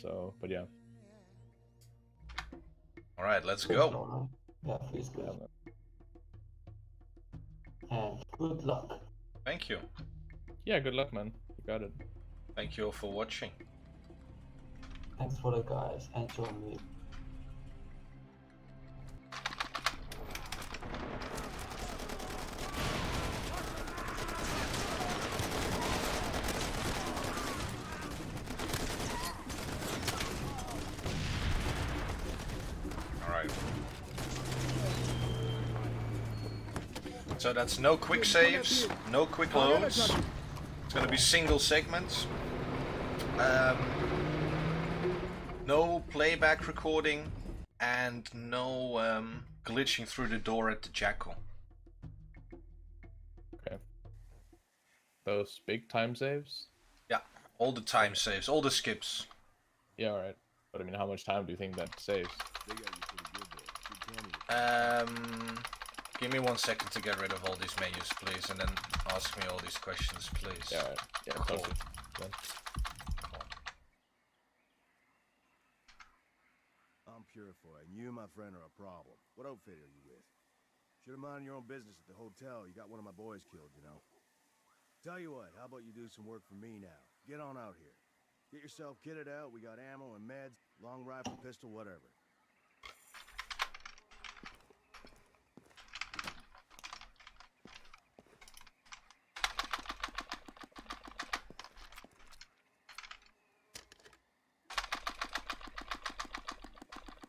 So, but yeah. All right, let's go. Yeah, feels good. Yeah, man. And good luck. Thank you. Yeah, good luck, man. You got it. Thank you all for watching. Thanks for the guys and join me. So that's no quick saves, no quick loads. It's gonna be single segments. No playback recording and no glitching through the door at the Jackal. Okay. Those big time saves? Yeah, all the time saves, all the skips. Yeah, alright. But I mean, how much time do you think that saves? Give me 1 second to get rid of all these menus, please, and then ask me all these questions, please. Yeah, alright. Yeah, Cool. perfect. Yeah. I'm purified, and you and my friend are a problem. What outfit are you with? Should have minded your own business at the hotel. You got one of my boys killed, you know. Tell you what, how about you do some work for me now? Get on out here. Get yourself kitted out. We got ammo and meds, long rifle, pistol, whatever.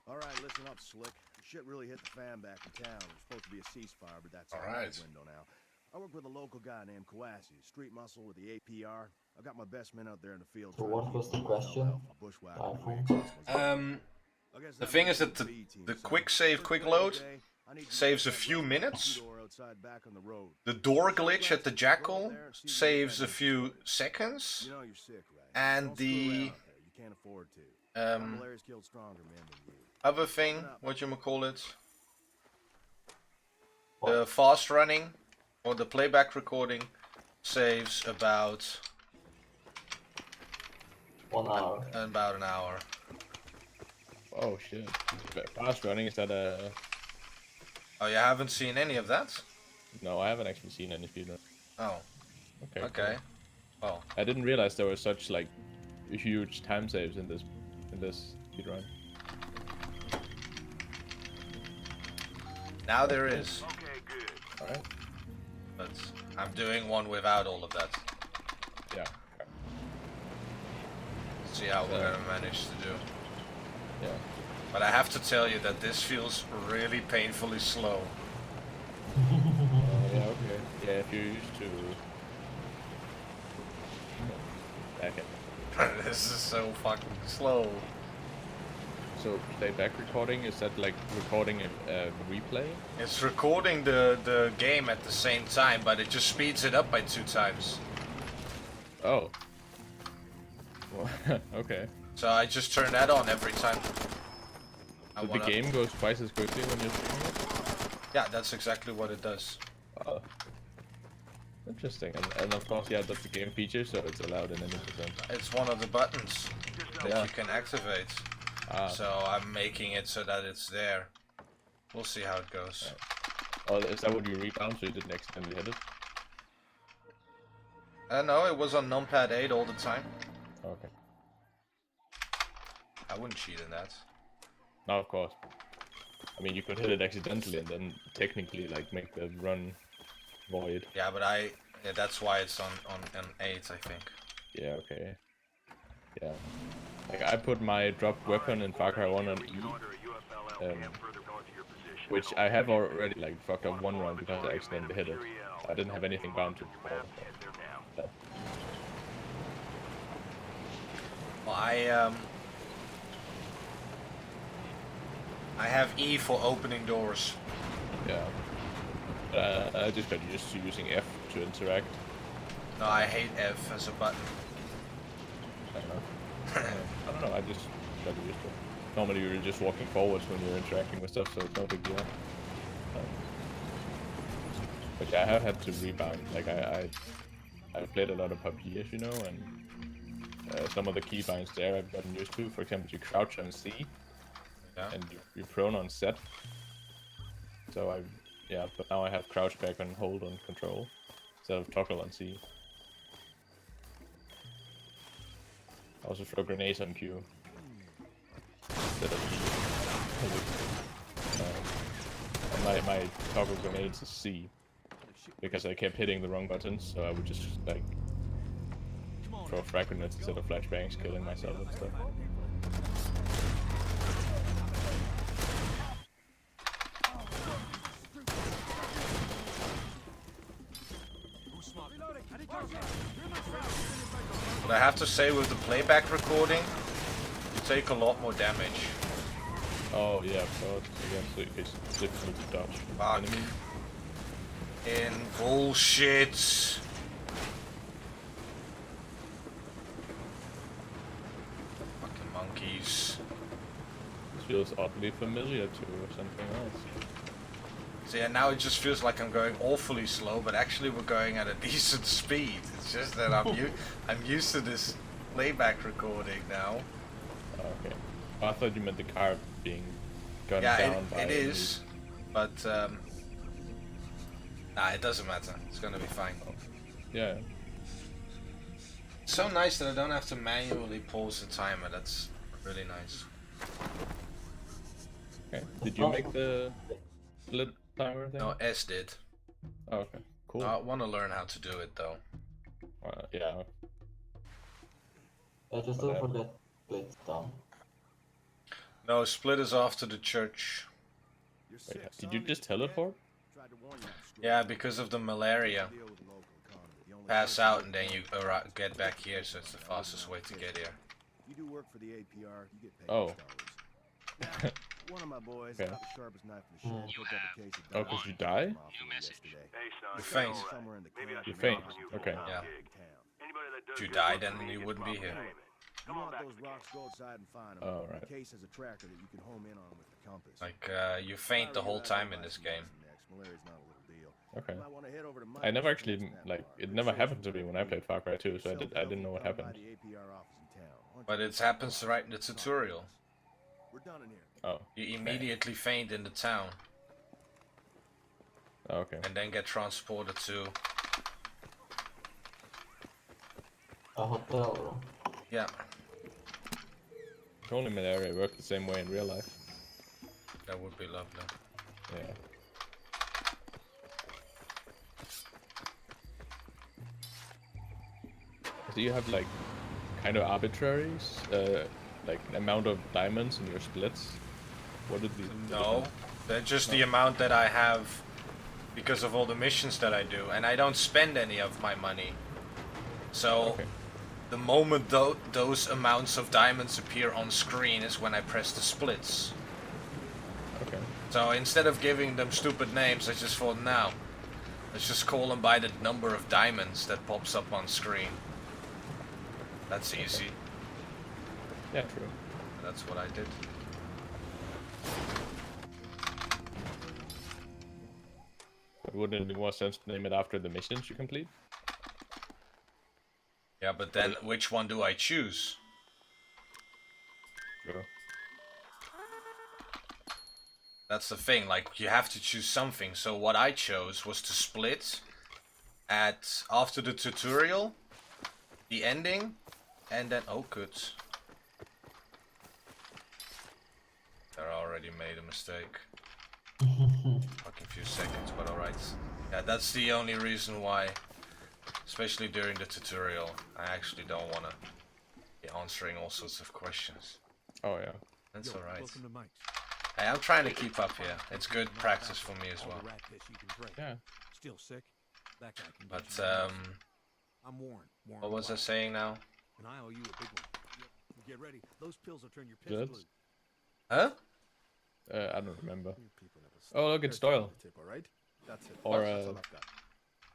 Alright, listen up, Slick. Shit really hit the fan back in town. There's supposed to be a ceasefire, but that's out the window now. I work with a local guy named Kawasi, street muscle with the APR. I've got my best men out there in the field. So what was the question? The thing is that the quick save, quick load saves a few minutes. The door glitch at the Jackal saves a few seconds. And the other thing, whatchamacallit, the fast running or the playback recording saves about 1 hour. About an hour. Oh shit. Fast running, is that a... Oh, you haven't seen any of that? No, I haven't actually seen any speedrun. Oh. Okay. Okay. Cool. Well. I didn't realize there were such like huge time saves in this speedrun. Now there is. Okay, good. Alright. But I'm doing one without all of that. Yeah. Okay. See how we're gonna manage to do. Yeah. But I have to tell you that this feels really painfully slow. Yeah, okay. Yeah, if you're used to... Okay. This is so fucking slow. So, playback recording, is that like recording a replay? It's recording the game at the same time, but it just speeds it up by 2 times. Oh. Well, okay. So I just turn that on every time. So the game goes twice as quickly when you're streaming it? Yeah, that's exactly what it does. Oh. Interesting. And of course, yeah, that's the game feature, so it's allowed in any percent. It's one of the buttons that Yeah. you can activate. Ah. So I'm making it so that it's there. We'll see how it goes. Oh, is that what you rebound, so you didn't accidentally hit it? No, it was on numpad 8 all the time. Okay. I wouldn't cheat in that. No, of course. I mean, you could hit it accidentally and then technically, like, make the run void. Yeah, but yeah, that's why it's on 8, I think. Yeah, okay. Yeah. Like, I put my dropped weapon in Far Cry 1 on E, which I have already, like, fucked up one run because I accidentally hit it. I didn't have anything bound to before. So. Well, I have E for opening doors. Yeah. I just got used to using F to interact. No, I hate F as a button. I don't know. I don't know, I just got used to it. Normally you're just walking forwards when you're interacting with stuff, so it's no big deal. But yeah, I have had to rebound. Like I've played a lot of PUBG, as you know, and some of the keybinds there I've gotten used to. For example, you crouch on C, and you're prone on Z. So but now I have crouch back and hold on control instead of toggle on C. I also throw grenades on Q instead of E. And my toggle grenades is C because I kept hitting the wrong buttons, so I would just like throw frag grenades instead of flashbangs, killing myself and stuff. But I have to say, with the playback recording, you take a lot more damage. Oh yeah, so it's difficult to dodge enemies. In bullshit. Fucking monkeys. This feels oddly familiar to something else. So yeah, now it just feels like I'm going awfully slow, but actually we're going at a decent speed. It's just that I'm used to this playback recording now. Oh, okay. Oh, I thought you meant the car being gunned Yeah, down by it is, but nah, it doesn't matter. It's gonna be fine. Oh. Yeah. It's so nice that I don't have to manually pause the timer. That's really nice. Okay. Did you make the split timer thing? No, S did. Oh, okay. Cool. I want to learn how to do it though. Yeah. Just don't forget split down. No, split is after the church. Wait, did you just teleport? Yeah, because of the malaria. Pass out and then you get back here, so it's the fastest way to get here. You do work for the APR, you get paid Oh. One of my boys Okay. got the sharpest knife in the show, picked up a case of Oh, because you die? You faint. You faint. Okay. Yeah. If you die, then you wouldn't be here. You want those rocks, go outside and find them. Oh, right. The case has a tracker that you can home in on with the compass. Like, you faint the whole time in this game. Malaria's not a little deal. Okay. You might wanna head over to I never Makker's actually Snap like Bar. it never happened to me when I played Far Cry 2, so I didn't know what Down by happened. the APR office in town. But it happens right in the tutorial. We're done in here. Oh. You immediately faint in the town Oh, okay. and then get transported to... A hotel room. Yeah, If only malaria worked the same way in real life. that would be lovely. Yeah. Do you have like kind of arbitrary like amount of diamonds in your splits? What did these? No, they're just the amount that I have because of all the missions that I do, and I don't spend any of my money. So Okay. the moment those amounts of diamonds appear on screen is when I press the splits. Okay. So instead of giving them stupid names, I just thought, now, let's just call them by the number of diamonds that pops up on screen. That's easy. Yeah, true. That's what I did. But wouldn't it make more sense to name it after the missions you complete? Yeah, but then which one do I choose? Sure. That's the thing, like, you have to choose something. So what I chose was to split after the tutorial, the ending, and then, oh good. I already made a mistake. Fucking few seconds, but alright. Yeah, that's the only reason why, especially during the tutorial, I actually don't want to be answering all sorts of questions. Oh yeah. That's alright. Hey, I'm trying to keep up here. It's good practice for me as well. Yeah. Still sick. That guy can But get you. I'm Warren. what was I saying now? And I owe you a big one. Get ready. Those pills will turn your piss Good. blue. Huh? I don't remember. Oh look, it's Doyle. That's it. Or That's all I've got.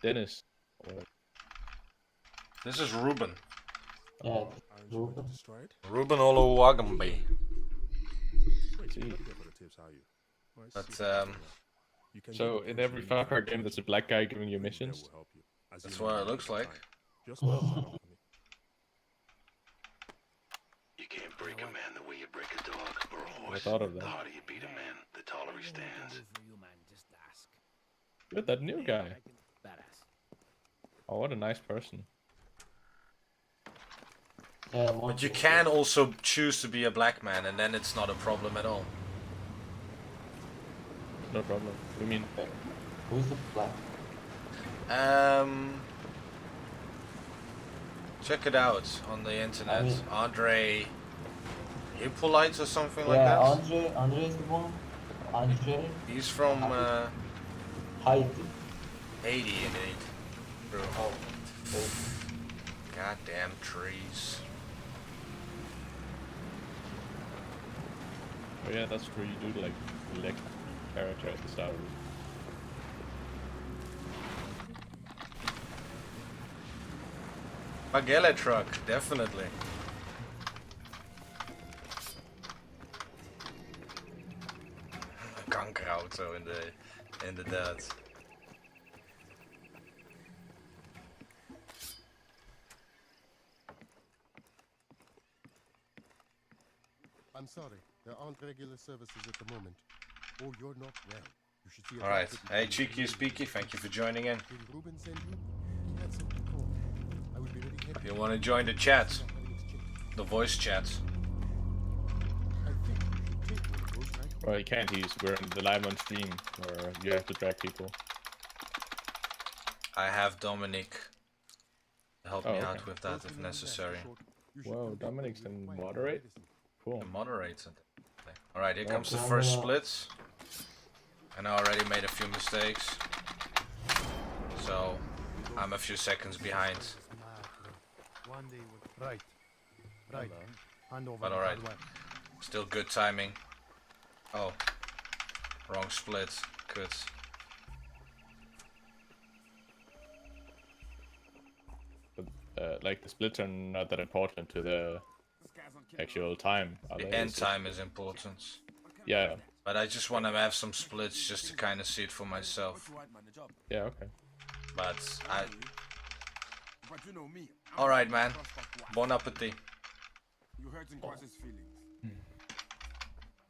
Dennis. Or, This is Ruben. Yeah, Ruben. Ruben Oluwagambe. gee. But So in every Far Cry game, there's a black guy giving you missions. that's what it looks like. man the way you break a dog or a horse. thought of that. The harder you beat a man, the taller he stands. For you, man. Just ask. Look at that new guy. Badass. Oh, what a nice person. Yeah, But you can also choose to be a black man, and then it's not a problem at all. No problem. You mean? Who's the black? Check it out on the internet. I mean- Andre Hippolyte or something like Yeah, that. Andre is the one. Andre He's from Haiti. Haiti, indeed. Bro. Oh, oh. Goddamn trees. Oh yeah, that's true. You do like elect character at the start. Bagelle truck, definitely. Kankerauto inderdaad. I'm sorry, there aren't regular services at the moment. Oh, you're not well. You should see a Alright, doctor hey before you Cheeky leave. Speaky, thank you for joining in. Did Ruben send you? That's something cool. I would be really happy. If you want to join the chat, Having exchange. the voice chat. I think you should take one of those, right? Well, you can't. We're in the live on stream where you have to drag people. I have Dominic to help Oh, me okay. out with that if necessary. You should Whoa, come back Dominic's when can you find moderate? medicine. Cool. The moderator. Alright, here Yeah, comes the so I'm first gonna- splits. And I already made a few mistakes. So, I'm a few seconds behind. One day we'll... Right. Right. Hand over But the alright. hardware. Still good timing. Oh. Wrong split. Good. But like the splits are not that important to the actual time. Are The they? end It's just- time is important. Yeah. But I just want to have some splits just to kind of see it for myself. Yeah. Okay. But I... Alright, man. Bon appetit. You hurting Quas's feelings.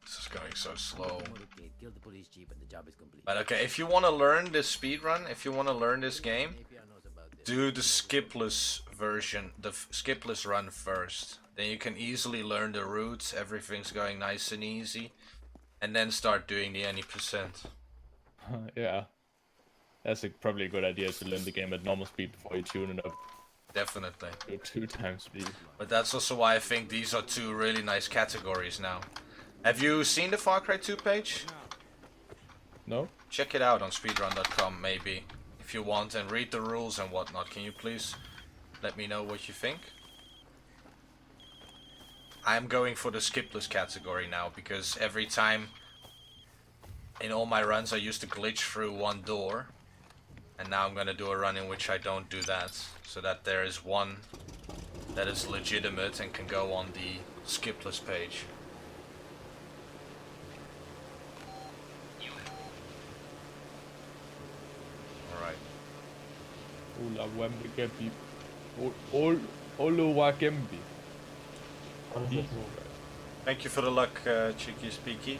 This is going so slow. Motorcade, kill the police chief and the job is complete. But okay, if you want to learn this speedrun, if you want to learn this game, APR knows about this. do the skipless version, the skipless run first. Then you can easily learn the routes, everything's going nice and easy. And then start doing the any percent. Yeah. That's probably a good idea to learn the game at normal speed before you tune it up Definitely. to 2 times speed. But that's also why I think these are two really nice categories now. Have you seen the Far Cry 2 page? No? Check it out on speedrun.com maybe, if you want, and read the rules and whatnot. Can you please let me know what you think? I'm going for the skipless category now, because every time in all my runs I used to glitch through one door. And now I'm gonna do a run in which I don't do that, so that there is one that is legitimate and can go on the skipless page. Alright. Ola Wemby. Olo Wakembi. What does it mean? Thank you for the luck, Cheeky Speaky.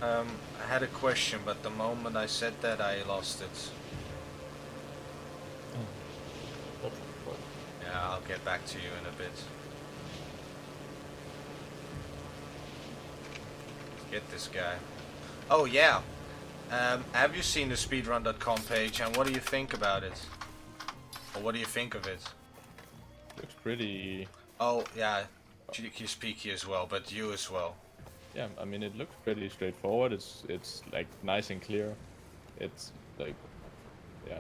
I had a question, but the moment I said that, I lost it. That's what. Yeah, I'll get back to you in a bit. Let's get this guy. Oh yeah. Have you seen the speedrun.com page, and what do you think about it? Or what do you think of it? Looks pretty. Oh yeah, Cheeky Speaky as well, but you as well. Yeah, I mean it looks pretty straightforward. It's like nice and clear. It's like, yeah.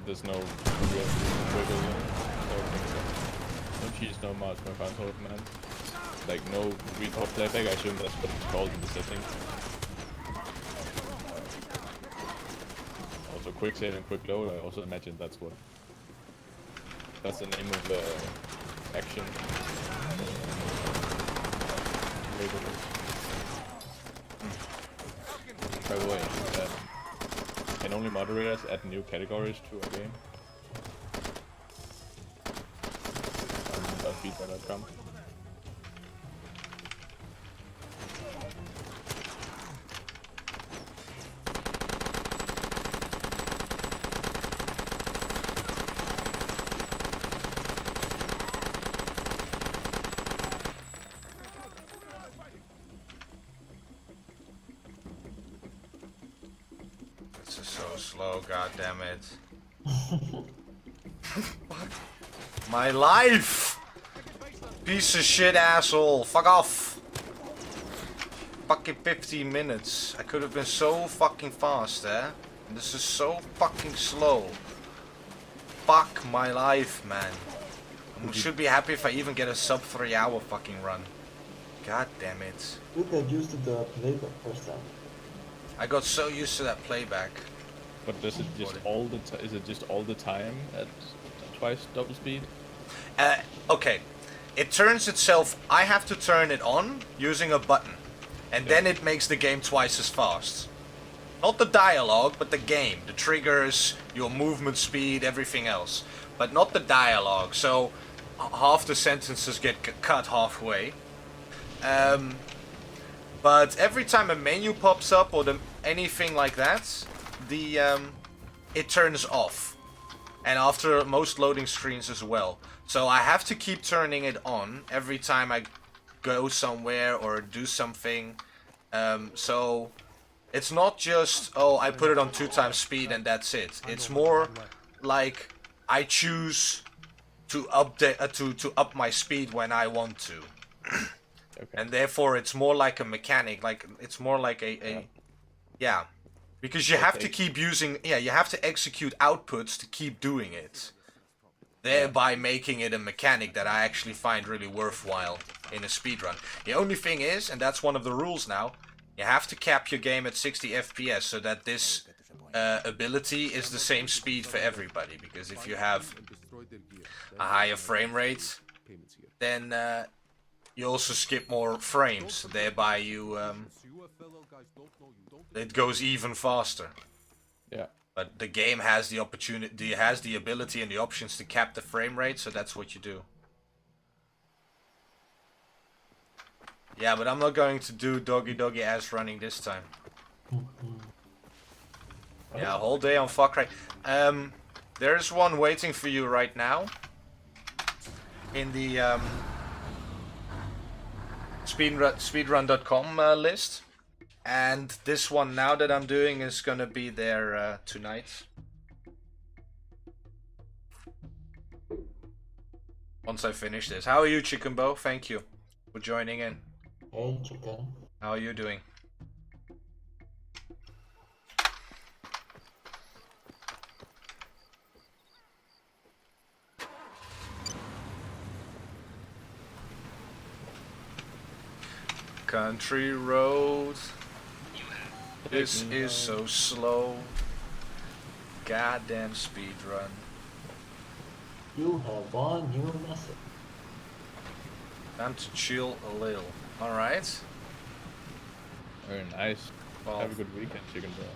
There's no real wiggle room. No cheese, no mouse, no console command. Like no record playback. I assume that's what it's called in the settings. Also quick save and quick load. I also imagine that's the name of the action. By the way, can can only moderators add new categories to a game. On feedback.com. This is so slow, god damn it. Fuck. My life! Piece of shit asshole, fuck off! Fucking 15 minutes. I could have been so fucking fast, eh? And this is so fucking slow. Fuck my life, man. I should be happy if I even get a sub 3 hour fucking run. God damn it. You got used to the playback first time. I got so used to that playback. But does it just all the is it just all the time at twice double speed? Okay. It turns itself, I have to turn it on using a button. And then it makes the game twice as fast. Not the dialogue, but the game. The triggers, your movement speed, everything else. But not the dialogue, so half the sentences get cut halfway. But every time a menu pops up or anything like that, it turns off. And after most loading screens as well. So I have to keep turning it on every time I go somewhere or do something. So it's not just, oh, I put it on 2 times speed and that's it. It's more like I choose to update to up my speed when I want to. Okay. And therefore it's more like a mechanic, like it's more like yeah. Because you have to keep using, you have to execute outputs to keep doing it. Thereby making it a mechanic that I actually find really worthwhile in a speedrun. The only thing is, and that's one of the rules now, you have to cap your game at 60 FPS so that this ability is the same speed for everybody. Because if you have a higher frame rate, then you also skip more frames. Thereby you it goes even faster. Yeah. But the game has the opportunity, has the ability and the options to cap the frame rate, so that's what you do. Yeah, but I'm not going to do doggy ass running this time. Yeah, a whole day on Far Cry. There's one waiting for you right now. In the speedrun.com list. And this one now that I'm doing is gonna be there tonight. Once I finish this. How are you, Chickenbo? Thank you for joining in. Hey, chicken. How are you doing? Country road. This is so slow. Goddamn speedrun. You have one new message. Time to chill a little. Alright. Very nice. Well, have a good weekend, Chicken Bro.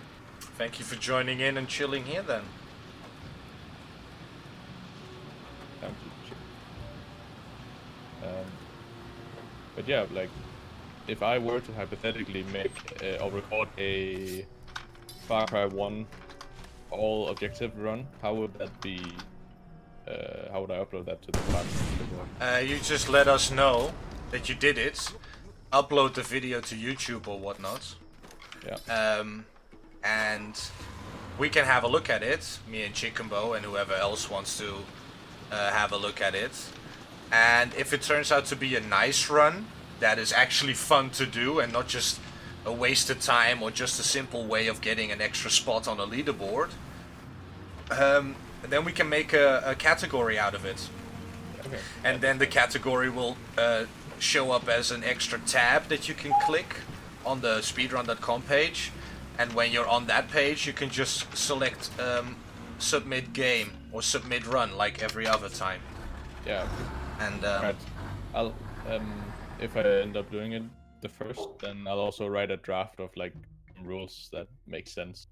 Thank you for joining in and chilling here then. Time to chill. But yeah, like, if I were to hypothetically make or record a Far Cry 1 all objective run, how would that be? How would I upload that to the platform? You just let us know that you did it, upload the video to YouTube or whatnot. Yeah. And we can have a look at it, me and Chickenbo and whoever else wants to have a look at it. And if it turns out to be a nice run that is actually fun to do and not just a wasted time or just a simple way of getting an extra spot on a leaderboard, then we can make a category out of it. Okay. And then the category will show up as an extra tab that you can click on the speedrun.com page. And when you're on that page, you can just select submit game or submit run like every other time. Yeah. And right. I'll if I end up doing it the first, then I'll also write a draft of like rules that make sense.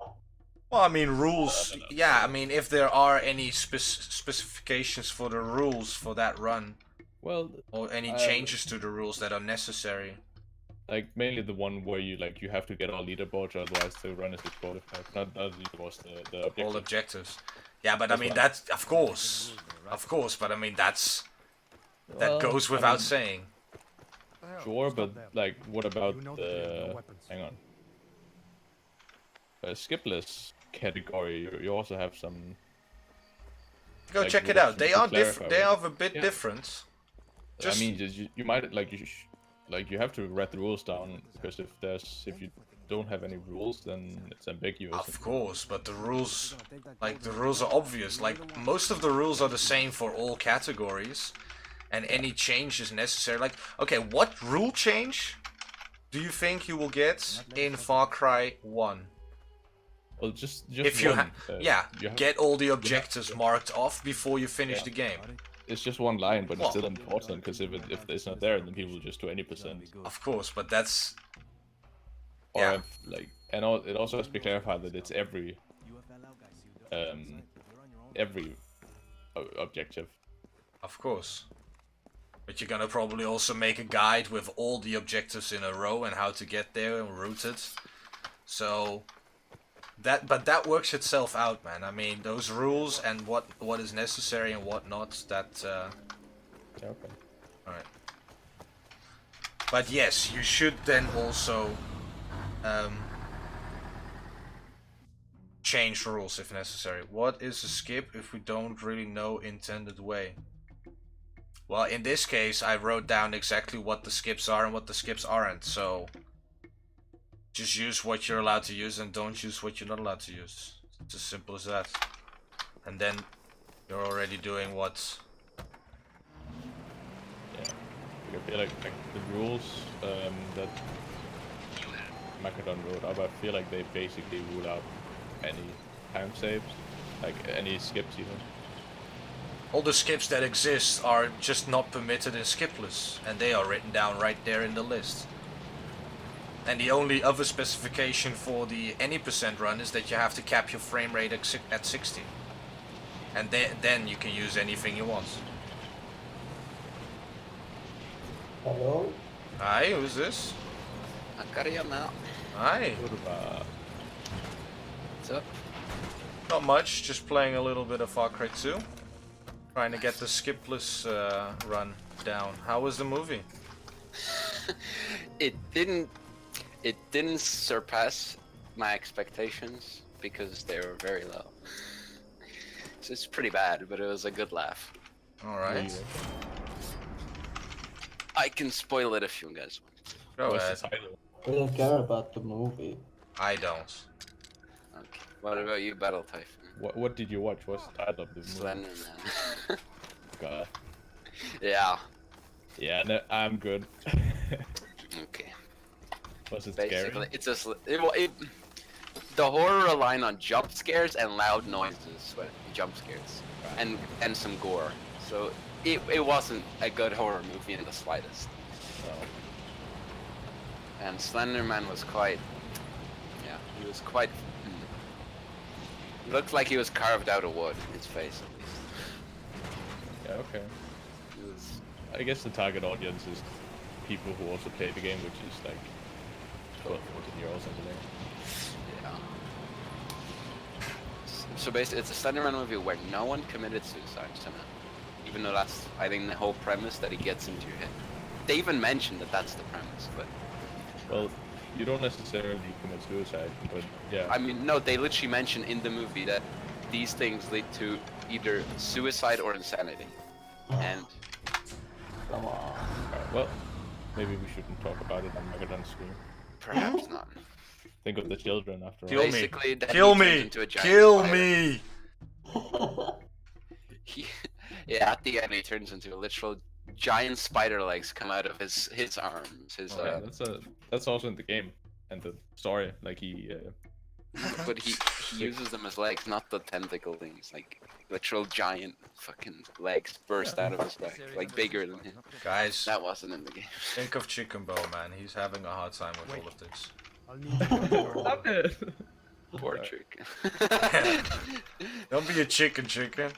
Well, I mean, rules. Yeah, I mean, if there are any specifications for the rules for that run, Well, or any changes to the rules that are necessary. like mainly the one where you have to get all leaderboards, otherwise the run is disqualified. Not leaderboards, the objective. All objectives. Yeah, but I mean, one. that's of course, but I mean, that goes without saying. Sure, but like, what about the? Hang on. Skipless category. You also have some. Go like, check it rules out. They to are clarify They what- are a bit different. I mean, you might you have to write the rules down, because if you don't have any rules, then it's ambiguous. Of course, but the rules are obvious. Like, most of the rules are the same for all categories, and any change is necessary. Like, okay, what rule change do you think you will get in Far Cry 1? Well, just If you one, get all the objectives marked off before you finish the game. It's just one line, but Well- it's still important, because if it's not there, then people will just do any percent. Of course, but that's Or Yeah. it also has to be clarified that it's every objective. of course. But you're gonna probably also make a guide with all the objectives in a row and how to get there and route it. So that works itself out, man. I mean, those rules and what is necessary and what not. Okay. All right. But yes, you should then also change rules if necessary. What is a skip if we don't really know intended way? Well, in this case, I wrote down exactly what the skips are and what the skips aren't, so just use what you're allowed to use and don't use what you're not allowed to use. It's as simple as that. And then you're already doing what... Yeah. I feel like the rules that Makker wrote up, I feel like they basically rule out any time saves, like any skips even. All the skips that exist are just not permitted in Skipless, and they are written down right there in the list. And the only other specification for the any percent run is that you have to cap your frame rate at 60. And then you can use anything you want. Hello? Hi, who's this? Makker now. Hi. What's up? Not much, just playing a little bit of Far Cry 2. Trying to get the Skipless run down. How was the movie? It didn't surpass my expectations because they were very low. So it's pretty bad, but it was a good laugh. Alright. I can spoil it if you guys want. Go What's ahead. the title? We don't care about the movie. I don't. Okay. What about you, Battle Typhoon? What did you watch? What's the title of the movie? Slender Man. God. Yeah. Yeah, no, I'm good. Okay. Was it Basically, scary? it's just the horror relying on jump scares and loud noises, but jump scares, and some gore. So it wasn't a good horror movie in the slightest. Oh. And Slenderman was quite, yeah, he was quite. Looked like he was carved out of wood. His face, at least. Yeah, okay. He was. I guess the target audience is people who also play the game, which is like 12, 14-year-olds and something. Yeah. So basically, it's a Slenderman movie where no one committed suicide somehow. Even though that's, I think, the whole premise that he gets into your head. They even mentioned that that's the premise, but... Well, you don't necessarily commit suicide, but yeah. I mean, no, they literally mention in the movie that these things lead to either suicide or insanity. And... Come on. Alright, well, maybe we shouldn't talk about it on Megadon's stream. perhaps not. Think of the children after Kill all. me. Basically, then Kill he turns me! into a giant Kill spider. me! Yeah, at the end he turns into a literal giant spider legs come out of his arms. His Oh, yeah, that's also in the game and the story. Like but he uses them as legs, not the tentacle things. Like literal giant fucking legs burst out of his back, like bigger than him. Guys, That wasn't in the game. think of Chicken Bow, man. He's having a hard time with all of this. I'll need you. Stop it! Poor chicken. Don't be a chicken. Yeah.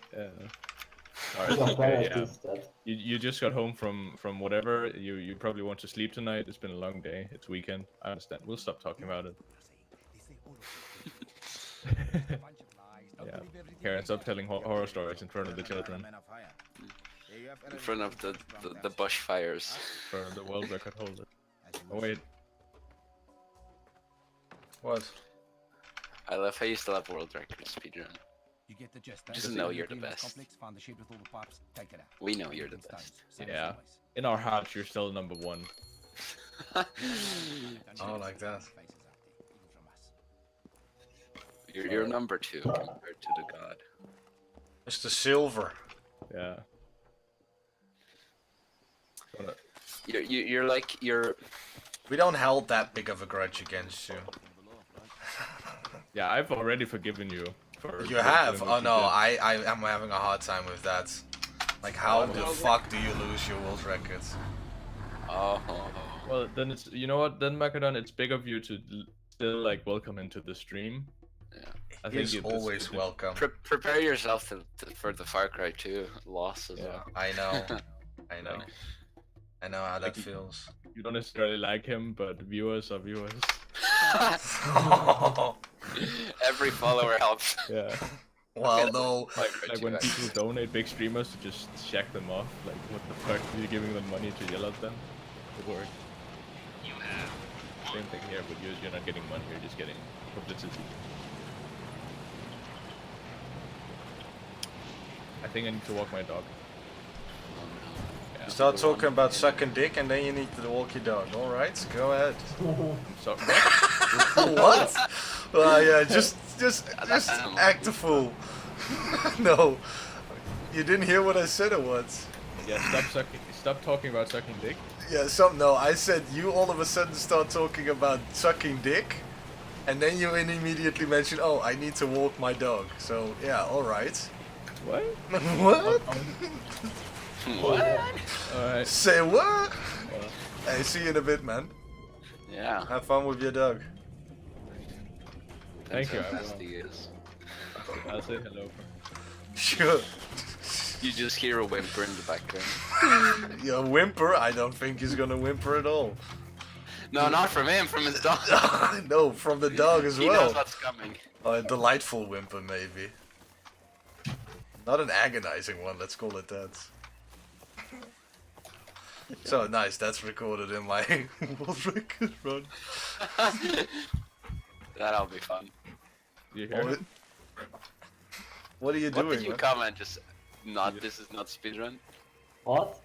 Alright, Yeah, okay, better yeah. is that. You just got home from whatever. You probably want to sleep tonight. It's been a long day. It's weekend. I understand. We'll stop talking about it. Yeah. Karen, stop telling horror stories in front of the children. In front of the bushfires. In front of the world record holder. Oh wait. What? I love how you still have world record speedrun. You get the gist. Just know you're the best. We know you're the best. Yeah. In our hearts, you're still number one. Oh, like that. You're number 2 compared to the god. Mr. Silver. Yeah. You're like We don't hold that big of a grudge against you. Yeah, I've already forgiven you. You have? Oh no, I am having a hard time with that. Like, how the fuck do you lose your world records? Oh. Well, then it's, you know what, then Makker, it's big of you to still like welcome into the stream. Yeah. I He's think always welcome. Prepare yourself for the Far Cry 2 loss as well. I know. I know. I know how that feels. You don't necessarily like him, but viewers are viewers. Every follower helps. Yeah. Well, no. Like when people donate big streamers to just shack them off, like what the fuck, are you giving them money to yell at them? It works. Same thing here, but you're not getting money, you're just getting publicity. I think I need to walk my dog. You start talking about sucking dick and then you need to walk your dog. Alright, go ahead. So, what? Well, yeah, just act a fool. No. You didn't hear what I said or what? yeah, stop talking about sucking dick. Yeah, no, I said you all of a sudden start talking about sucking dick, and then you immediately mention, oh, I need to walk my dog. So, yeah, alright. What? What? What? Alright. Say what? Hey, see you in a bit, man. Yeah. Have fun with your dog. Thank you, I That's will. the is. I'll say hello. Sure. You just hear a whimper in the background. Yeah, whimper? I don't think he's gonna whimper at all. No, not from him, from his dog. No, from the dog as He well. knows what's coming. A delightful whimper, maybe. Not an agonizing one, let's call it that. So nice, that's recorded in my world record run. That'll be fun. You hear it? What are you What doing? did you man? comment? Just not. This is not speedrun. What?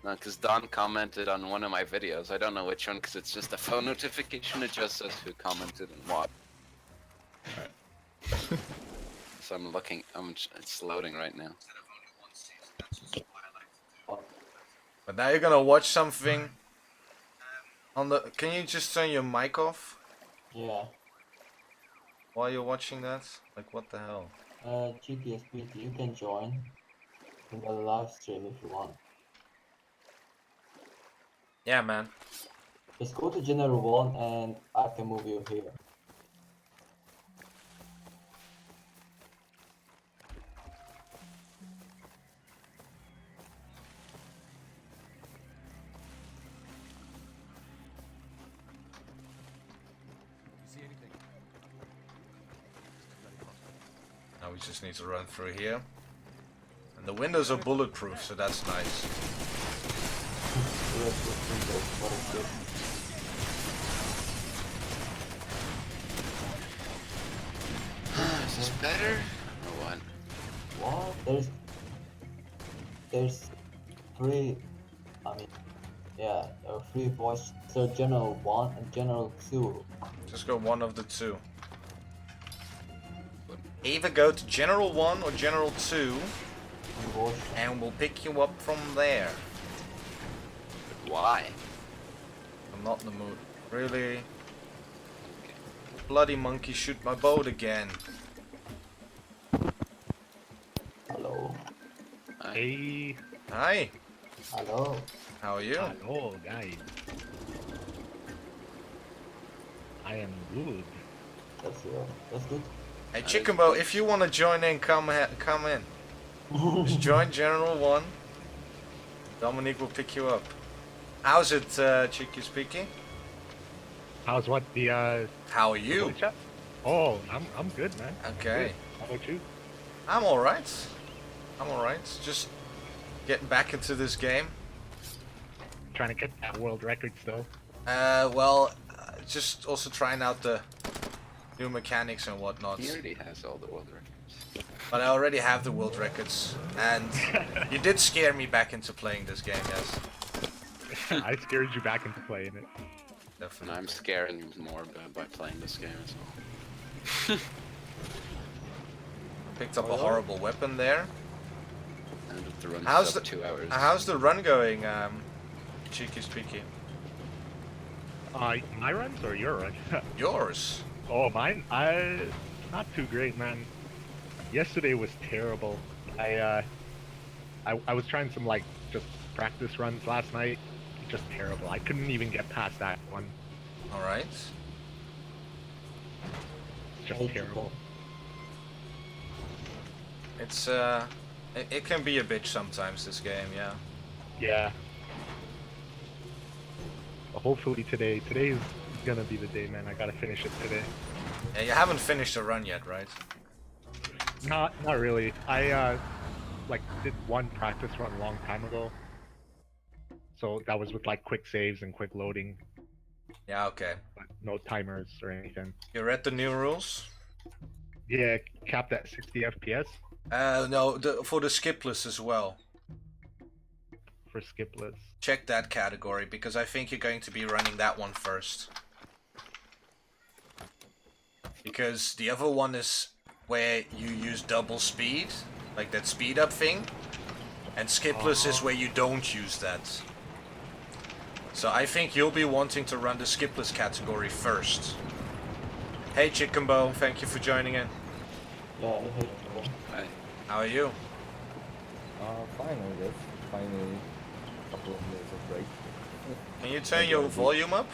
No, because Don commented on one of my videos. I don't know which one, because it's just a phone notification. It just says who commented and what. So I'm looking. It's loading right now. But now you're gonna watch something on the. Can you just turn your mic off Yeah. while you're watching that? Like, what the hell? GPS PT, you can join in the live stream if you want. Yeah, man. Just go to General 1 and I can move you here. Now we just need to run through here. And the windows are bulletproof, so that's nice. Is this better? Or what? What? There's three. I mean, yeah, there are 3 voice. So General 1 and General 2. Just go one of the two. Either go to General 1 or General 2, and we'll pick you up from there. Why? I'm not in the mood. Really? Bloody monkey shoot my boat again. Hello. Hey. Hi. Hello. How are you? Hello, guys. I am good. That's good. Hey Chickenbo, if you want to join in, come in. Just join General 1. Dominique will pick you up. How's it, Chicky Speaky? How's what the How are you? chat? Oh, I'm good, man. Okay. Good. How about you? I'm alright. I'm alright. Just getting back into this game. Trying to get that world record still. Well, just also trying out the new mechanics and whatnot. He already has all the world records. But I already have the world records, and you did scare me back into playing this game, yes. I scared you back into playing it. And Definitely. I'm scaring you more by playing this game as well. Picked up a horrible weapon there. And the run How's sub the 2 hours. how's the run going, Cheeky Speaky? My runs or your run? Yours. Oh, mine? Not too great, man. Yesterday was terrible. I was trying some like just practice runs last night. Just terrible. I couldn't even get past that one. All right. Just terrible. It's it can be a bitch sometimes, this game, yeah. Yeah. But hopefully today is gonna be the day, man. I gotta finish it today. Yeah, you haven't finished the run yet, right? Not really. I like did one practice run a long time ago. So that was with like quick saves and quick loading, Yeah, okay. but no timers or anything. You read the new rules? Yeah, capped at 60 FPS No, for the skipless as well. for skipless. Check that category, because I think you're going to be running that one first. Because the other one is where you use double speed, like that speed up thing. And skipless is where you don't use that. So I think you'll be wanting to run the skipless category first. Hey Chickenbo, thank you for joining in. Yeah, Hi. How are you? Fine, I guess. Finally, a couple of minutes of break. Can you turn your volume up?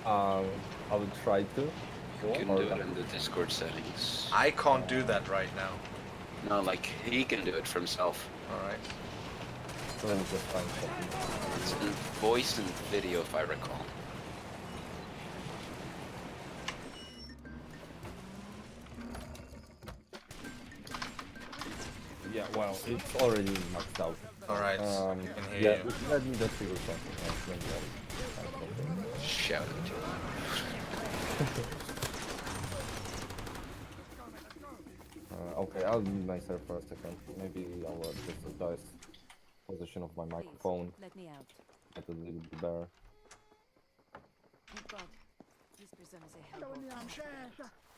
I will try to. You can do it in the Discord settings. I can't do that right now. No, like, he can do it for himself. Alright. So let me just find something. It's in voice and video, if I recall. Yeah, well, it's already maxed out. Alright, can hear Yeah, you. let me just figure something out. Let me find something. Shout it to him. Okay, I'll mute myself for a second. Maybe I will just adjust position of my microphone. Let me out. Get a little bit better. Thank God. This person is a hellboy.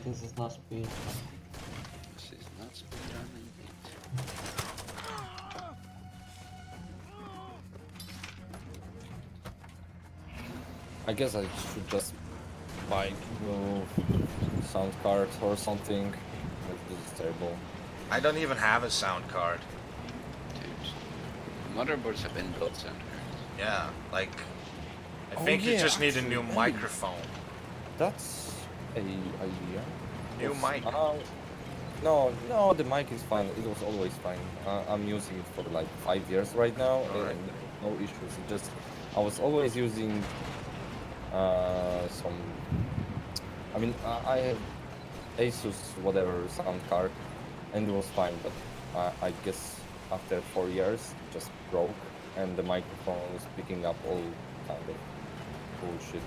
This is not speed. This is not speedrunning. I guess I should just buy new sound cards or something. This is terrible. I don't even have a sound card. Dude. Motherboards have inbuilt sound cards. Yeah, like... I Oh, think you yeah, just need a new actually, microphone. That's a idea. New Yes, mic. No, the mic is fine. It was always fine. I'm using it for like 5 years right now, Alright. and no issues. It just I was always using some. I mean, I have Asus whatever sound card, and it was fine. But I guess after 4 years, it just broke, and the microphone was picking up all kind of bullshit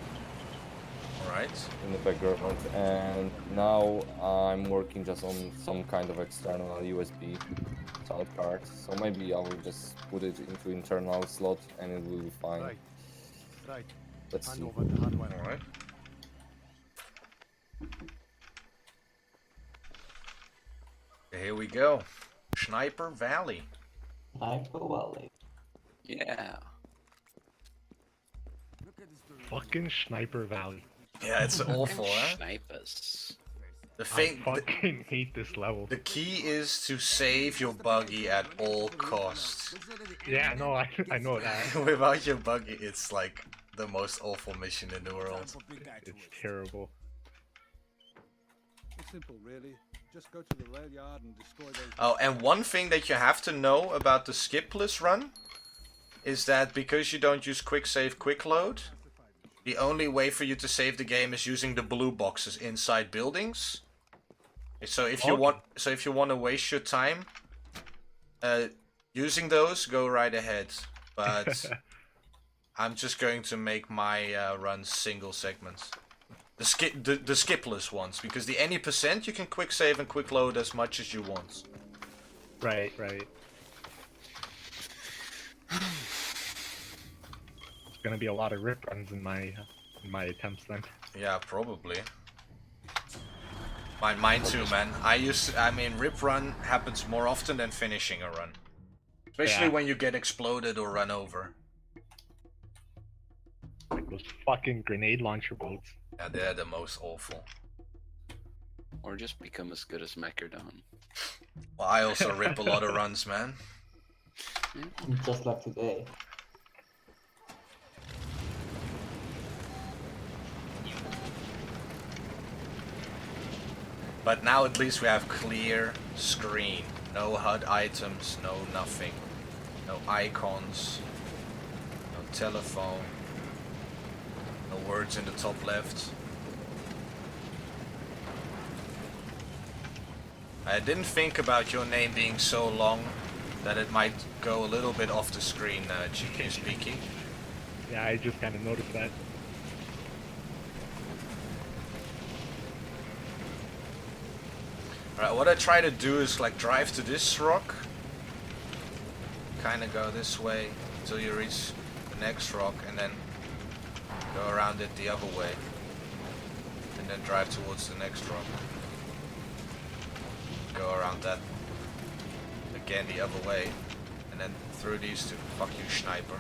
Alright. in the background, and now I'm working just on some kind of external USB sound card, so maybe I will just put it into internal slot and it will be fine. Right. Let's Hand see. over the hardware. Alright. Here we go. Sniper Valley. Sniper Valley. Yeah. Fucking Sniper Valley. Yeah, it's awful, huh? Snipers. The thing, I fucking hate this level. the key is to save your buggy at all costs. Yeah, no, I know that. Without your buggy, it's like the most awful mission in the world. It's terrible. It's simple, really. Just go to the rail yard and destroy those. Oh, and one thing that you have to know about the skipless run is that because you don't use quick save, quick load, the only way for you to save the game is using the blue boxes inside buildings. So if you want to waste your time using those, go right ahead. But I'm just going to make my runs single segments. The skipless ones, because the any % you can quick save and quick load as much as you want. Right. It's gonna be a lot of rip runs in my attempts then. Yeah, probably. Mine too, man. I mean, rip run happens more often than finishing a run, especially when you get exploded or run over. Like those fucking grenade launcher boats. Yeah, they're the most awful. Or just become as good as Makker down. Well, I also rip a lot of runs, man. Just like today. But now at least we have clear screen. No HUD items, no nothing. No icons. No telephone. No words in the top left. I didn't think about your name being so long that it might go a little bit off the screen, Cheeky Speaky. Yeah, I just kind of noticed that. Alright, what I try to do is like drive to this rock. Kinda go this way until you reach the next rock and then go around it the other way. And then drive towards the next rock. Go around that again the other way. And then through these two. Fuck you, sniper.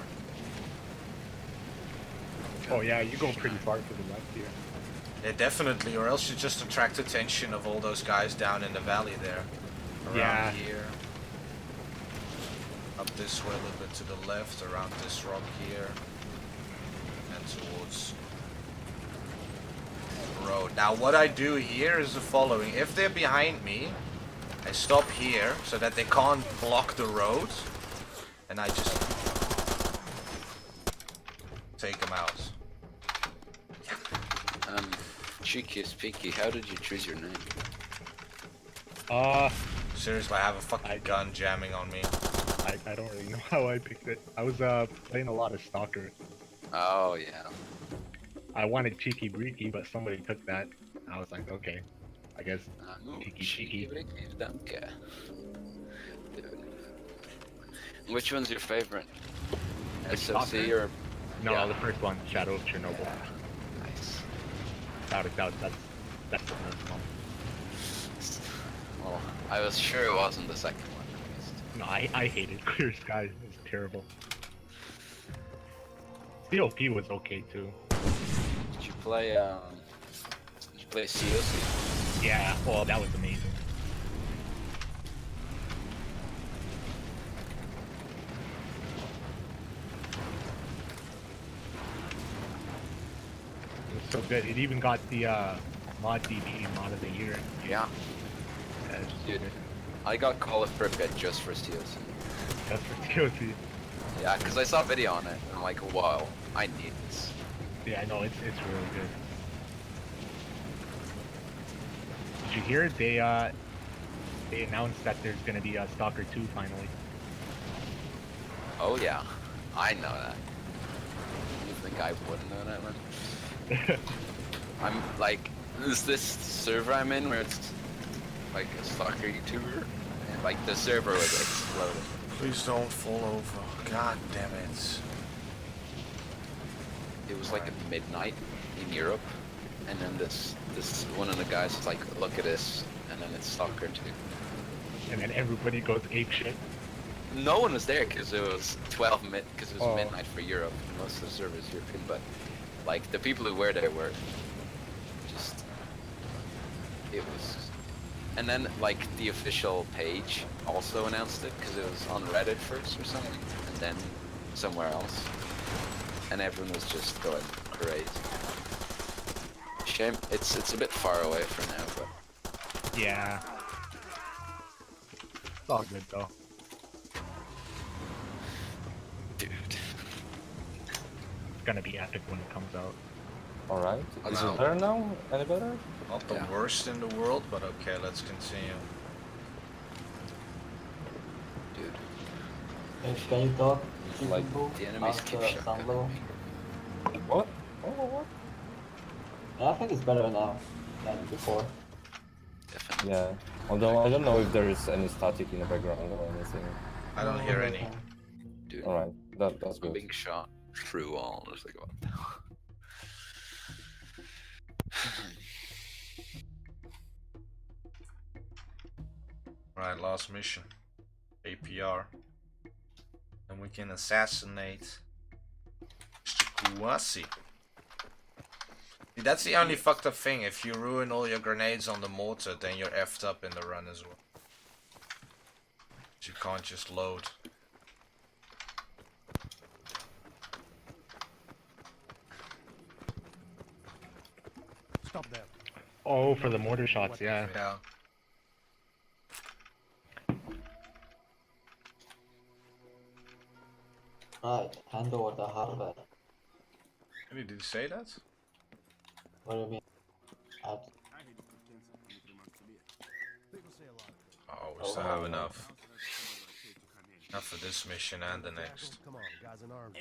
Oh yeah, you go pretty far to the left here. Yeah, definitely, or else you just attract attention of all those guys down in the valley there. Around here. Up this way a little bit to the left, around this rock here. And towards the road. Now what I do here is the following. If they're behind me, I stop here so that they can't block the road. And I just take them out. Cheeky Speaky, how did you choose your name? Seriously, I have a fucking gun jamming on me. I don't really know how I picked it. I was playing a lot of Stalker. Oh yeah. I wanted Cheeky Breaky, but somebody took that. I was like, okay, I guess Cheeky. Okay. Which one's your favorite? SOC or? No, the first one, Shadow of Chernobyl. Nice. Without a doubt, that's the first one. Well, I was sure it wasn't the second one. No, I hated Clear Sky. It was terrible. COP was okay too. Did you play COC? Yeah, well, that was amazing. It was so good. It even got the mod DB mod of the year. Yeah. Dude, I got Call of Pripyat just for COC. Just for COC. Yeah, because I saw a video on it, and I'm like, wow, I need this. Yeah, no, it's really good. Did you hear? They announced that there's gonna be a Stalker 2 finally. Oh yeah, I know that. You think I wouldn't know that one? I'm like, is this server I'm in where it's like a Stalker YouTuber? And like the server was exploding. Please don't fall over. God damn it. It was like at midnight in Europe, and then this one of the guys was like, look at this, and then it's Stalker 2. And then everybody goes apeshit. No one was there because it was midnight for Europe. Most of the servers European, but like the people who were there were just, it was, and then like the official page also announced it because it was on Reddit first or something, and then somewhere else, and everyone was just going crazy. Shame it's a bit far away for now, but Yeah. It's all good though. dude, It's gonna be epic when it comes out. Alright. Is Wow. it better now? Any better? Not the Yeah. worst in the world, but okay, let's continue. dude, Hey, can you talk? Like, People the enemies keep shotgunning me. What? What? Yeah, I think it's better now than before. Definitely. Yeah. Although I don't know if there is any static in the background or anything. I don't hear any. Dude, Alright, that's I'm good. being shot through walls. Like what the hell? Right, last mission. APR. And we can assassinate Mr. Kouassi. See, that's the only fucked up thing. If you ruin all your grenades on the mortar, then you're effed up in the run as well. You can't just load. Stop there. Oh, for the mortar shots, yeah. Yeah. Right, hand over the hardware. Maybe did you say that? What do you mean? Oh, we still have enough. Enough for this mission and the next. Come on, guys in arms.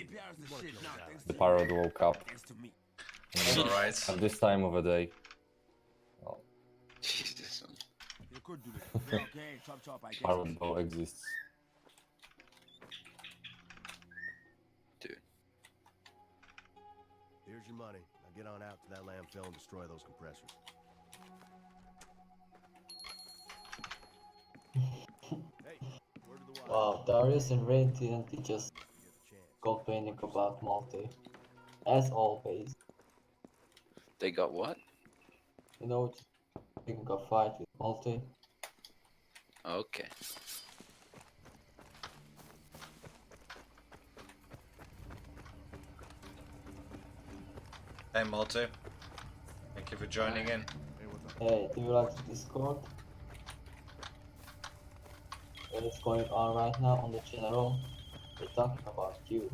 The Parrot woke up. Alright. At this time of the day. Oh, Jesus. You could do this. Okay, chop, I guess. Parrot though exists. Dude. Here's your money. Now get on out to that landfill and destroy those compressors. Hey, word to the wise. Wow, Darius and Ray didn't just complaining about multi. As always. They got what? You know, picking a fight with multi. Okay. Hey Multi. Thank you for joining in. Hey, do you like the Discord? What is going on right now on the general? We're talking about you.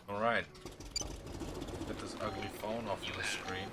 Alright. Get this ugly phone off the screen.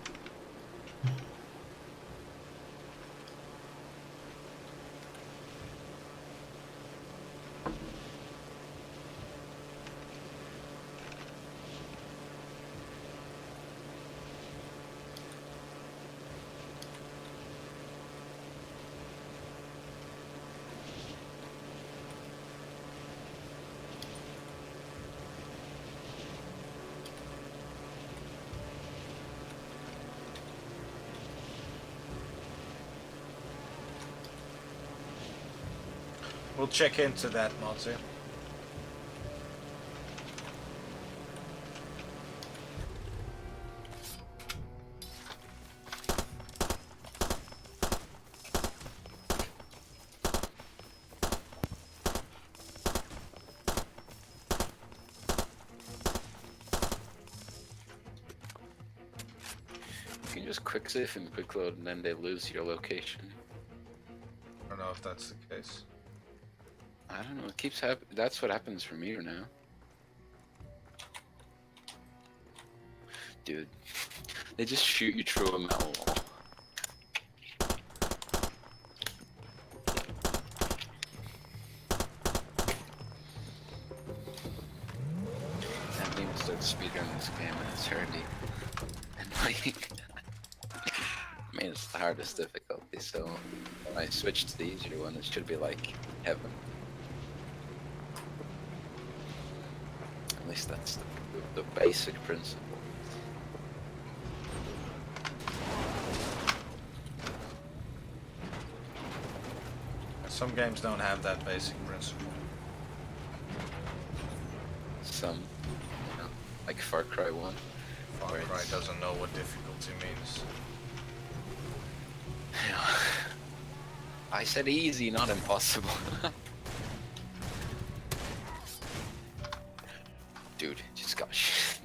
We'll check into that, Monty. You can just quick save and quick load, and then they lose your location. I don't know if that's the case. I don't know. It keeps happening. That's what happens for me now. Dude, they just shoot you through a metal wall. I need to start speedrunning this game, and it's already annoying. I mean, it's the hardest difficulty, so when I switch to the easier one, it should be like heaven. At least that's the basic principle. Some games don't have that basic principle. some, like Far Cry 1. Far Cry doesn't know what difficulty means. I said easy, not impossible. Dude, just got shit.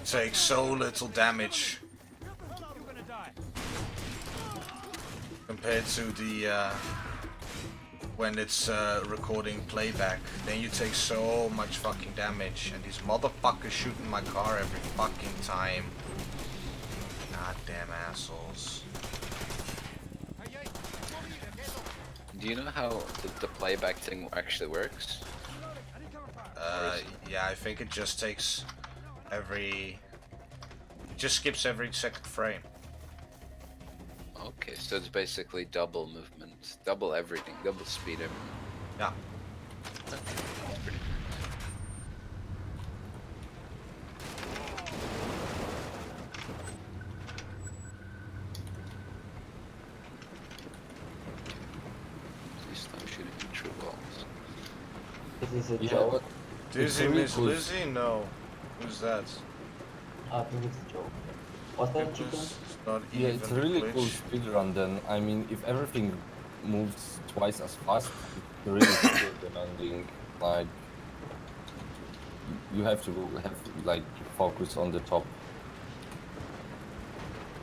Takes so little damage compared to the when it's recording playback. Then you take so much fucking damage, and these motherfuckers shooting my car every fucking time. Goddamn assholes. Do you know how the playback thing actually works? Yeah, I think it just takes every... It just skips every second frame. Okay, so it's basically double movement, double everything, double speed, everything. Yeah. Okay, that's pretty Please stop shooting true balls. This is a Yeah, joke. but Dizzy really Miss cool. Lizzie? No. Who's that? I think it's a joke. What's that, chicken? It's not Yeah, even it's a really glitch. cool speedrun then. I mean, if everything moves twice as fast, it's really super demanding. Like, you have to like focus on the top.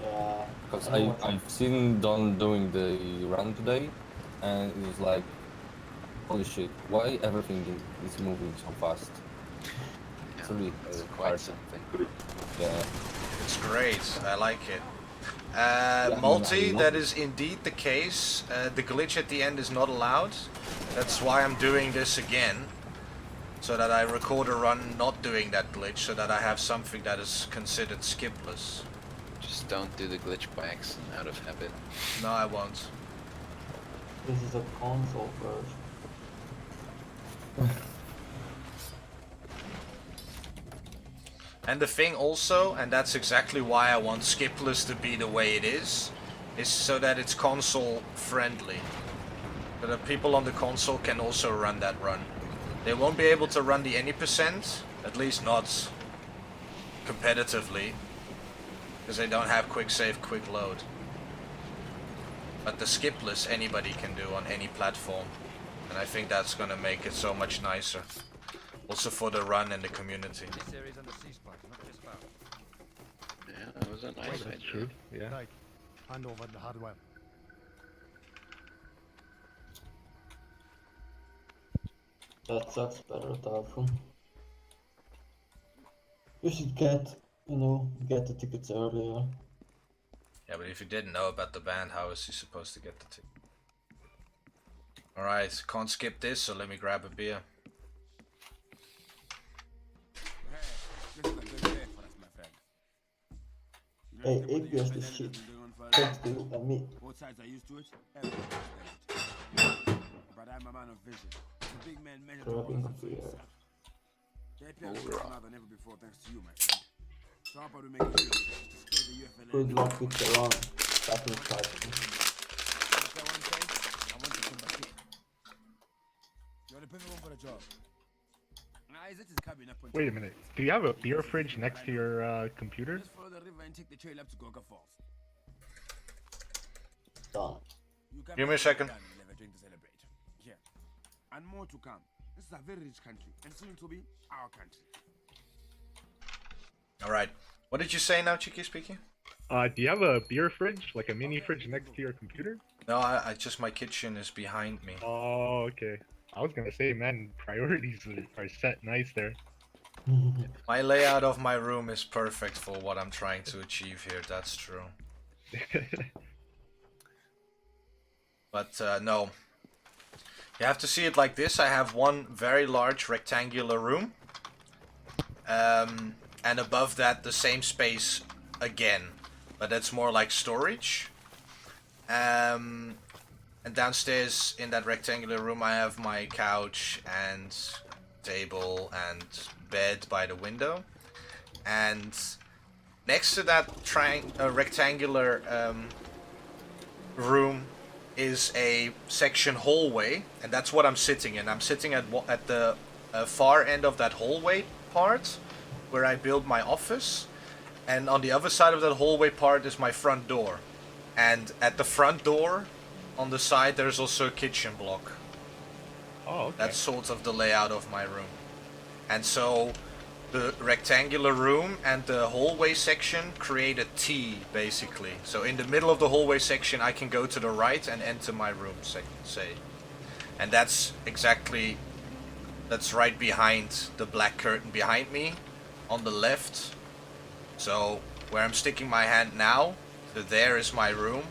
Yeah. Because I know what's up. I've seen Don doing the run today, and it was like, holy shit, why everything is moving so fast? It's really It's hard. quite something. Yeah. It's great. I like it. I mean, Multi, I love that it. is indeed the case. The glitch at the end is not allowed. That's why I'm doing this again. So that I record a run not doing that glitch, so that I have something that is considered skipless. Just don't do the glitch by accident out of habit. No, I won't. This is a console version. And the thing also, and that's exactly why I want skipless to be the way it is so that it's console friendly. So that people on the console can also run that run. They won't be able to run the any percent, at least not competitively, because they don't have quick save, quick load. But the skipless anybody can do on any platform, and I think that's gonna make it so much nicer. Also for the run and the community. Yeah, that was a nice idea. That's true. Yeah. Right. Hand over the hardware. That sucks better, Typhoon. You should get the tickets earlier. Yeah, but if you didn't know about the band, how is he supposed to get the ticket? Alright, can't skip this, so let me grab a beer. This is a good day for us, my friend. Hey, APS this shit. Thanks to you and me. Both sides are used to it. Everyone's used to it. But I'm a man of vision. The big man measures the Grabbing world a beer. The APS is stronger than ever before thanks to you, my friend. So how about we make it real? Destroy the UFLA. Good luck with the run. Back in Typhoon. Understand what I'm saying? I want to come back here. You're the perfect one for the job. Isaac is coming up on Wait a minute. Do you have a beer fridge next to your computer? Just follow the river and take the trail up to Goga Falls. Done. You can Give me a second. We'll have a drink to celebrate. Yeah. And more to come. This is a very rich country, and soon it will be our country. Alright, what did you say now, Cheeky speaking? Do you have a beer fridge, like a mini fridge next to your computer? No, I just, my kitchen is behind me. Oh, okay. I was gonna say, man, priorities are set nice there. My layout of my room is perfect for what I'm trying to achieve here, that's true. But no. You have to see it like this. I have one very large rectangular room. And above that the same space again. But that's more like storage. And downstairs in that rectangular room I have my couch and table and bed by the window. And next to that rectangular room is a section hallway, and that's what I'm sitting in. I'm sitting at the far end of that hallway part, where I build my office, and on the other side of that hallway part is my front door. And at the front door, on the side, there's also a kitchen block. Oh, okay. That's sort of the layout of my room. And so the rectangular room and the hallway section create a T, basically. So in the middle of the hallway section, I can go to the right and enter my room, say. And that's right behind the black curtain behind me, on the left. So where I'm sticking my hand now, there is my room.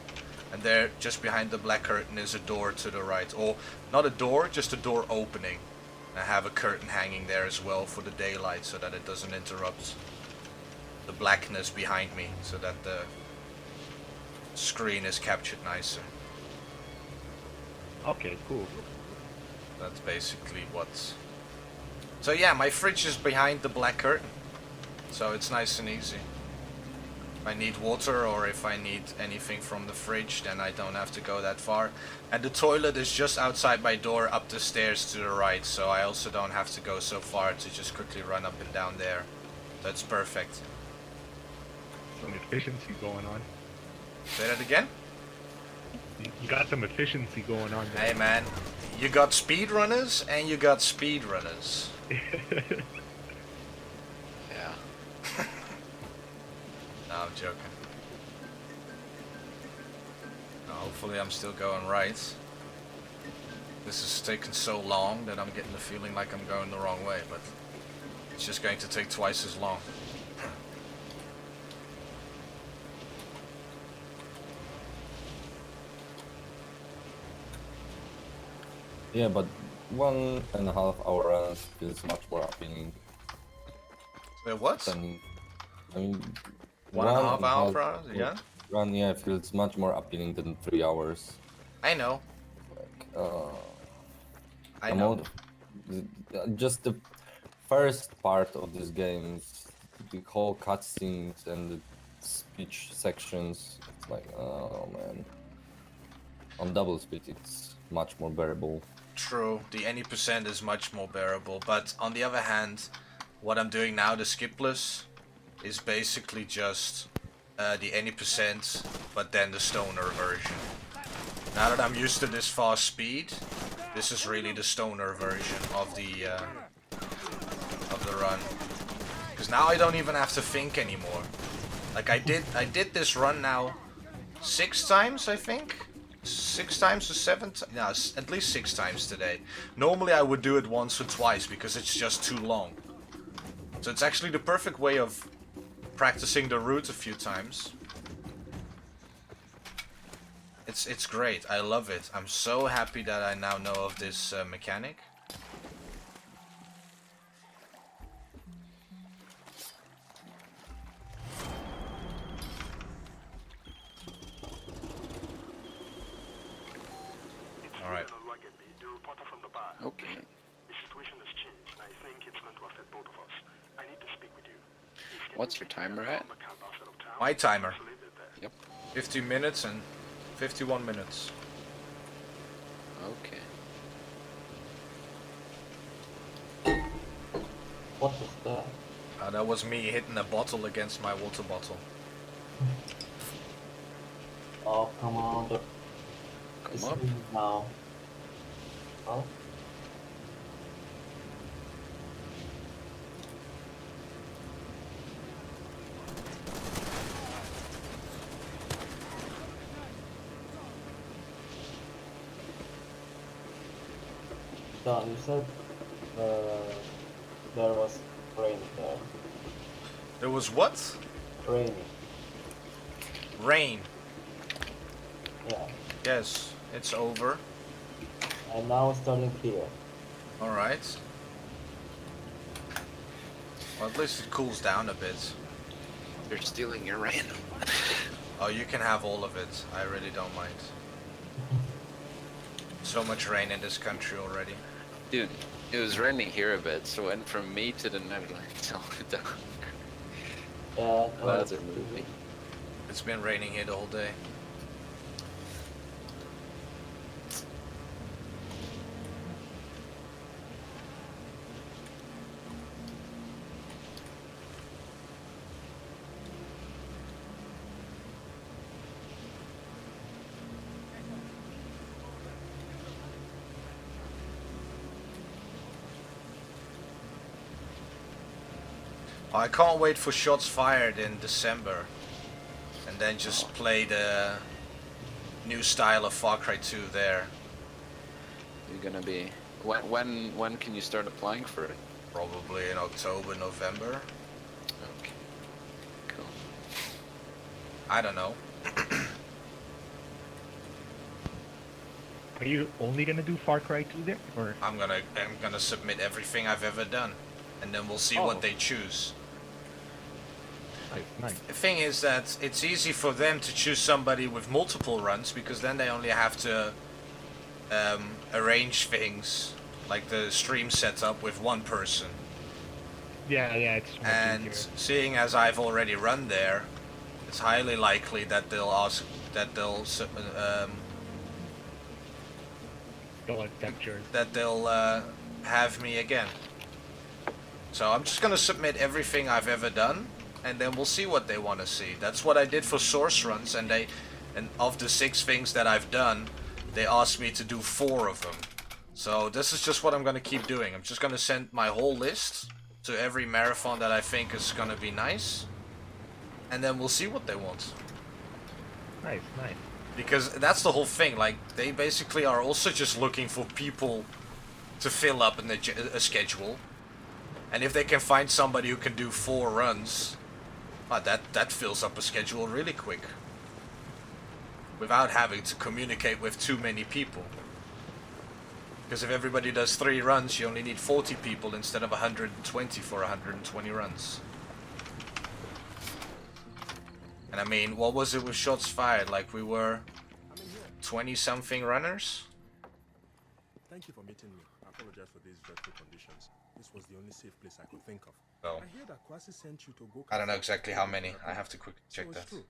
And there, just behind the black curtain, is a door to the right. Or, not a door, just a door opening. I have a curtain hanging there as well for the daylight, so that it doesn't interrupt the blackness behind me, so that the screen is captured nicer. Okay, cool. That's basically what... So yeah, my fridge is behind the black curtain, so it's nice and easy. If I need water or if I need anything from the fridge, then I don't have to go that far. And the toilet is just outside my door up the stairs to the right, so I also don't have to go so far to just quickly run up and down there. That's perfect. Some efficiency going on. Say that again? You got some efficiency going on there. Hey man, you got speedrunners and you got speedrunners. Yeah. No, I'm joking. No, hopefully I'm still going right. This has taken so long that I'm getting the feeling like I'm going the wrong way, but it's just going to take twice as long. Yeah, but 1.5 hour runs feels much more appealing. What? Than, I mean, 1.5 hour runs, yeah? Run, yeah, feels much more appealing than 3 hours. I know. Like, I know. Just the first part of this game, the whole cutscenes and the speech sections, it's like, oh man. On double speed, it's much more bearable. True, the any percent is much more bearable, but on the other hand, what I'm doing now, the skipless, is basically just the any percent, but then the stoner version. Now that I'm used to this fast speed, this is really the stoner version of the run. Because now I don't even have to think anymore. Like I did this run now 6 times, I think. 6 times or 7 times? No, at least 6 times today. Normally I would do it once or twice because it's just too long. So it's actually the perfect way of practicing the route a few times. It's great. I love it. I'm so happy that I now know of this mechanic. Alright. Okay. What's your timer at? My timer. Yep. 50 minutes and 51 minutes. Okay. What was that? That was me hitting a bottle against my water bottle. Oh, come on. Come up. Now. Oh. Don, you said there was rain there. There was what? Rain. Rain. Yeah. Yes, it's over. And now it's turning clear. Alright. Well, at least it cools down a bit. You're stealing your rain. Oh, you can have all of it. I really don't mind. So much rain in this country already. Dude, it was raining here a bit, so it went from me to the Netherlands. So Yeah, that's a movie. It's been raining here the whole day. I can't wait for Shots Fired in December, and then just play the new style of Far Cry 2 there. You're gonna be. When can you start applying for it? Probably in October, November. Okay. Cool. I don't know. Are you only gonna do Far Cry 2 there, or? I'm gonna submit everything I've ever done, and then we'll see what they choose. Nice. The thing is that it's easy for them to choose somebody with multiple runs, because then they only have to arrange things like the stream setup with one person. Yeah, it's much And easier. seeing as I've already run there, it's highly likely that they'll have me again. So I'm just gonna submit everything I've ever done, and then we'll see what they want to see. That's what I did for source runs, and of the 6 things that I've done, they asked me to do 4 of them. So this is just what I'm gonna keep doing. I'm just gonna send my whole list to every marathon that I think is gonna be nice, and then we'll see what they want. Nice. Because that's the whole thing. Like, they basically are also just looking for people to fill up in a schedule. And if they can find somebody who can do 4 runs, that fills up a schedule really quick. Without having to communicate with too many people. Because if everybody does 3 runs, you only need 40 people instead of 120 for 120 runs. And I mean, what was it with Shots Fired? Like, we were 20-something runners? Thank you for meeting me. I apologize for these dreadful conditions. This was the only safe place I could think of. Oh. I hear that Kwasi sent you to go. I don't know exactly how many. I have to quickly check that. True.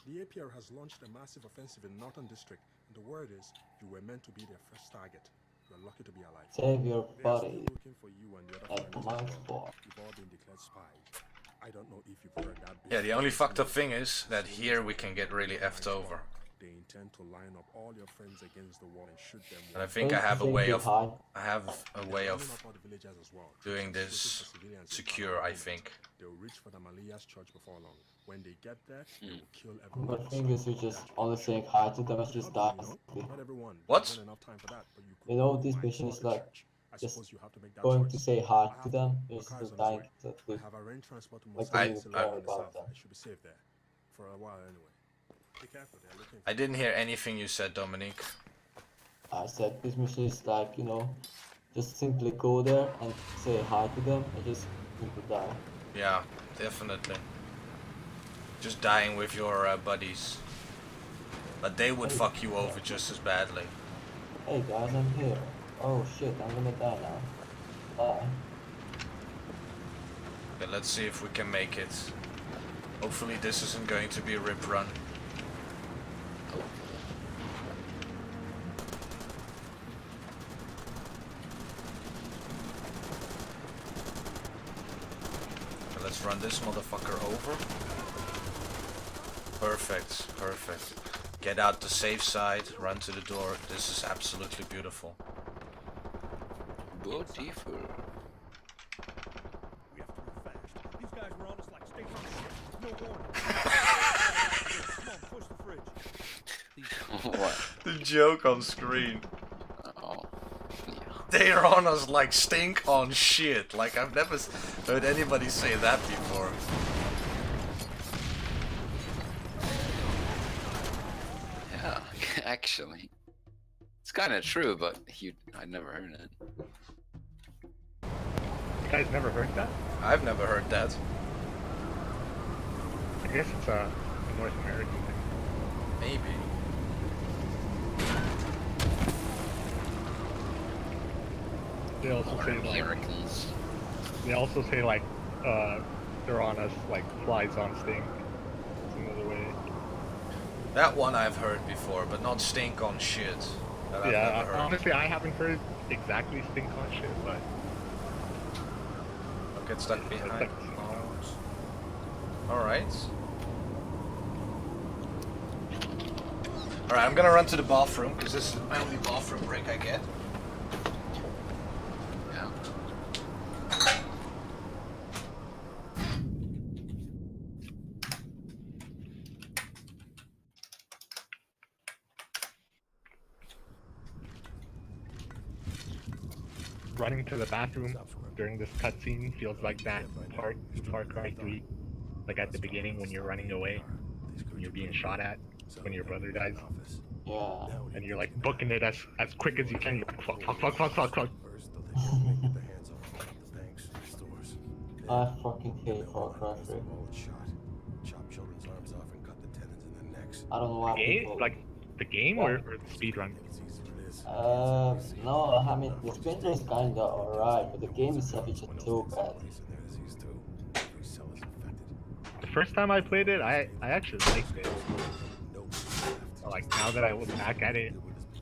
The APR has launched a massive offensive in Northern District, and the word is you were meant to be their first target. You're lucky to be alive. Save your They're body still looking for you and the other at foreigners. my spot. You've all been declared spies. I don't know if you've heard that. Yeah, the only fucked up thing is that here we can get really effed over. They intend to line up all your friends against the wall and shoot them. And I think I have a way of doing this secure, I think. They'll reach for the Malia's church before long. When they get there, they will kill The everyone. thing is, you just only saying hi to them and just die. Not everyone. What? You know, this mission is like just going to say hi to them. It's just dying to have arranged transport to like you worry about them. I should be safe there for a while anyway. Be careful, they're looking for I didn't hear anything you said, Dominique. I said this mission is like, you know, just simply go there and say hi to them and just simply die. Yeah, definitely. Just dying with your buddies. But they would fuck you over just as badly. Hey guys, I'm here. Oh shit, I'm gonna die now. Bye. Okay, let's see if we can make it. Hopefully this isn't going to be a rip run. Okay, let's run this motherfucker over. Perfect. Get out the safe side, run to the door. This is absolutely beautiful. Beautiful. We have to move fast. These guys were on us like steak on shit. No warning. Come on, push the fridge. What? The joke on screen. Oh. They're on us like stink on shit. Like, I've never heard anybody say that before. Yeah, actually. It's kind of true, but I'd never heard it. You guys never heard that? I've never heard that. I guess it's a North American thing. Maybe. They also Or say like Americans. they also say like they're on us like flies on stink. It's another way. That one I've heard before, but not stink on shit. That I've Yeah, never heard. honestly, I haven't heard exactly stink on shit, but Don't get stuck it's behind. like, Alright. Alright, I'm gonna run to the bathroom, because this is my only bathroom break I get. Yeah. running to the bathroom during this cutscene feels like that part in Far Cry 3, like at the beginning when you're running away, when you're being shot at, when your brother dies. Yeah. And you're like booking it as quick as you can. You're like, fuck, fuck, fuck, fuck, fuck, fuck. I fucking hate Far Cry 3. I don't know why people... Like the game or the speedrun? No, I mean, the speedrun is kinda alright, but the game itself is just too bad. The first time I played it, I actually liked it. Like, now that I look back at it,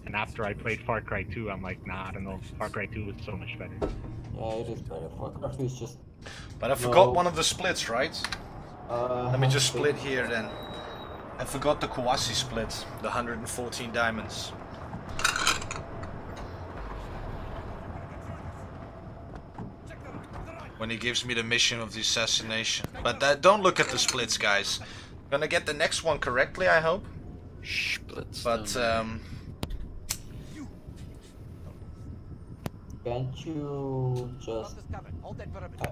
and after I played Far Cry 2, I'm like, nah, I don't know, Far Cry 2 was so much better. Yeah, it is better. Far Cry 3 is just... But I forgot one of the splits, right? Let me just split here then. I forgot the Kawasi split, the 114 diamonds. When he gives me the mission of the assassination. But don't look at the splits, guys. Gonna get the next one correctly, I hope. Splits. But can't you just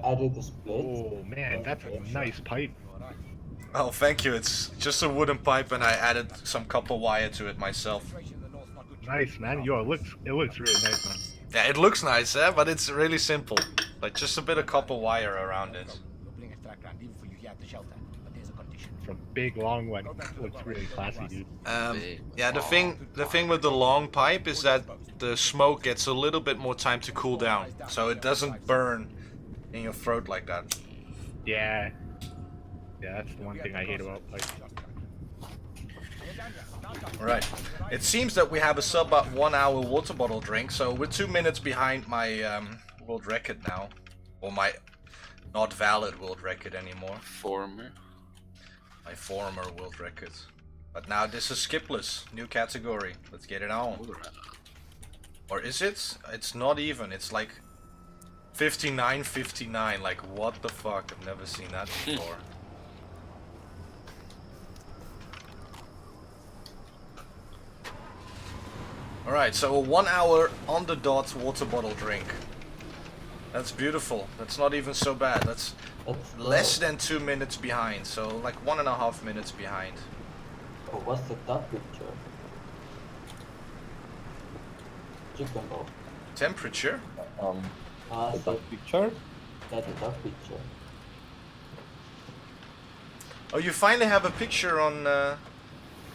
edit the split? Oh man, that's a nice pipe. oh, thank you. It's just a wooden pipe, and I added some copper wire to it myself. Nice, man. Yo, it looks really nice, man. Yeah, it looks nice, but it's really simple. Like just a bit of copper wire around it. It's a big long one. It looks really classy, dude. Yeah, the thing with the long pipe is that the smoke gets a little bit more time to cool down, so it doesn't burn in your throat like that. Yeah. Yeah, that's the one thing I hate about pipe. Alright, it seems that we have a sub 1 hour water bottle drink, so we're 2 minutes behind my world record now. Or my not valid world record anymore. My former world record. But now this is skipless, new category. Let's get it on. Or is it? It's not even, it's like 59.59, like what the fuck, I've never seen that before. Alright, so a 1 hour on the dot water bottle drink. That's beautiful. That's not even so bad. That's less than 2 minutes behind, so like 1.5 minutes behind. Oh, what's the duck picture? Chicken ball. Temperature? The duck picture? Yeah, the duck picture. Oh, you finally have a picture on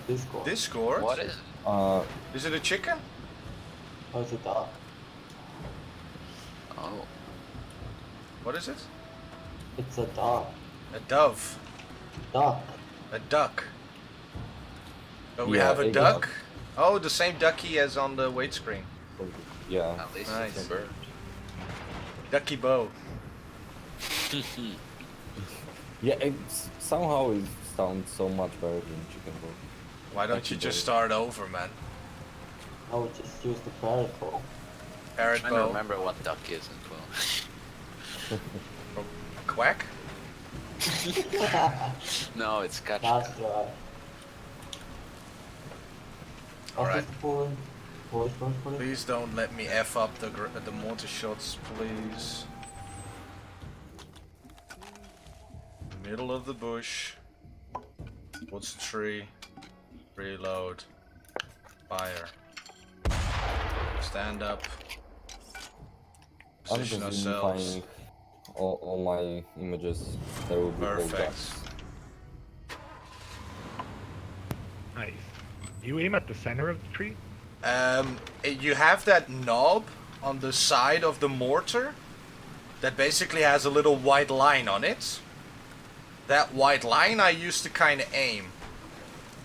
Discord. Discord? What is it? Is it a chicken? Oh, it's a duck. Oh. What is it? It's a duck. A dove. Duck. A duck. Oh, we Yeah, have a a duck? duck. Oh, the same ducky as on the weight screen. Yeah. At least Nice. it's a bird. Ducky bow. Yeah, somehow it sounds so much better than chicken ball. Why don't you just start over, man? I would just use the parrot ball. Parrot I'm trying to bow. remember what duck is in Quill. Quack? No, it's catch. That's right. Alright. Please. Please don't let me F up the mortar shots, please. Middle of the bush. What's the tree? Reload. Fire. Stand up. I'm Position just ourselves. unifying all my images. There will be all Perfect. ducks. Nice. You aim at the center of the tree? You have that knob on the side of the mortar that basically has a little white line on it. That white line I used to kind of aim.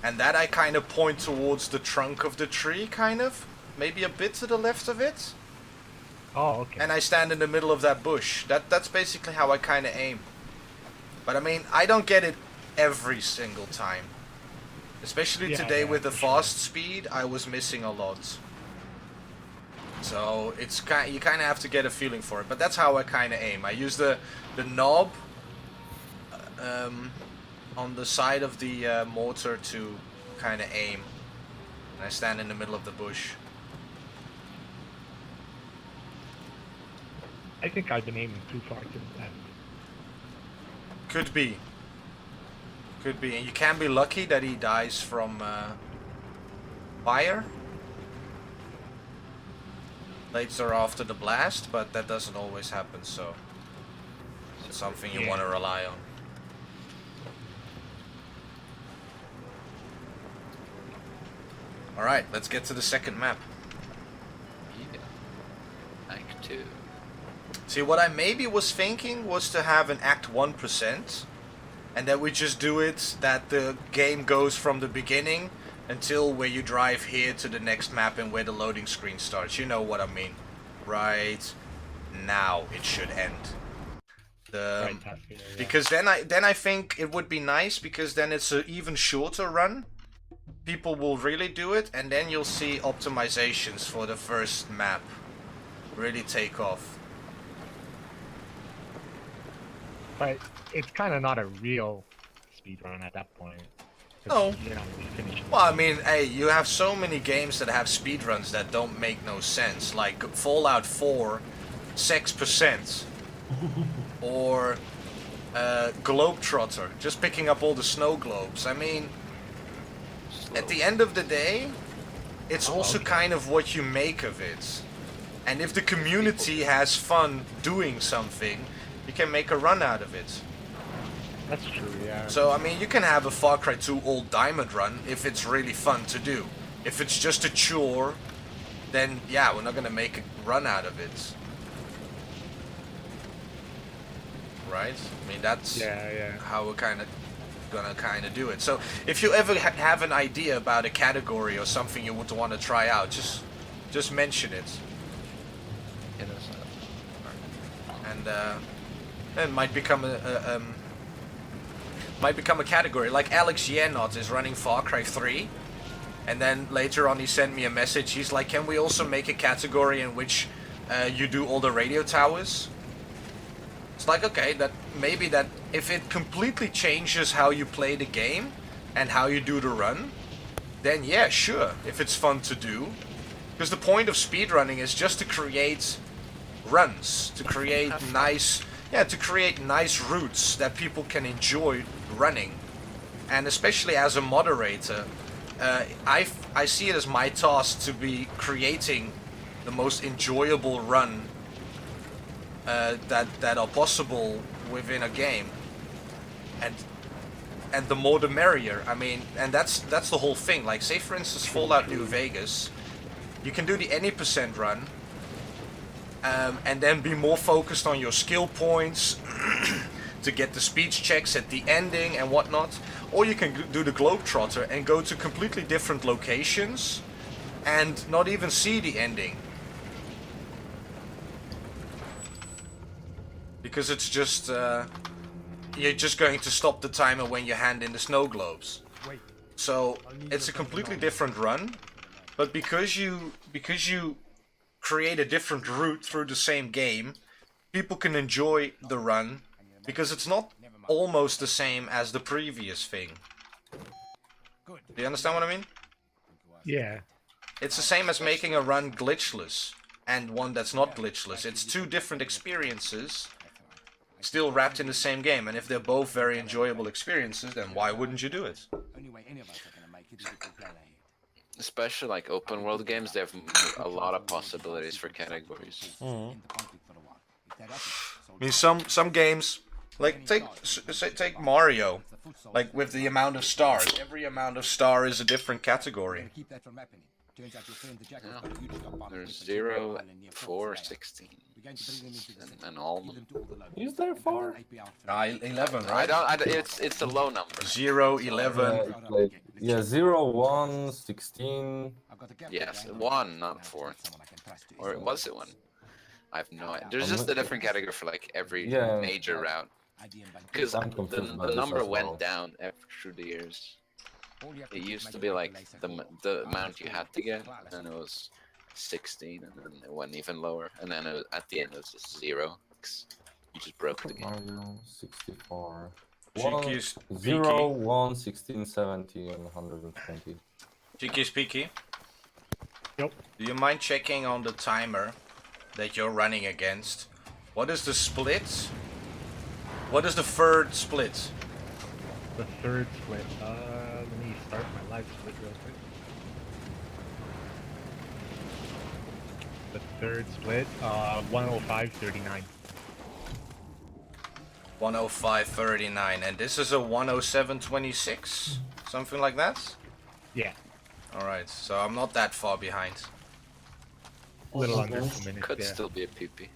And that I kind of point towards the trunk of the tree, kind of. Maybe a bit to the left of it. Oh, okay. And I stand in the middle of that bush. That's basically how I kind of aim. But I mean, I don't get it every single time. Especially today with the fast speed, I was missing a lot. So it's you kind of have to get a feeling for it. But that's how I kind of aim. I use the knob on the side of the mortar to kind of aim. And I stand in the middle of the bush. I think I've been aiming too far to the left. Could be. Could be. And you can be lucky that he dies from fire later after the blast, but that doesn't always happen, so it's something you want to rely on. Alright, let's get to the second map. Yeah. Act 2. See, what I maybe was thinking was to have an Act 1%, and that we just do it that the game goes from the beginning until where you drive here to the next map and where the loading screen starts. You know what I mean. Right now it should end. Because then I think it would be nice, because then it's an even shorter run. People will really do it, and then you'll see optimizations for the first map really take off. But it's kind of not a real speedrun at that point. No. You know, you finish. Well, I mean, hey, you have so many games that have speedruns that don't make no sense, like Fallout 4, 6%, or Globetrotter, just picking up all the snow globes. I mean, at the end of the day, it's also kind of what you make of it. And if the community has fun doing something, you can make a run out of it. That's true, yeah. So, I mean, you can have a Far Cry 2 Old Diamond run if it's really fun to do. If it's just a chore, then yeah, we're not gonna make a run out of it. Right? I mean, that's how we're gonna do it. So, if you ever have an idea about a category or something you would want to try out, just mention it. And it might become a category. Like Alex Yenot is running Far Cry 3, and then later on he sent me a message. He's like, can we also make a category in which you do all the radio towers? It's like, okay, that maybe that if it completely changes how you play the game and how you do the run, then yeah, sure, if it's fun to do. Because the point of speedrunning is just to create runs, to create nice routes that people can enjoy running. And especially as a moderator, I see it as my task to be creating the most enjoyable run that are possible within a game, and the more the merrier. I mean, and that's the whole thing. Like, say for instance Fallout New Vegas, you can do the any % run, and then be more focused on your skill points to get the speech checks at the ending and whatnot. Or you can do the Globetrotter and go to completely different locations and not even see the ending. Because it's just, you're just going to stop the timer when you hand in the snow globes. So, it's a completely different run, but because you create a different route through the same game, people can enjoy the run, because it's not almost the same as the previous thing. Do you understand what I mean? Yeah. It's the same as making a run glitchless and one that's not glitchless. It's two different experiences still wrapped in the same game, and if they're both very enjoyable experiences, then why wouldn't you do it? Especially like open world games, they have a lot of possibilities for categories. I mean, some games, like take Mario, like with the amount of stars. Every amount of star is a different category. Turns out your friend the Jackal's got a huge stockpile of There's people 0, near Fort 4, Slayer. 16, We're going to bring them into the and city. an all. Give them to all the locals. Is there And 4? they'll out for 11, I right? don't. It's a low number. 0, 11. Yeah, 0, 1, 16. I've got a captain Yes, guy. 1, not 4. Someone I can trust to Or install was the it 1? box. I have no idea. There's I'm just a not- different category for like every Yeah. major route. ID and bank. Because I'm confused about the this number as well. went down through the years. All you have It do is used make to a be local like laser the call. the I'll amount just you call had to get, Class. and then it was 16, and then it went even lower, and then at the end it was just 0. 'Cause you just broke the game. Mario 64. Cheeky's 0, 1, 16, 70, and 120. Cheeky Speaky. Yep. Do you mind checking on the timer that you're running against? What is the split? What is the third split? The third split. Let me start my live split real quick. The third split, 105.39. 105.39, and this is a 107.26? Something like that? Yeah, Alright, so I'm not that far behind. a little under Okay. 2 minutes. Could Yeah. still be a PP.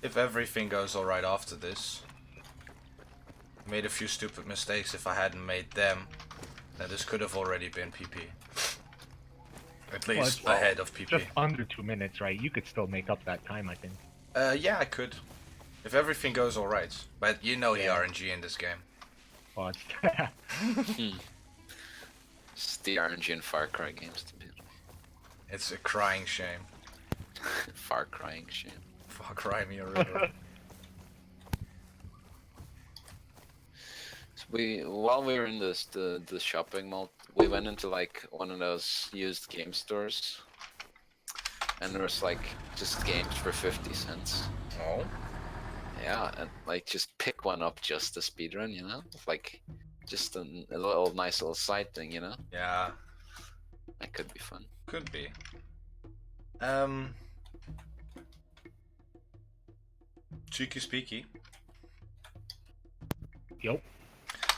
If everything goes alright after this. Made a few stupid mistakes. If I hadn't made them, then this could have already been PP. At Well, least it's ahead of PP. Just under 2 minutes, right? You could still make up that time, I think. Yeah, I could. If everything goes alright. But you know the Yeah. RNG in this game. Oh, it's It's the RNG and Far Cry games to be. It's a crying shame. Far Crying shame. Fuck, cry me a river. While we were in the shopping mall, we went into like one of those used game stores, and there was like just games for 50 cents. Oh? Yeah, and like just pick one up just to speedrun, you know? Like just a little nice little side thing, you know? Yeah, That could be fun. could be. Cheeky Speaky. Yep.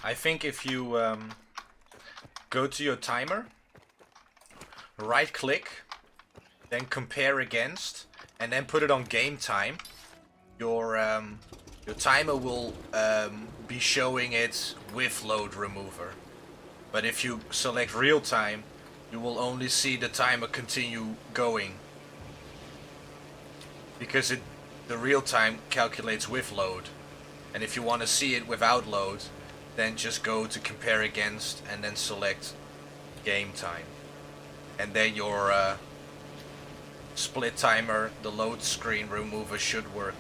I think if you go to your timer, right click, then compare against, and then put it on game time, your timer will be showing it with load remover. But if you select real time, you will only see the timer continue going. Because the real time calculates with load. And if you want to see it without load, then just go to compare against and then select game time. And then your split timer, the load screen remover should work.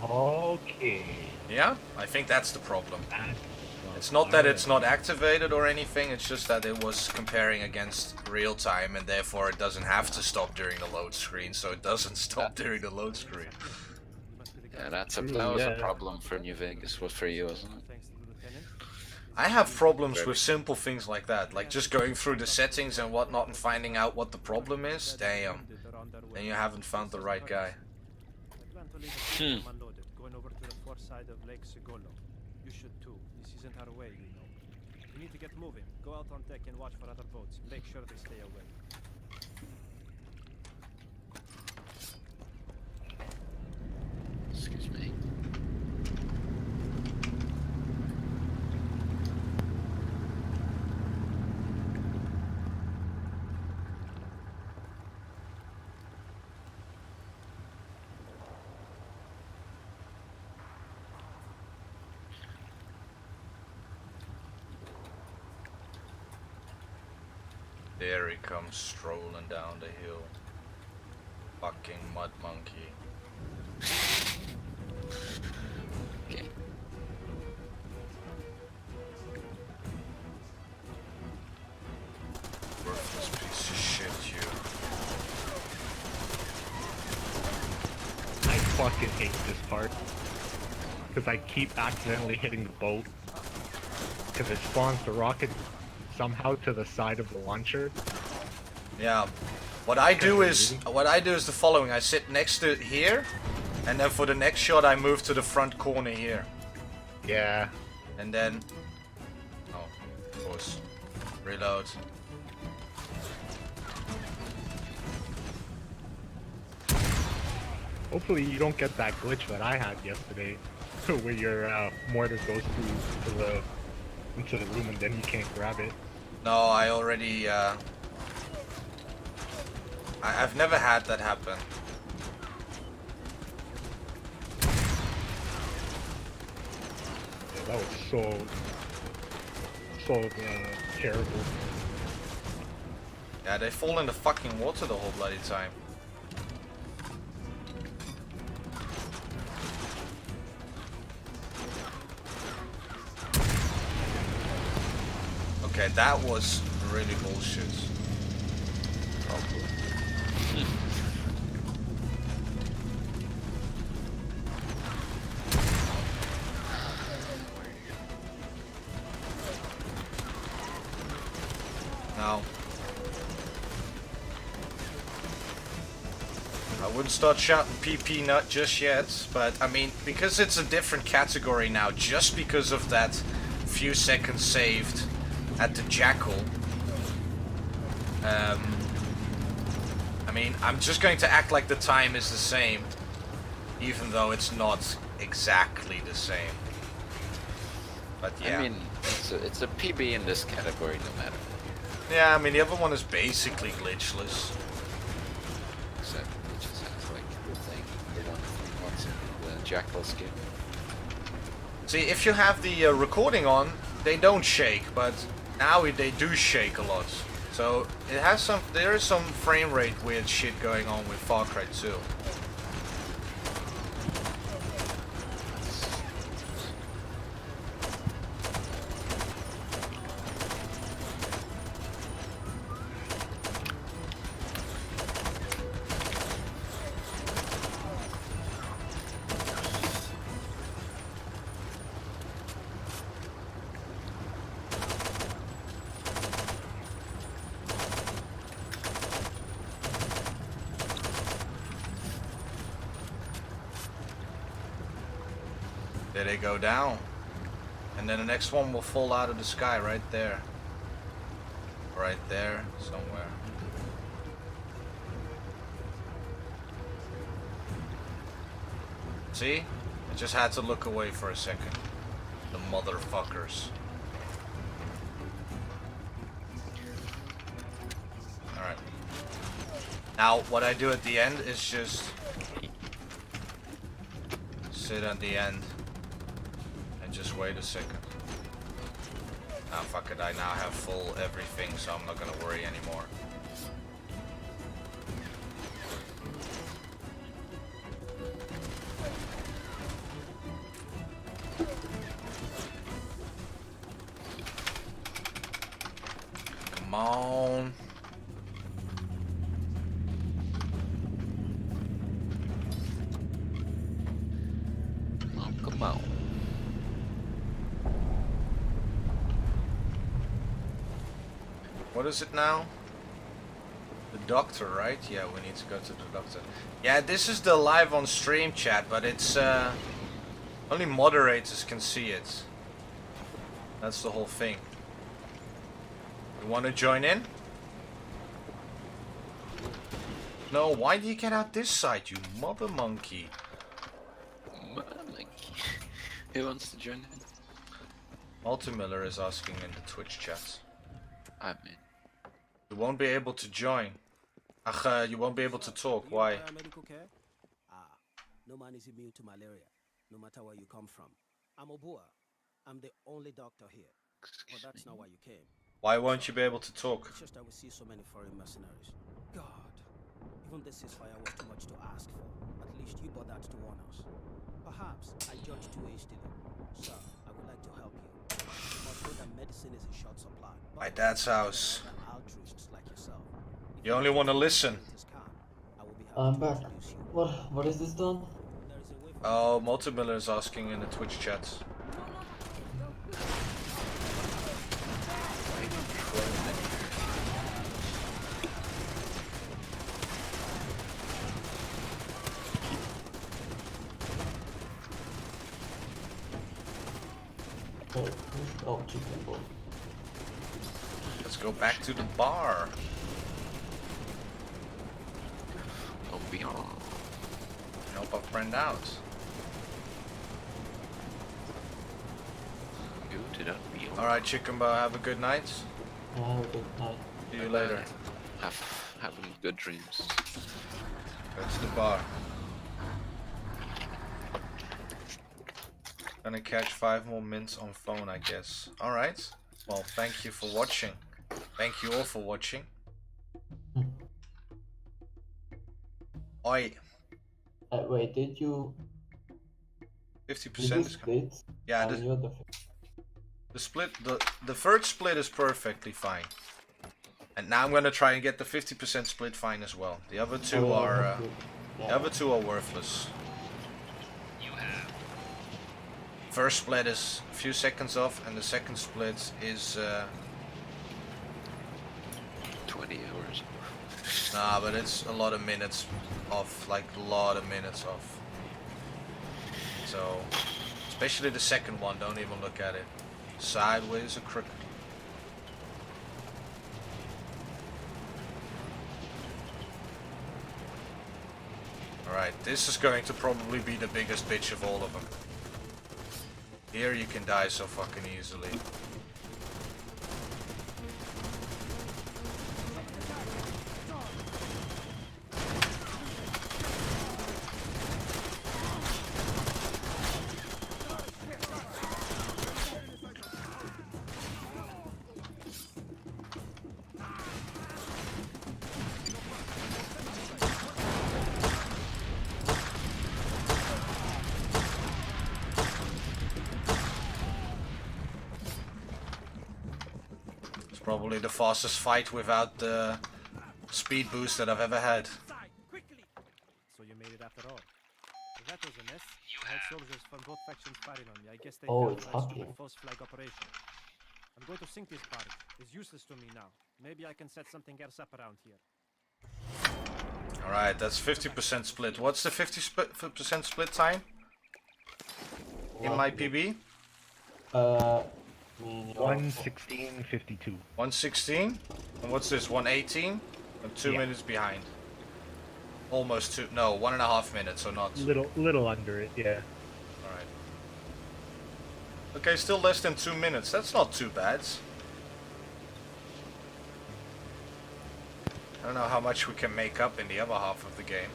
Okay. Yeah, I think that's the problem. That's It's not that it's not activated or anything, it's just that it was comparing against real time and therefore it doesn't have to stop during the load screen, so it doesn't stop during the load screen. Yeah, that was yeah. a problem for New Vegas. Was for you, wasn't it? I have problems with simple things like that, like just going through the settings and whatnot and finding out what the problem is. Damn, then you haven't found the right guy. Hmm. Going over to the far side of Lake Sigolo. You should too. This isn't our way, you know. We need to get moving. Go out on deck and watch for other boats. Make sure they stay away. Excuse me. There he comes strolling down the hill. Fucking mud monkey. Okay. Worthless piece of shit, you. I fucking hate this part. Because I keep accidentally hitting the boat. Because it spawns the rocket somehow to the side of the launcher. Yeah. What I do is the following. I sit next to it here, and then for the next shot I move to the front corner here. Yeah. And then... Oh, of course. Reload. Hopefully you don't get that glitch that I had yesterday, where your mortar goes through into the room and then you can't grab it. No, I already. I've never had that happen. Yeah, that was so terrible. Yeah, they fall in the fucking water the whole bloody time. Okay, that was really bullshit. Now, I wouldn't start shouting PP nut just yet, but I mean, because it's a different category now, just because of that few seconds saved at the Jackal. I mean, I'm just going to act like the time is the same, even though it's not exactly the same. But yeah. I mean, it's a PB in this category no matter. Yeah, I mean, the other one is basically glitchless. Except it just has like the thing, the one from what's in the Jackal skin. See, if you have the recording on, they don't shake, but now they do shake a lot. So it has some. There is some frame rate weird shit going on with Far Cry 2. There they go down. And then the next one will fall out of the sky right there. Right there, somewhere. See? I just had to look away for a second. The motherfuckers. Alright. Now, what I do at the end is just sit at the end. Just wait a second. Ah, fuck it, I now have full everything, so I'm not gonna worry anymore. Come on. Come on. What is it now? The doctor, right? Yeah, we need to go to the doctor. Yeah, this is the live on stream chat, but it's only moderators can see it. That's the whole thing. You want to join in? No, why do you get out this side, you mother monkey? Mother monkey. Who wants to join in? Multimiller is asking in the Twitch chat. I'm in. You won't be able to join. Ach, you won't be able to talk. Why? Medical care? No man is immune to malaria, no matter where you come from. I'm Obua. I'm the only doctor here. But that's not why you came. Why won't you be able to talk? It's just that we see so many foreign mercenaries. God. Even the ceasefire was too much to ask for. At least you bothered to warn us. Perhaps I judged too hastily. Sir, I would like to help you. You must know that medicine is in short supply. My dad's house. You only want to listen. I'm back. What is this done? Oh, Multimiller is asking in the Twitch chat. Oh, two people. Let's go back to the bar. Oh, beyond. No Help our friend out. Alright, Chickenbo, have a good night. Have a good night. See you later. Having good dreams. Go to the bar. Gonna catch 5 more mints on phone, I guess. Alright. Well, thank you for watching. Thank you all for watching. Oi. Wait, did you... 50% is split? Yeah, the split, the third split is perfectly fine. And now I'm gonna try and get the 50% split fine as well. The other two are worthless. First split is a few seconds off, and the second split is 20 hours. Nah, but it's a lot of minutes off, like a lot of minutes off. So, especially the second one, don't even look at it. Sideways or crooked. Alright, this is going to probably be the biggest bitch of all of them. Here you can die so fucking easily. Probably the fastest fight without the speed boost that I've ever had. So you made it after all. That was a mess. I had soldiers from both factions firing on me. I guess they Oh, it's felt my happening. false flag operation. I'm going to sink this barge. It's useless to me now. Maybe I can set something else up around here. Alright, that's 50% split. What's the 50% split time? In my PB? 1:16:52. 1:16? And what's this? 1:18? I'm 2 minutes behind. Almost 2. No, 1.5 minutes, so not. Little under it, yeah. Alright. Okay, still less than 2 minutes. That's not too bad. I don't know how much we can make up in the other half of the game.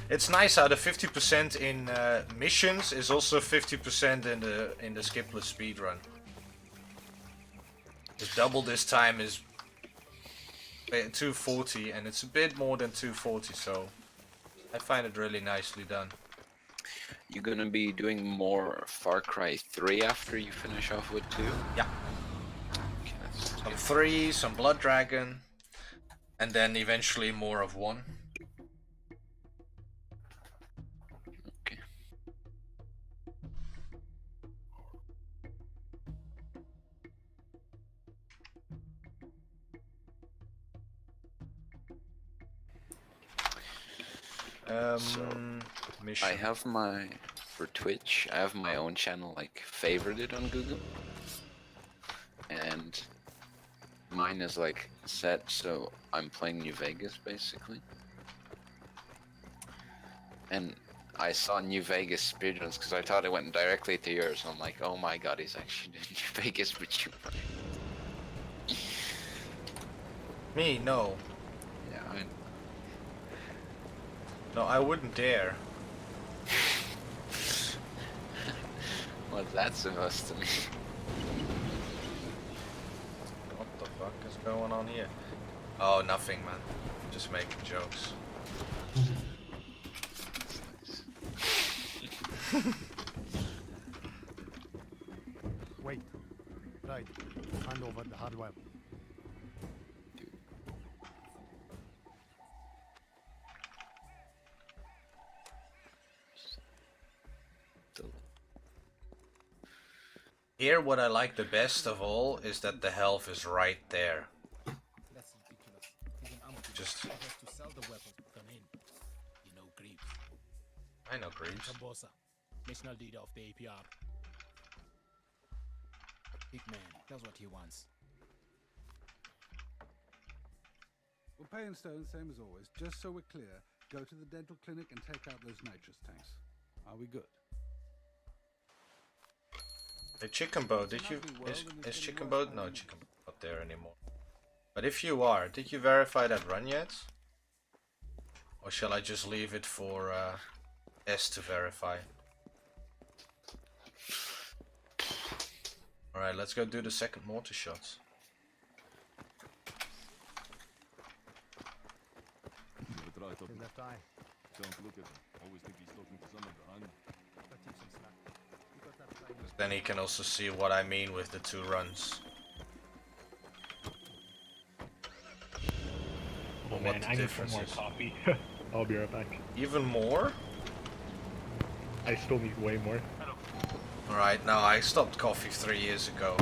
It's nice how the 50% in missions is also 50% in the skipless speedrun. The double this time is 240, and it's a bit more than 240, so I find it really nicely done. You gonna be doing more Far Cry 3 after you finish off with 2? Yeah. Okay, that's Some 3, some Blood Dragon, and then eventually more of 1. okay. Mission. I have for Twitch, I have my own channel, like, favorited on Google. And mine is, like, set, so I'm playing New Vegas, basically. And I saw New Vegas speedruns, because I thought it went directly to yours. I'm like, oh my god, he's actually doing New Vegas speedrun. Me? No. Yeah, No, I wouldn't dare. What's that supposed to mean? What the fuck is going on here? Oh, nothing, man. I'm just making jokes. Wait. Right. Hand over the hardware. Here, what I like the best of all is that the health is right there. That's ridiculous. Even ammo Just, to sell the weapons come in. You know Greaves. I know Greaves. Cambosa, national leader of the APR. Big man, that's what he wants. We'll pay in stones, same as always. Just so we're clear, go to the dental clinic and take out those nitrous tanks. Are we good? The chicken boat, did you... Is chicken boat? No, chicken boat not there anymore. But if you are, did you verify that run yet? Or shall I just leave it for S to verify? Alright, let's go do the second mortar shots. Left eye. Don't look at him. Always think he's talking to someone behind him. Then he can also see what I mean with the 2 runs. Oh man, I need some more coffee. I'll be right back. Even more? I still need way more. Alright, no, I stopped coffee 3 years ago.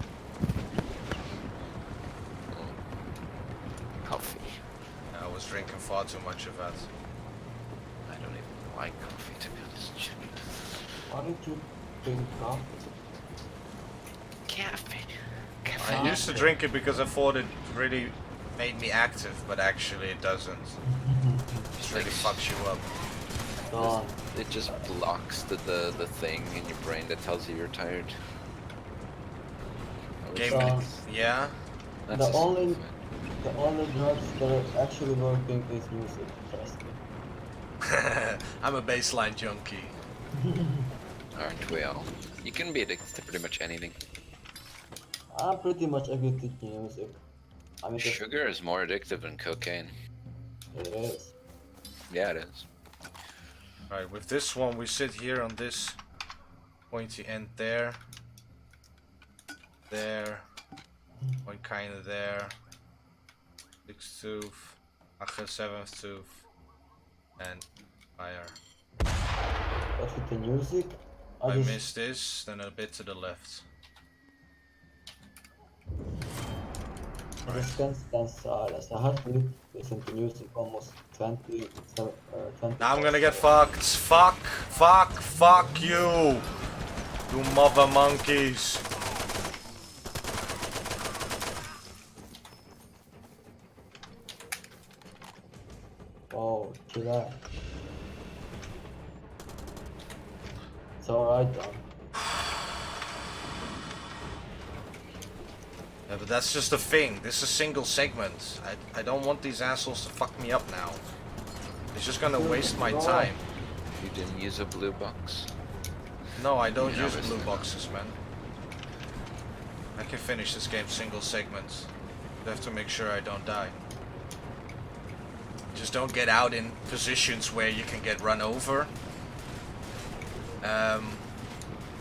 Coffee. I was drinking far too much of that. I don't even like coffee, to be honest. Why did you drink coffee? Caffeine. I used to drink it because I thought it really made me active, but actually it doesn't. It really fucks you up. It just blocks the thing in your brain that tells you you're tired. Yeah. The only drugs that are actually working is music, trust me. I'm a baseline junkie. Aren't we all? You can be addicted to pretty much anything. I'm pretty much addicted to music. I mean, Sugar is more addictive than cocaine. It is. Yeah, it is. Alright, with this one we sit here on this pointy end there. There. One kinda there. 6th tooth. Makker 7th tooth. And fire. But with the music, I miss this, then a bit to the left. I just can't stand silence. I have to listen to music almost 20. Now I'm gonna get fucked. Fuck you! You mother monkeys. Oh, chill out. It's alright, Don. Yeah, but that's just a thing. This is a single segment. I don't want these assholes to fuck me up now. It's just gonna waste my time. You didn't use a blue box. No, I don't use blue boxes, man. I can finish this game single segments. I have to make sure I don't die. Just don't get out in positions where you can get run over.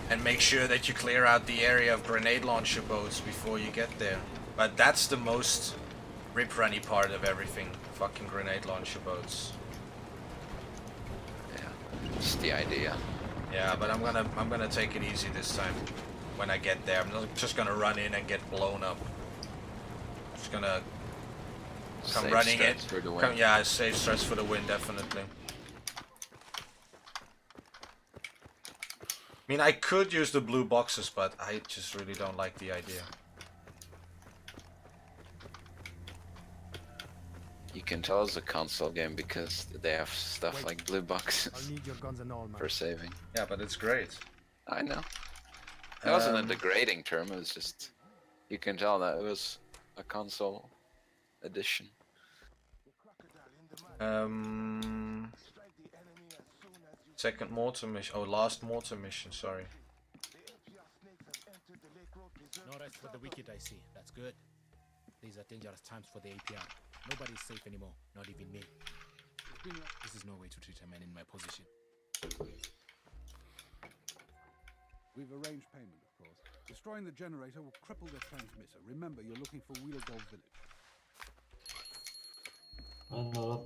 And make sure that you clear out the area of grenade launcher boats before you get there. But that's the most rip-runny part of everything. Fucking grenade launcher boats. Yeah, just the idea. Yeah, but I'm gonna take it easy this time. When I get there, I'm not just gonna run in and get blown up. I'm just gonna come Save running strats it. for the win. Yeah, save strats for the win, definitely. I mean, I could use the blue boxes, but I just really don't like the idea. You can tell it's a console game because they have stuff like blue boxes I'll need your guns and all, man. for saving. Yeah, but it's great. I know. It wasn't a degrading term, it was just... You can tell that it was a console edition. Second mortar mission. Oh, last mortar mission, sorry. No rest for the wicked, I see. That's good. These are dangerous times for the APR. Nobody's safe anymore, not even me. This is no way to treat a man in my position. We've arranged payment, of course. Destroying the generator will cripple the transmitter. Remember, you're looking for Wheelgold Village. I know.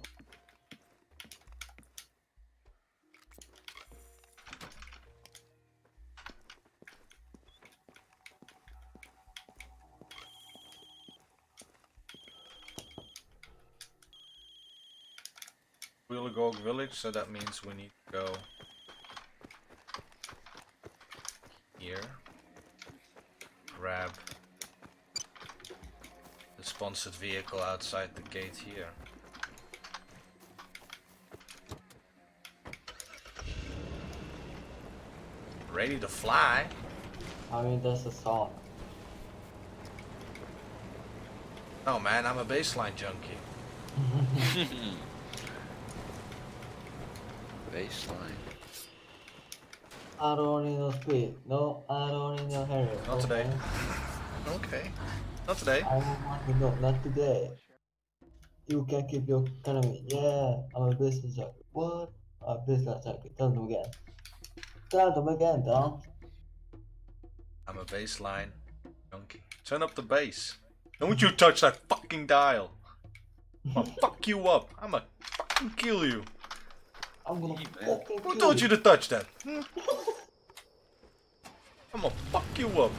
Wheelgold Village, so that means we need to go here. Grab the sponsored vehicle outside the gate here. Ready to fly? I mean, that's a song. No, man, I'm a baseline junkie. Baseline. I don't need no speed. No, I don't need no hurry. Not today. Okay. Not today. I don't want to know. Not today. You can keep your economy. Yeah, I'm a business junkie. What? A business junkie. Tell them again. Tell them again, Tom. I'm a baseline junkie. Turn up the bass. Don't you touch that fucking dial. I'm gonna fuck you up. I'm gonna fucking kill you. I'm gonna fucking Who told you to touch that? Hmm? I'm gonna fuck you up.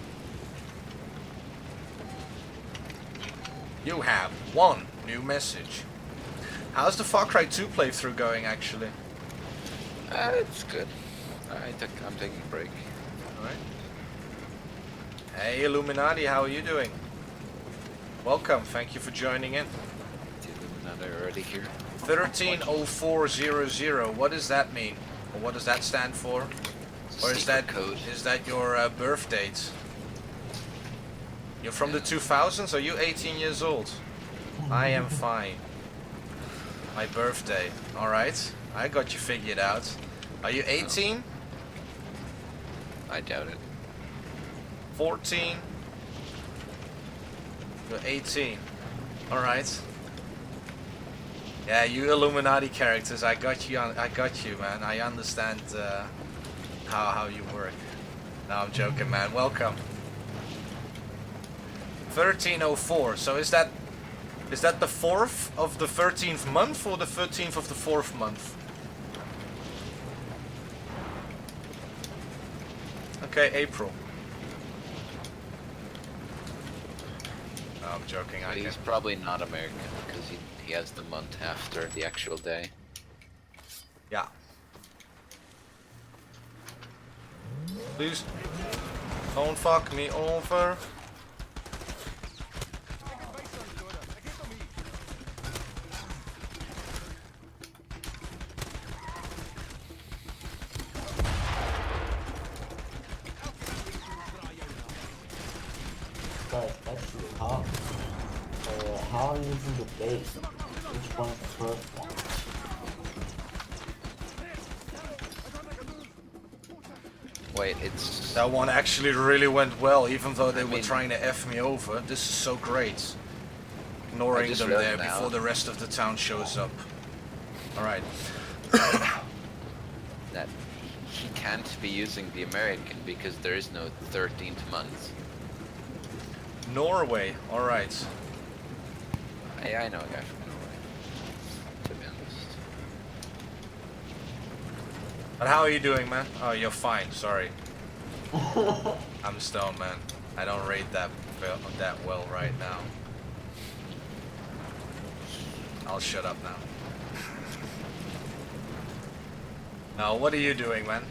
You have one new message. How's the Far Cry 2 playthrough going, actually? It's good. I'm taking a break. Alright. Hey Illuminati, how are you doing? Welcome, thank you for joining in. The Illuminati are already here. 130400, what does that mean? Or what does that stand for? Or is that code? Is that your birth date? You're from the 2000s? Are you 18 years old? I am fine. My birthday. Alright, I got you figured out. Are you 18? I doubt it. 14? You're 18. Alright. Yeah, you Illuminati characters, I got you, man. I understand how you work. No, I'm joking, man. Welcome. 1304. So is that the 4th of the 13th month or the 13th of the 4th month? Okay, April. No, I'm joking. But he's probably not American because he has the month after the actual day. Yeah. Please don't fuck me over. Guys, actually, how are you using the base? Which one is the first one? Wait, it's... That one actually really went well, even though they were trying to F me over. This is so great. Ignoring them there before the rest of the town shows up. Alright. That he can't be using the American because there is no 13th month. Norway, alright. Yeah, I know a guy from Norway, to be honest. But how are you doing, man? Oh, you're fine, sorry. I'm stoned, man. I don't rate that well right now. I'll shut up now. Now, what are you doing, man?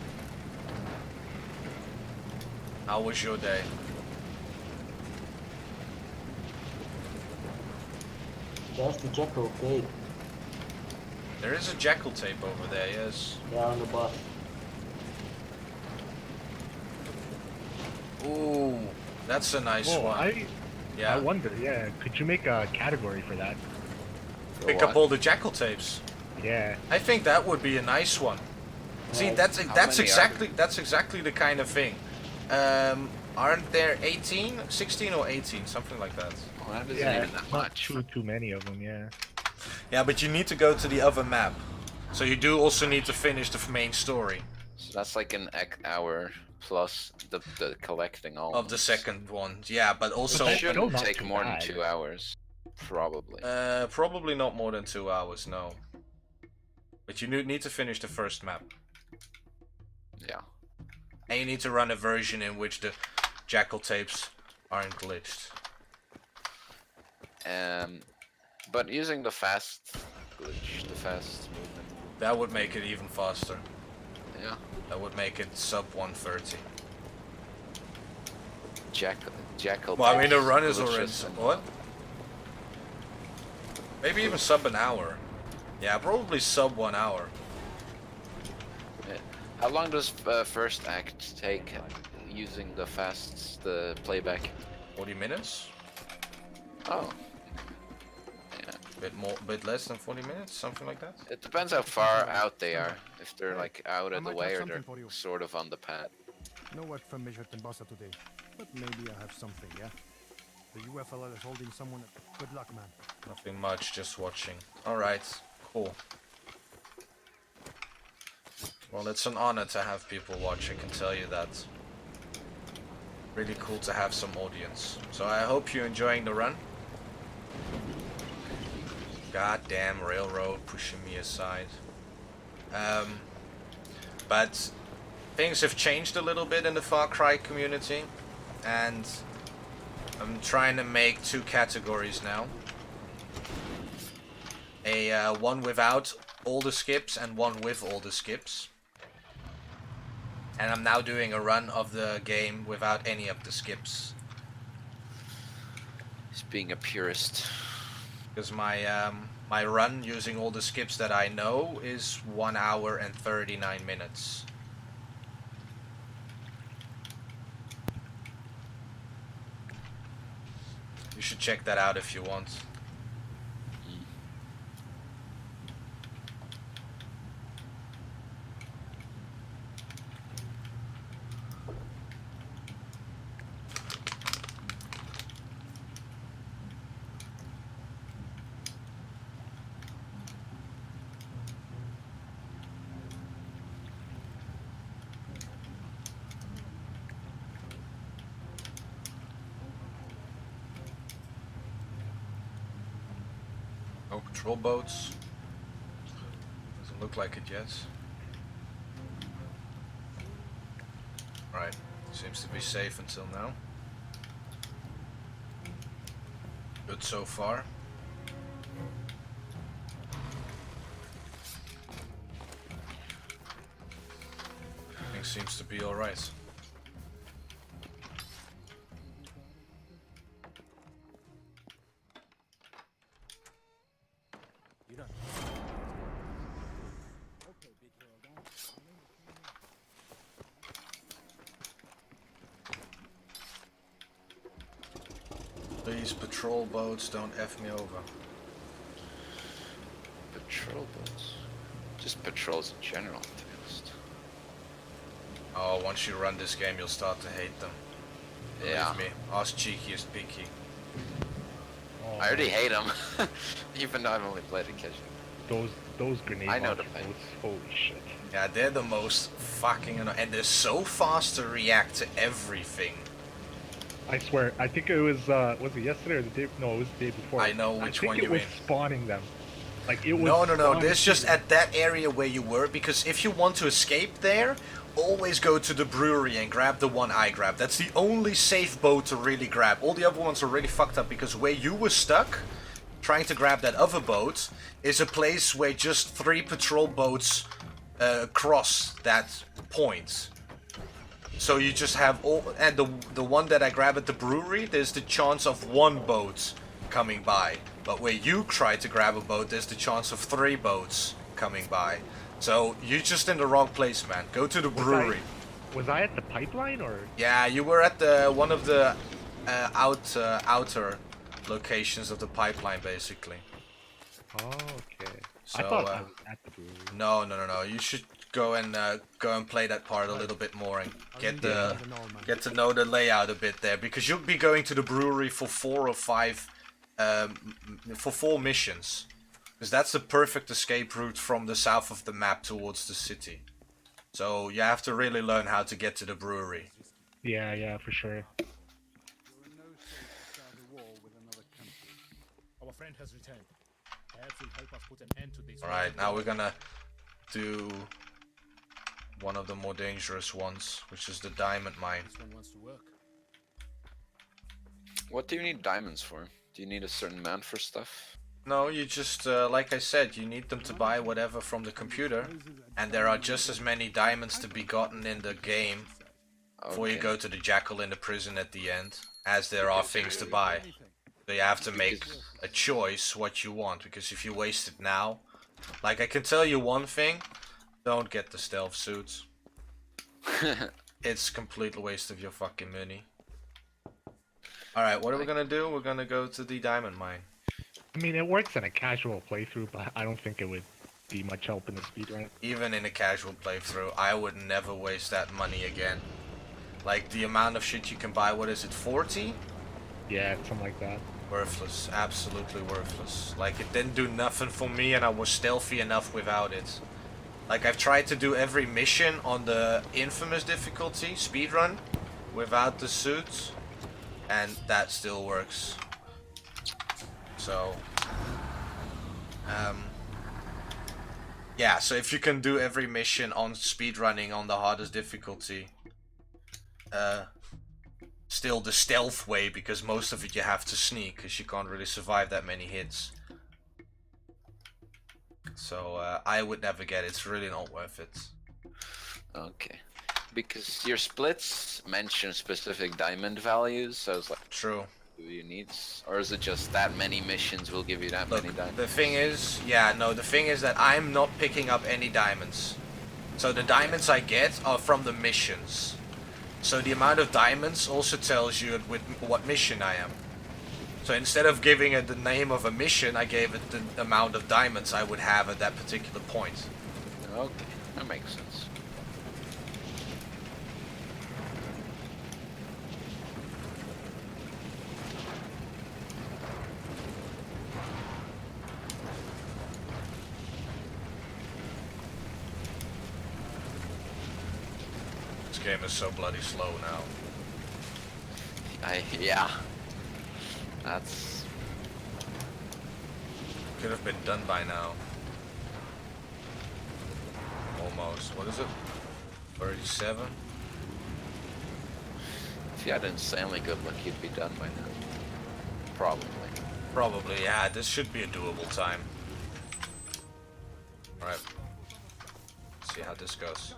How was your day? That's the Jekyll tape. There is a Jekyll tape over there, yes. Yeah, on the bus. Ooh, that's a nice Whoa, one. I Yeah. wonder, yeah, could you make a category for that? Pick up all the Jackal tapes. Yeah. I think that would be a nice one. See, that's exactly the kind of thing. Aren't there 18, 16 or 18, something like that? Well, that isn't Yeah, even that not much. too many of them, yeah. Yeah, but you need to go to the other map. So you do also need to finish the main story. So that's like an hour plus the collecting all of the second one. Yeah, but also it shouldn't take more than 2 hours. Probably. Probably not more than 2 hours, no. But you need to finish the first map. Yeah. And you need to run a version in which the Jackal tapes aren't glitched. But using the fast glitch, the fast movement. That would make it even faster. Yeah. That would make it sub 130. Jackal. Well, I mean the run is glitches already what? Maybe even sub an hour. Yeah, probably sub 1 hour. Yeah. How long does first act take using the playback? 40 minutes? Oh. Bit less than 40 minutes, something like that. It depends how far out they are. If they're like out of the way or they're sort of on the pad. No work from Major Bossa today, but maybe I have something, yeah? The UFL is holding someone. Good luck, man. Nothing much, just watching. Alright, cool. Well, it's an honor to have people watch, I can tell you that. Really cool to have some audience. So I hope you're enjoying the run. Goddamn railroad pushing me aside. But things have changed a little bit in the Far Cry community, and I'm trying to make 2 categories now. One without all the skips and one with all the skips. And I'm now doing a run of the game without any of the skips. He's being a purist. Because my run using all the skips that I know is 1 hour and 39 minutes. You should check that out if you want. No patrol boats. Doesn't look like it yet. Right, seems to be safe until now. Good so far. Everything seems to be alright. Please, patrol boats, don't F me over. Patrol boats? Just patrols in general, to be honest. Oh, once you run this game, you'll start to hate them. Believe Yeah. me, us cheeky is picky. I already hate them, even though I've only played occasionally. Those grenade I know launcher the thing. boats, holy shit. Yeah, they're the most fucking annoying, and they're so fast to react to everything. I swear, I think it was it yesterday or the day? No, it was the day before. I know which one you it was mean. spawning them. Like it was. No, spawning there's just people. at that area where you were, because if you want to escape there, always go to the brewery and grab the one I grabbed. That's the only safe boat to really grab. All the other ones are really fucked up, because where you were stuck, trying to grab that other boat, is a place where just 3 patrol boats cross that point. So you just have all, and the one that I grab at the brewery, there's the chance of 1 boat coming by. But where you try to grab a boat, there's the chance of 3 boats coming by. So you're just in the wrong place, man. Go to the brewery. Was I at the pipeline or? Yeah, you were at the one of the outer locations of the pipeline, basically. Oh, okay. So, I thought I was at the brewery. No. You should go and play that part a little bit more and get to know the layout a bit there, because you'll be going to the brewery for 4 or 5 for 4 missions, because that's the perfect escape route from the south of the map towards the city. So you have to really learn how to get to the brewery. Yeah, for sure. Our friend has returned. Perhaps he'll help us put an end to this. Alright, now we're gonna do one of the more dangerous ones, which is the diamond mine. This one wants to work. What do you need diamonds for? Do you need a certain amount for stuff? No, you just, like I said, you need them to buy whatever from the computer, and there are just as many diamonds to be gotten in the game before you go to the jackal in the prison at the end, as there are things to buy. So you have to make a choice what you want, because if you waste it now, like I can tell you one thing, don't get the stealth suits. It's complete waste of your fucking money. Alright, what are we gonna do? We're gonna go to the diamond mine. I mean, it works in a casual playthrough, but I don't think it would be much help in the speedrun. Even in a casual playthrough, I would never waste that money again. Like, the amount of shit you can buy, what is it, 40? Yeah, something like that. Worthless, absolutely worthless. Like, it didn't do nothing for me and I was stealthy enough without it. Like, I've tried to do every mission on the infamous difficulty, speedrun, without the suit, and that still works. So, yeah, so if you can do every mission on speedrunning on the hardest difficulty, still the stealth way, because most of it you have to sneak, because you can't really survive that many hits. So I would never get it. It's really not worth it. Okay. Because your splits mention specific diamond values, so it's like... True. Do you need... Or is it just that many missions will give you that many diamonds? The thing is... Yeah, no, the thing is that I'm not picking up any diamonds. So the diamonds I get are from the missions. So the amount of diamonds also tells you with what mission I am. So instead of giving it the name of a mission, I gave it the amount of diamonds I would have at that particular point. Okay, that makes sense. This game is so bloody slow now. Yeah. That's... Could have been done by now. Almost. What is it? 37? If you had insanely good luck, you'd be done by now. Probably. Probably, yeah. This should be a doable time. Alright. Let's see how this goes.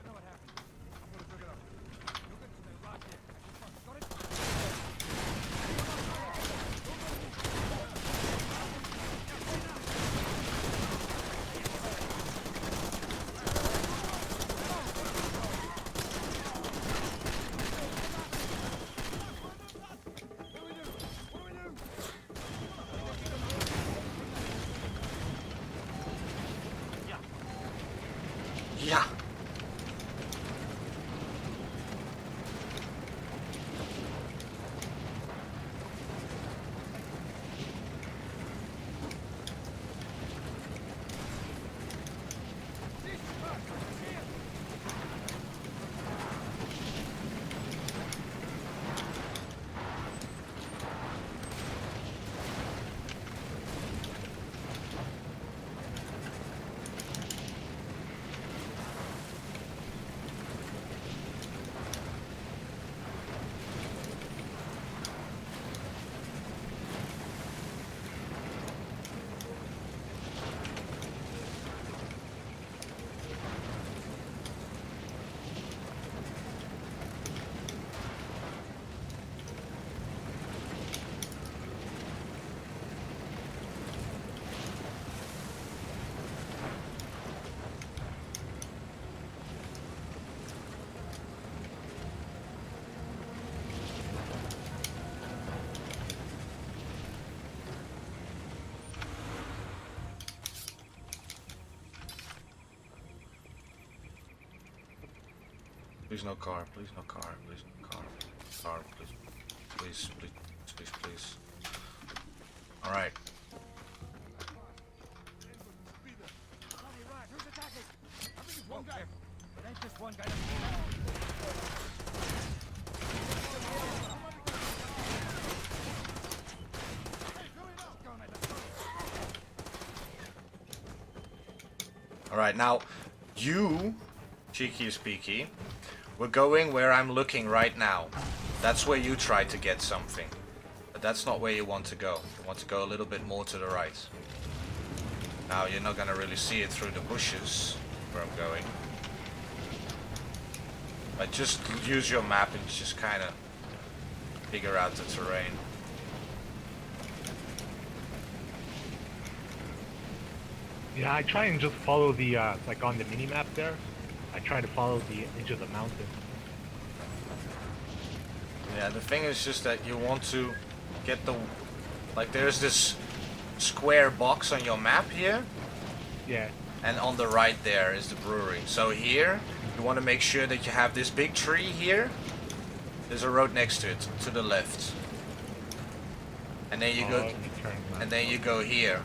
Yeah. Please no car, please no car, please no car. Car, please. Please, please, please, please. Alright. Alright, now, you, cheeky as peaky, we're going where I'm looking right now. That's where you try to get something. But that's not where you want to go. You want to go a little bit more to the right. Now, you're not gonna really see it through the bushes where I'm going. But just use your map and just kind of figure out the terrain. Yeah, I try and just follow the, like on the mini-map there, I try to follow the edge of the mountain. Yeah, the thing is just that you want to get the... Like, there's this square box on your map here. Yeah. And on the right there is the brewery. So here, you want to make sure that you have this big tree here. There's a road next to it, to the left. And then you go... And then you go here.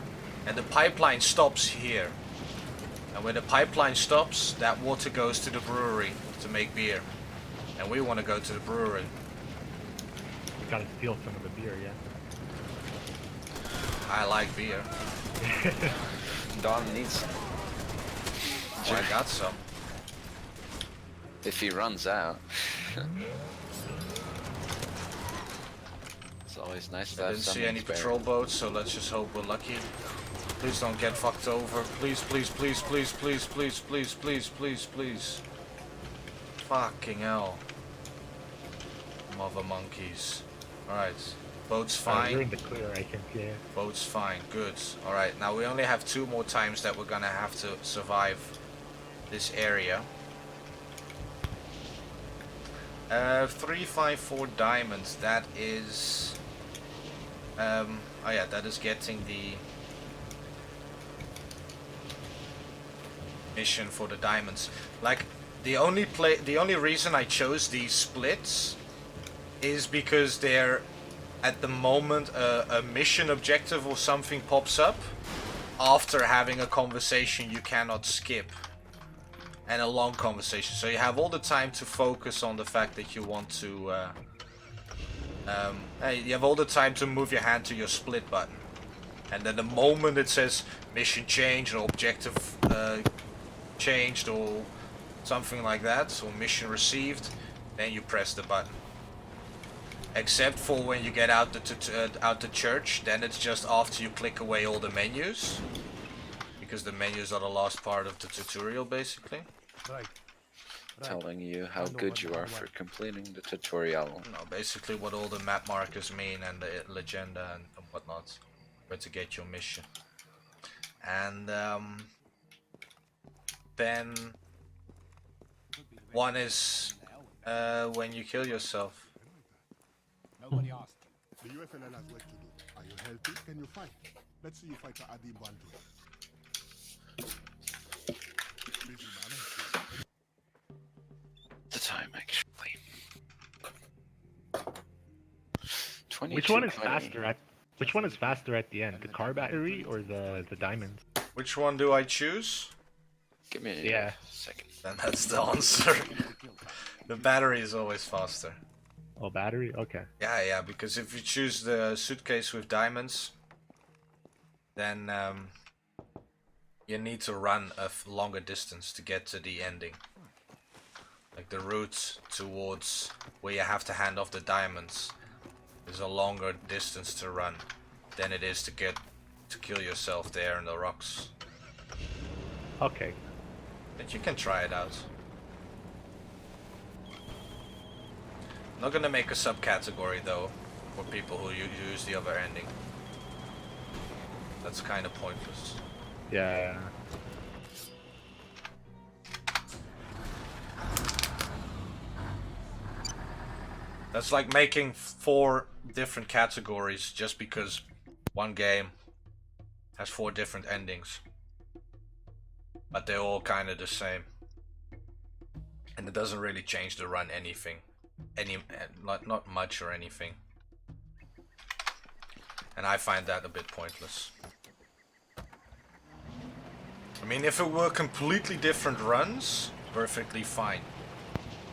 And the pipeline stops here. And when the pipeline stops, that water goes to the brewery to make beer. And we want to go to the brewery. We gotta steal some of the beer, yeah. I like beer. Don needs some. Oh, I got some. If he runs out. It's always nice to I have didn't some see any spare. patrol boats, so let's just hope we're lucky. Please don't get fucked over. Please, please, please, please, please, please, please, please, please, please. Fucking hell. Mother monkeys. Alright. Boat's fine. You're in the clear, I think, yeah. Boat's fine. Good. Alright, now we only have 2 more times that we're gonna have to survive this area. 354 diamonds. That is... oh yeah, that is getting the mission for the diamonds. Like, the only reason I chose these splits is because they're at the moment a mission objective or something pops up after having a conversation you cannot skip, and a long conversation, so you have all the time to focus on the fact that you want to you have all the time to move your hand to your split button, and then the moment it says mission changed or objective changed or something like that, or mission received, then you press the button. Except for when you get out the church, then it's just after you click away all the menus, because the menus are the last part of the tutorial, basically. Right. Telling you how good you are for completing the tutorial. No, basically what all the map markers mean and the legenda and whatnot, where to get your mission. And then one is when you kill yourself. Nobody asked. The UFNL has work to do. Are you healthy? Can you fight? Let's see you fight to Adim Bantu. The time, actually. 22, Which one is faster at? Which one is faster at the end? The car battery or the diamonds? Which one do I choose? Give me Yeah. a second. Then that's the answer. The battery is always faster. Oh, battery? Okay. Yeah, because if you choose the suitcase with diamonds, then you need to run a longer distance to get to the ending. Like the route towards where you have to hand off the diamonds is a longer distance to run than it is to kill yourself there in the rocks. Okay. But you can try it out. I'm not gonna make a subcategory though for people who use the other ending. That's kind of pointless. Yeah. That's like making 4 different categories just because one game has 4 different endings. But they're all kind of the same. And it doesn't really change the run anything. Not much or anything. And I find that a bit pointless. I mean, if it were completely different runs, perfectly fine.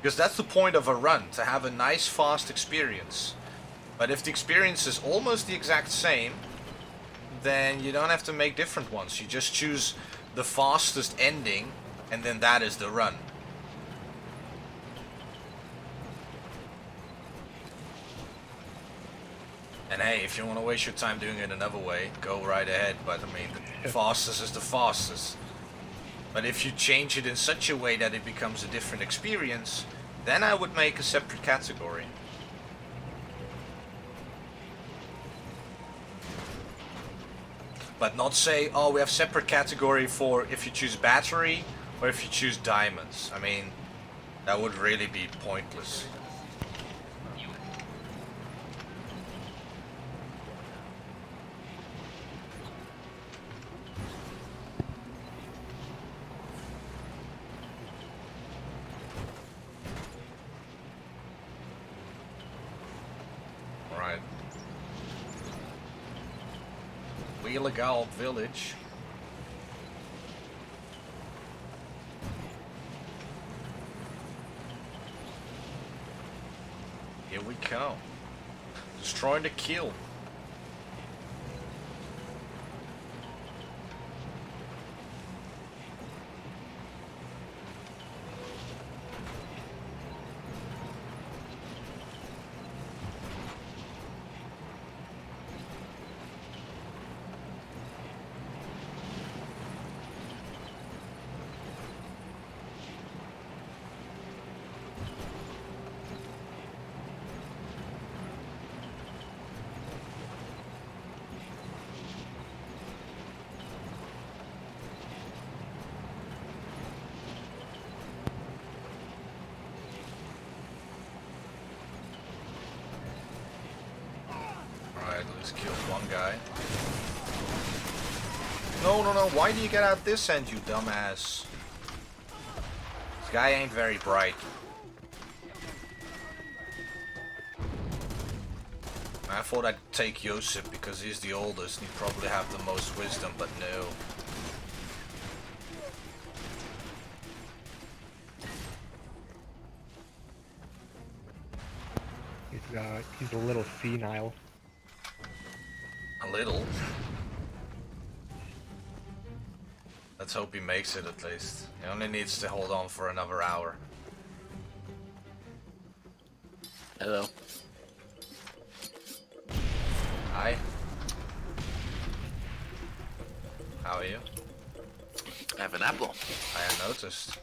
Because that's the point of a run, to have a nice fast experience. But if the experience is almost the exact same, then you don't have to make different ones. You just choose the fastest ending, and then that is the run. And hey, if you want to waste your time doing it another way, go right ahead, but I mean, the fastest is the fastest. But if you change it in such a way that it becomes a different experience, then I would make a separate category. But not say, oh, we have separate category for if you choose battery or if you choose diamonds. I mean, that would really be pointless. illegal village. Here we come. Destroying the kill. Let's kill one guy. No, no, no. Why do you get out this end, you dumbass? This guy ain't very bright. I thought I'd take Josip because he's the oldest and he'd probably have the most wisdom, but no. He's a little senile. A little. Let's hope he makes it at least. He only needs to hold on for another hour. Hello. Hi. How are you? I have an apple. I noticed.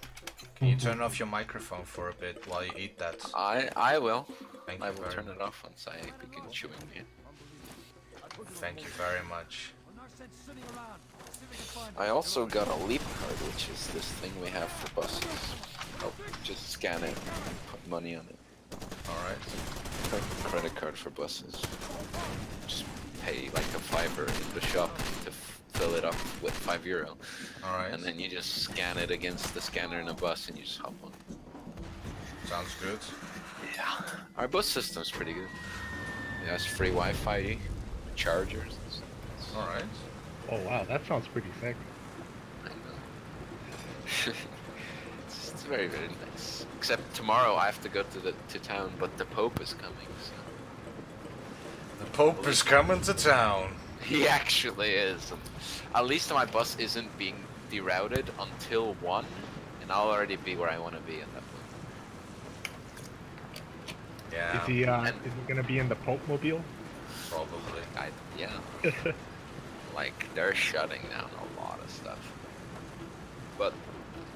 Can you turn off your microphone for a bit while you eat that? I will. Thank I you will very turn much. it off once I begin chewing it. Thank you very much. I also got a leap card, which is this thing we have for buses. Oh, just scan it and put money on it. Alright. Credit card for buses. Just pay like a $5 in the shop to fill it up with €5. Alright. And then you just scan it against the scanner in a bus and you just hop on. Sounds good. Yeah. Our bus system's pretty good. It has free Wi-Fi, chargers. Alright. Oh wow, that sounds pretty sick. I know. It's very, very nice. Except tomorrow I have to go to town, but the Pope is coming, so... The Pope is coming to town. He actually is. At least my bus isn't being derouted until 1, and I'll already be where I want to be at that point. Yeah. Is he gonna be in the Pope mobile? Probably. Yeah. Like, they're shutting down a lot of stuff. But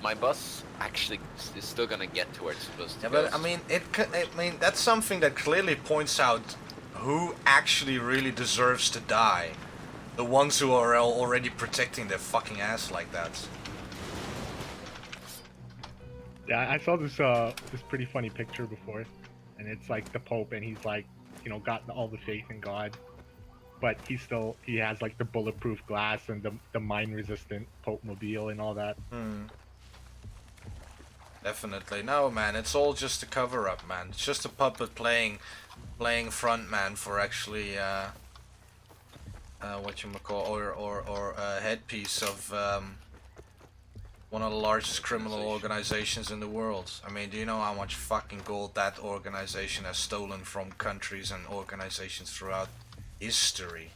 my bus actually is still gonna get to where it's supposed to Yeah, go. but I mean, that's something that clearly points out who actually really deserves to die. The ones who are already protecting their fucking ass like that. Yeah, I saw this pretty funny picture before, and it's like the Pope, and he's like, you know, got all the faith in God, but he has like the bulletproof glass and the mine-resistant Pope mobile and all that. Definitely. No, man, it's all just a cover-up, man. It's just a puppet playing frontman for actually, whatchamacall, or a headpiece of, one of the largest criminal organizations in the world. I mean, do you know how much fucking gold that organization has stolen from countries and organizations throughout history?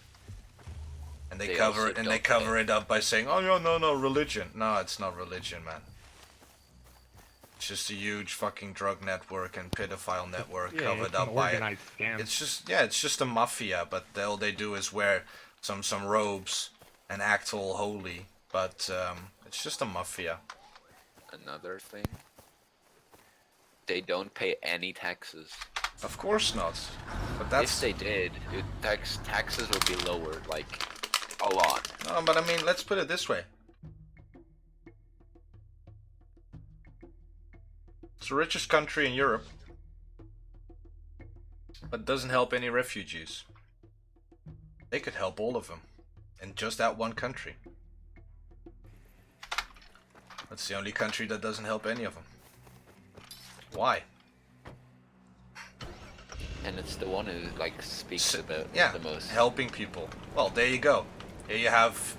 And they cover it up by saying, "Oh no, religion." No, it's not religion, man. It's just a huge fucking drug network and pedophile network covered up by it. It's just a mafia, but all they do is wear some robes and act all holy. But it's just a mafia. Another thing, they don't pay any taxes. Of course not. But that's... If they did, taxes would be lowered, like, a lot. No, but I mean, let's put it this way. It's the richest country in Europe, but doesn't help any refugees. They could help all of them in just that one country. That's the only country that doesn't help any of them. Why? And it's the one who, like, speaks about yeah, the most. Helping people. Well, there you go. Here you have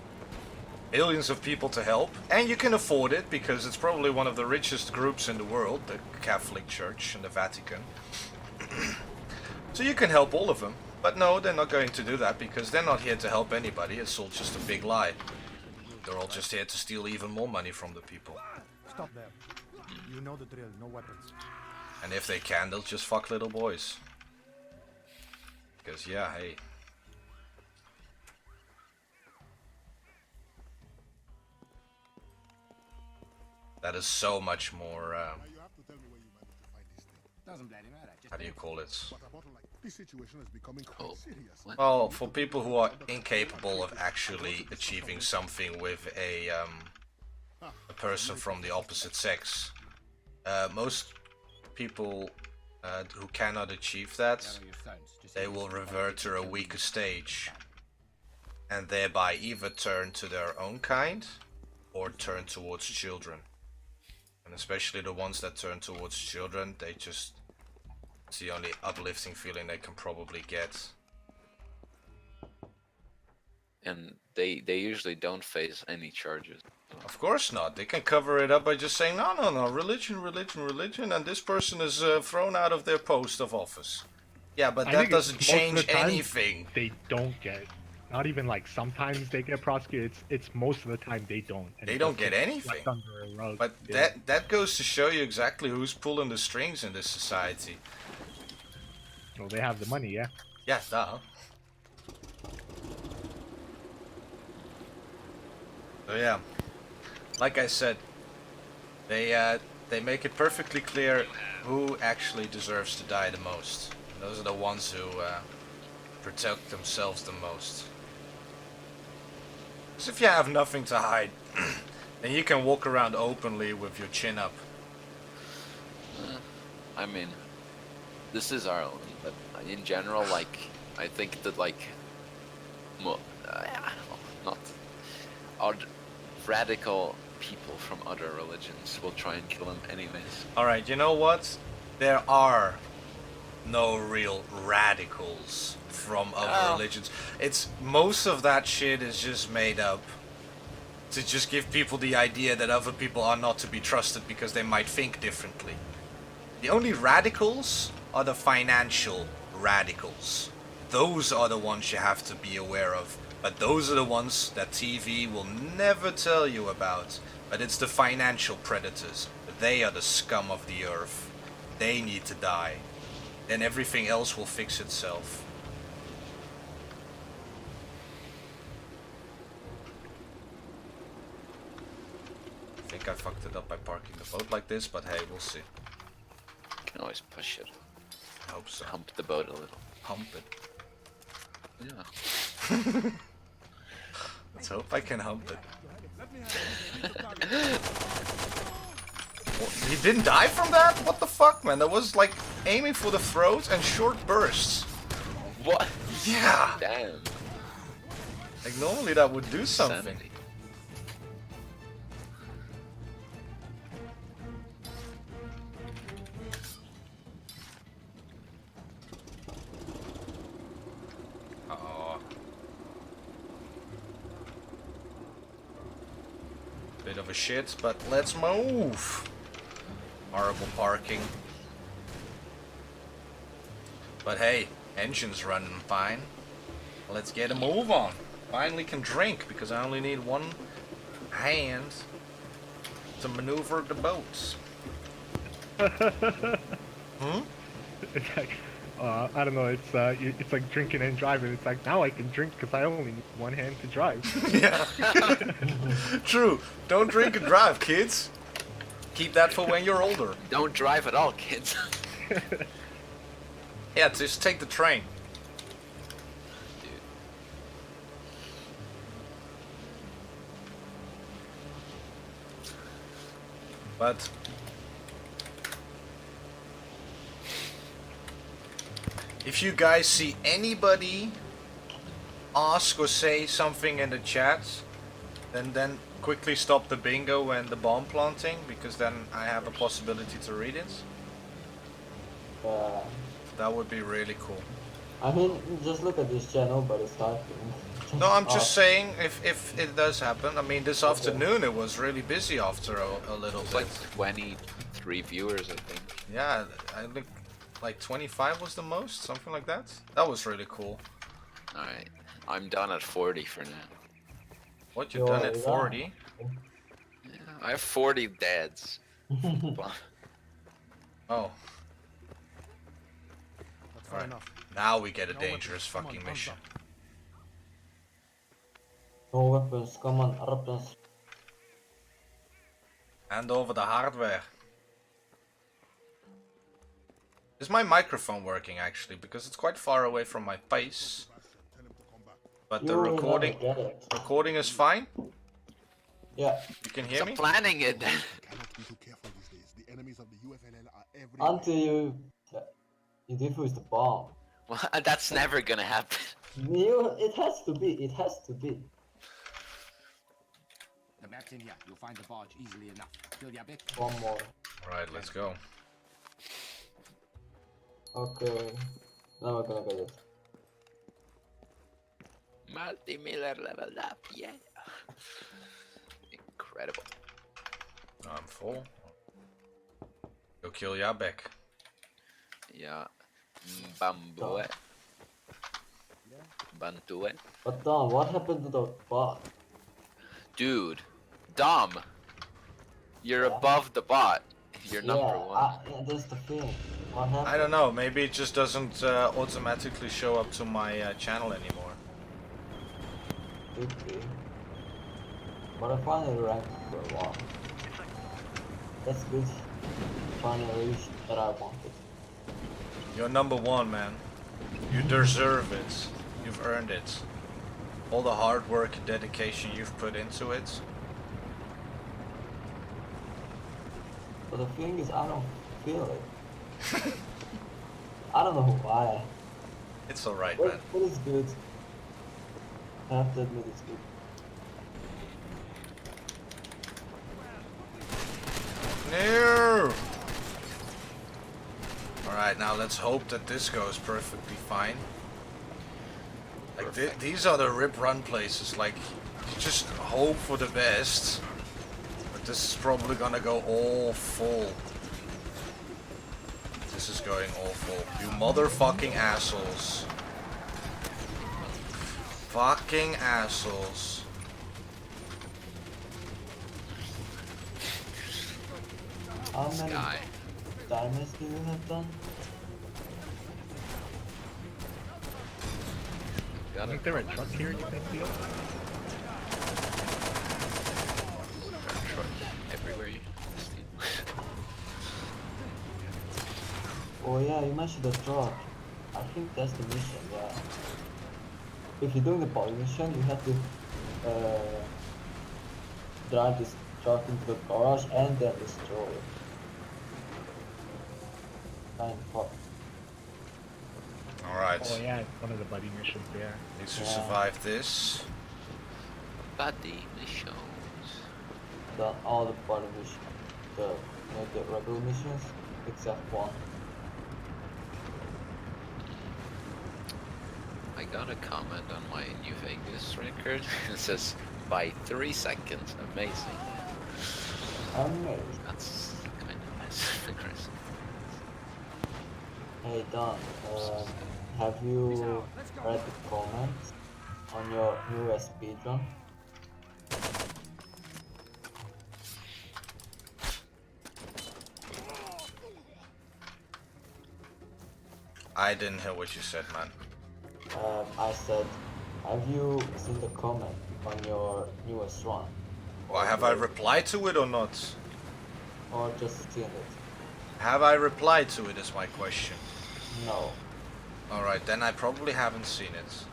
millions of people to help, and you can afford it because it's probably one of the richest groups in the world, the Catholic Church and the Vatican. So you can help all of them. But no, they're not going to do that because they're not here to help anybody. It's all just a big lie. They're all just here to steal even more money from the people. Stop there. You know the drill, no weapons. And if they can, they'll just fuck little boys. Because yeah, hey. That is so much more, how do you call it? This situation is becoming quite serious. Well, for people who are incapable of actually achieving something with a person from the opposite sex, most people who cannot achieve that, they will revert to a weaker stage and thereby either turn to their own kind or turn towards children. And especially the ones that turn towards children, they just, it's the only uplifting feeling they can probably get. And they usually don't face any charges. Of course not. They can cover it up by just saying, no, no, no, religion, religion, religion, and this person is thrown out of their post of office. Yeah, but that doesn't change anything. They don't get, not even like sometimes they get prosecuted. It's most of the time they don't. And they don't get anything. But that goes to show you exactly who's pulling the strings in this society. Well, they have the money, yeah. Yeah, duh. So yeah, like I said, they make it perfectly clear who actually deserves to die the most. Those are the ones who protect themselves the most. Because if you have nothing to hide, then you can walk around openly with your chin up. I mean, this is our own, but in general, like, I think that, like, not odd, radical people from other religions will try and kill him anyways. Alright, you know what? There are no real radicals from other religions. It's most of that shit is just made up to just give people the idea that other people are not to be trusted because they might think differently. The only radicals are the financial radicals. Those are the ones you have to be aware of. But those are the ones that TV will never tell you about. But it's the financial predators. They are the scum of the earth. They need to die. Then everything else will fix itself. I think I fucked it up by parking the boat like this, but hey, we'll see. You can always push it. I hope so. Hump the boat a little. Hump it. Yeah. Let's hope I can hump it. He didn't die from that? What the fuck, man? That was like aiming for the throat and short bursts. What? Yeah. Damn. Like normally that would do something. Sanity. Bit of a shit, but let's move. Horrible parking. But hey, engine's running fine. Let's get a move on. Finally can drink because I only need one hand to maneuver the boats. Hmm? It's like, I don't know. It's like drinking and driving. It's like now I can drink because I only need one hand to drive. Yeah. True. Don't drink and drive, kids. Keep that for when you're older. Don't drive at all, kids. Yeah, just take the train. Dude. But if you guys see anybody ask or say something in the chat, then quickly stop the bingo and the bomb planting, because then I have a possibility to read it. That would be really cool. I mean, just look at this channel, but it's talking. No, I'm just saying if it does happen. I mean, this afternoon it was really busy after a little It's bit. like 23 viewers, I think. Yeah, I think like 25 was the most, something like that. That was really cool. Alright, I'm done at 40 for now. What, you're done at 40? Yeah, I have 40 dads. Oh. That's fair Alright. enough. Now we get a No dangerous weapons. Come on, fucking thumbs mission. up. No weapons, come on, weapons. Hand over the hardware. Is my microphone working actually? Because it's quite far away from my face. But the You will recording never get it. recording is fine? Yeah. You can hear Stop me? planning it. Cannot be too careful these days. The enemies of the UFLL are everywhere. Until you defuse the bomb. Well, that's never gonna happen. It has to be, it has to be. The map's in here. You'll find the barge easily enough. Fill your bit. One more. Alright, let's go. Okay. Now we're gonna get it. Multi-Miller level up, yeah. Incredible. I'm full. Go kill Jabek. Yeah. Bamboo. Bantue. But Don, what happened to the bot? Dude, Dom, you're above the bot. You're number one. Yeah, that's the thing. What happened? I don't know, maybe it just doesn't automatically show up to my channel anymore. Could be. But I finally ranked for a while. That's good. Finally reached that I wanted. You're number one, man. You deserve it. You've earned it. All the hard work and dedication you've put into it. But the thing is, I don't feel it. I don't know why. It's alright, But, man. but it's good. I have to admit it's good. No! Alright, now let's hope that this goes perfectly fine. Like, these are the rip run places, like, you just hope for the best. But this is probably gonna go all full. This is going all full. You motherfucking assholes. Fucking assholes. How many diamonds do you have done? Isn't there a truck here you can steal? Truck everywhere you steal. Oh yeah, you mentioned the truck. I think that's the mission, yeah. If you're doing the body mission, you have to drive this truck into the garage and then destroy it. Kind of fun. Alright. Oh yeah, it's one of the buddy missions there. Need to survive this. Buddy missions. Done all the body missions. The regular missions, except one. I got a comment on my New Vegas record. It says, by 3 seconds. Amazing. Amazing. That's kind of nice. Aggressive. Hey Don, have you read the comments on your newest speedrun? I didn't hear what you said, man. I said, have you seen the comment on your newest run? Well, have I replied to it or not? Or just seen it? Have I replied to it is my question. No. Alright, then I probably haven't seen it.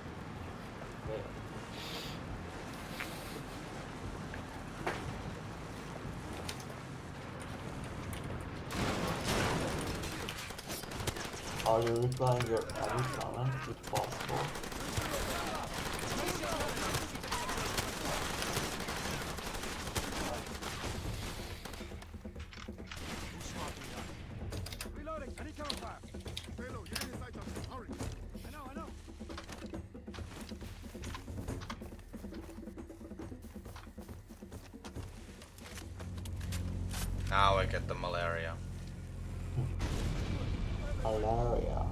Are you replying your every comment if possible? Reloading. I need cover fire. Stay low. You're inside us. Hurry. I know. Now I get the malaria. Malaria.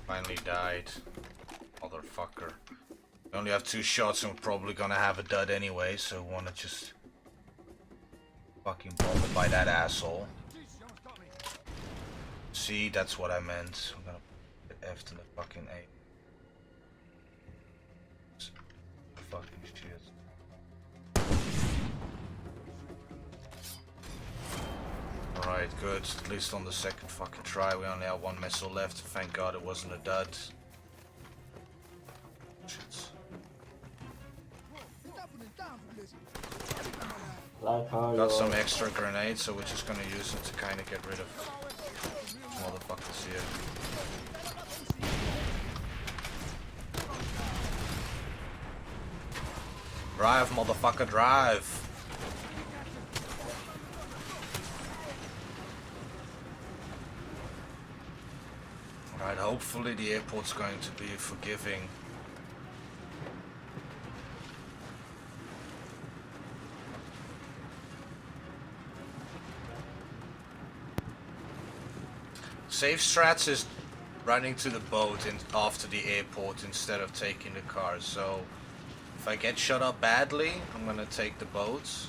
Finally died. Motherfucker. We only have 2 shots and we're probably gonna have a dud anyway, so we wanna just fucking bomb it by that asshole. See, that's what I meant. I'm gonna put the F to the fucking A. Fucking shit. Alright, good. At least on the second fucking try we only have 1 missile left. Thank God it wasn't a dud. Shit. Got some extra grenades, so we're just gonna use them to kind of get rid of motherfuckers here. Drive, motherfucker, drive! Alright, hopefully the airport's going to be forgiving. Safe strats is running to the boat after the airport instead of taking the car, so if I get shot up badly, I'm gonna take the boats.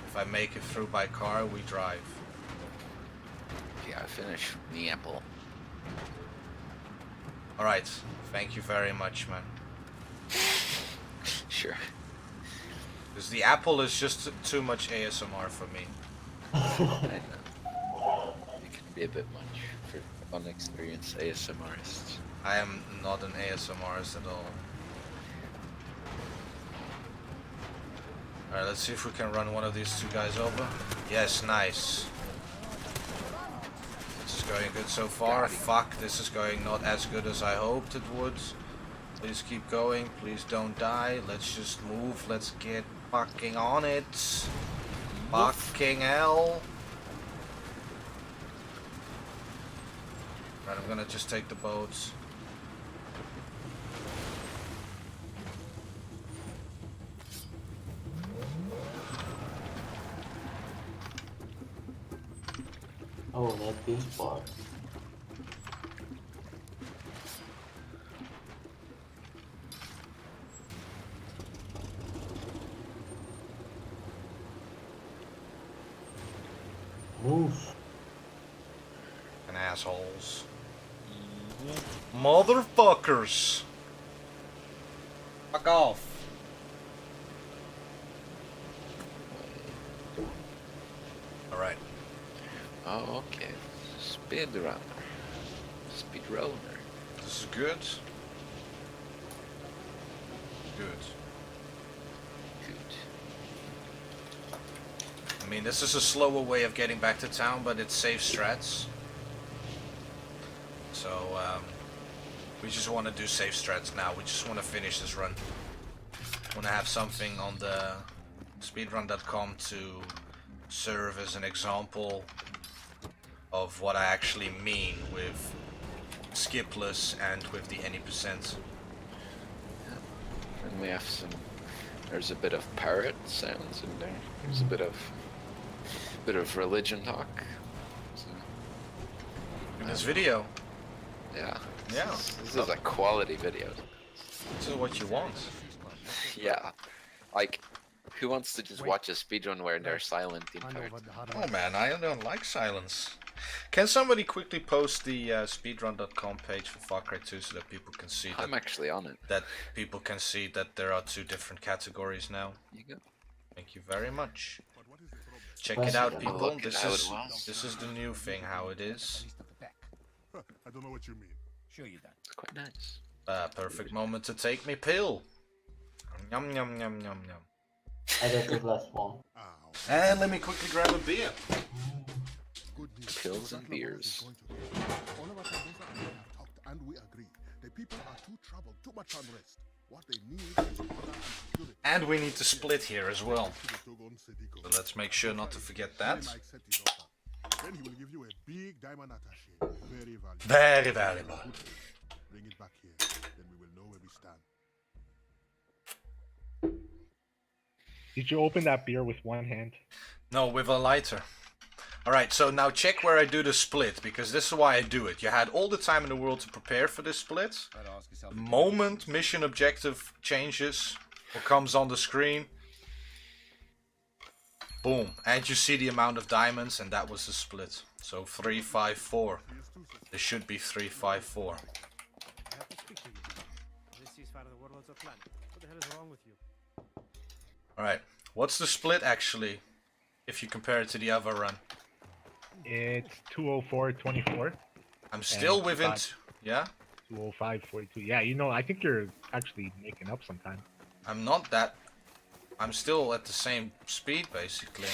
If I make it through by car, we drive. Yeah, I finish the apple. Alright, thank you very much, man. Sure. Because the apple is just too much ASMR for me. I know. It can be a bit much for unexperienced ASMRists. I am not an ASMRist at all. Alright, let's see if we can run one of these 2 guys over. Yes, nice. This is going good so far. Fuck, this is going not as good as I hoped it would. Please keep going. Please don't die. Let's just move. Let's get fucking on it. Fucking hell. Right, I'm gonna just take the boats. Oh, that beach bar. Move. And assholes. Motherfuckers. Fuck off. Alright. Oh, okay. Speedrunner. Speedrunner. This is good. Good. I mean, this is a slower way of getting back to town, but it's safe strats. So, we just want to do safe strats now. We just want to finish this run. Want to have something on the speedrun.com to serve as an example of what I actually mean with skipless and with the any percent. And we have some. There's a bit of parrot sounds in there. There's a bit of religion talk. So, in this video. Yeah. Yeah. This is a quality video. This is what you want. Yeah. Like, who wants to just watch a speedrun where they're silent the entire time? Oh man, I don't like silence. Can somebody quickly post the speedrun.com page for Far Cry 2 so that people can see that, I'm actually on it. That people can see that there are 2 different categories now. You go. Thank you very much. Check it out, people. This is the new thing, how it is. I don't know what you mean. Sure you don't. It's quite nice. Perfect moment to take me pill. Yum yum yum yum yum. I got the last one. And let me quickly grab a beer. Pills and beers. All of us have talked and we agree. The people are too troubled, too much unrest. And we need to split here as well. So let's make sure not to forget that. Then he will give you a big diamond attaché. Very valuable. Very valuable. Bring it back here. Then we will know where we stand. Did you open that beer with one hand? No, with a lighter. Alright, so now check where I do the split, because this is why I do it. You had all the time in the world to prepare for this split. The moment mission objective changes or comes on the screen, boom, and you see the amount of diamonds, and that was the split. So 354. This should be 354. Alright, what's the split actually, if you compare it to the other run? It's 204.24. I'm still within, yeah? 205.42. Yeah, you know, I think you're actually making up sometime. I'm not that, I'm still at the same speed basically.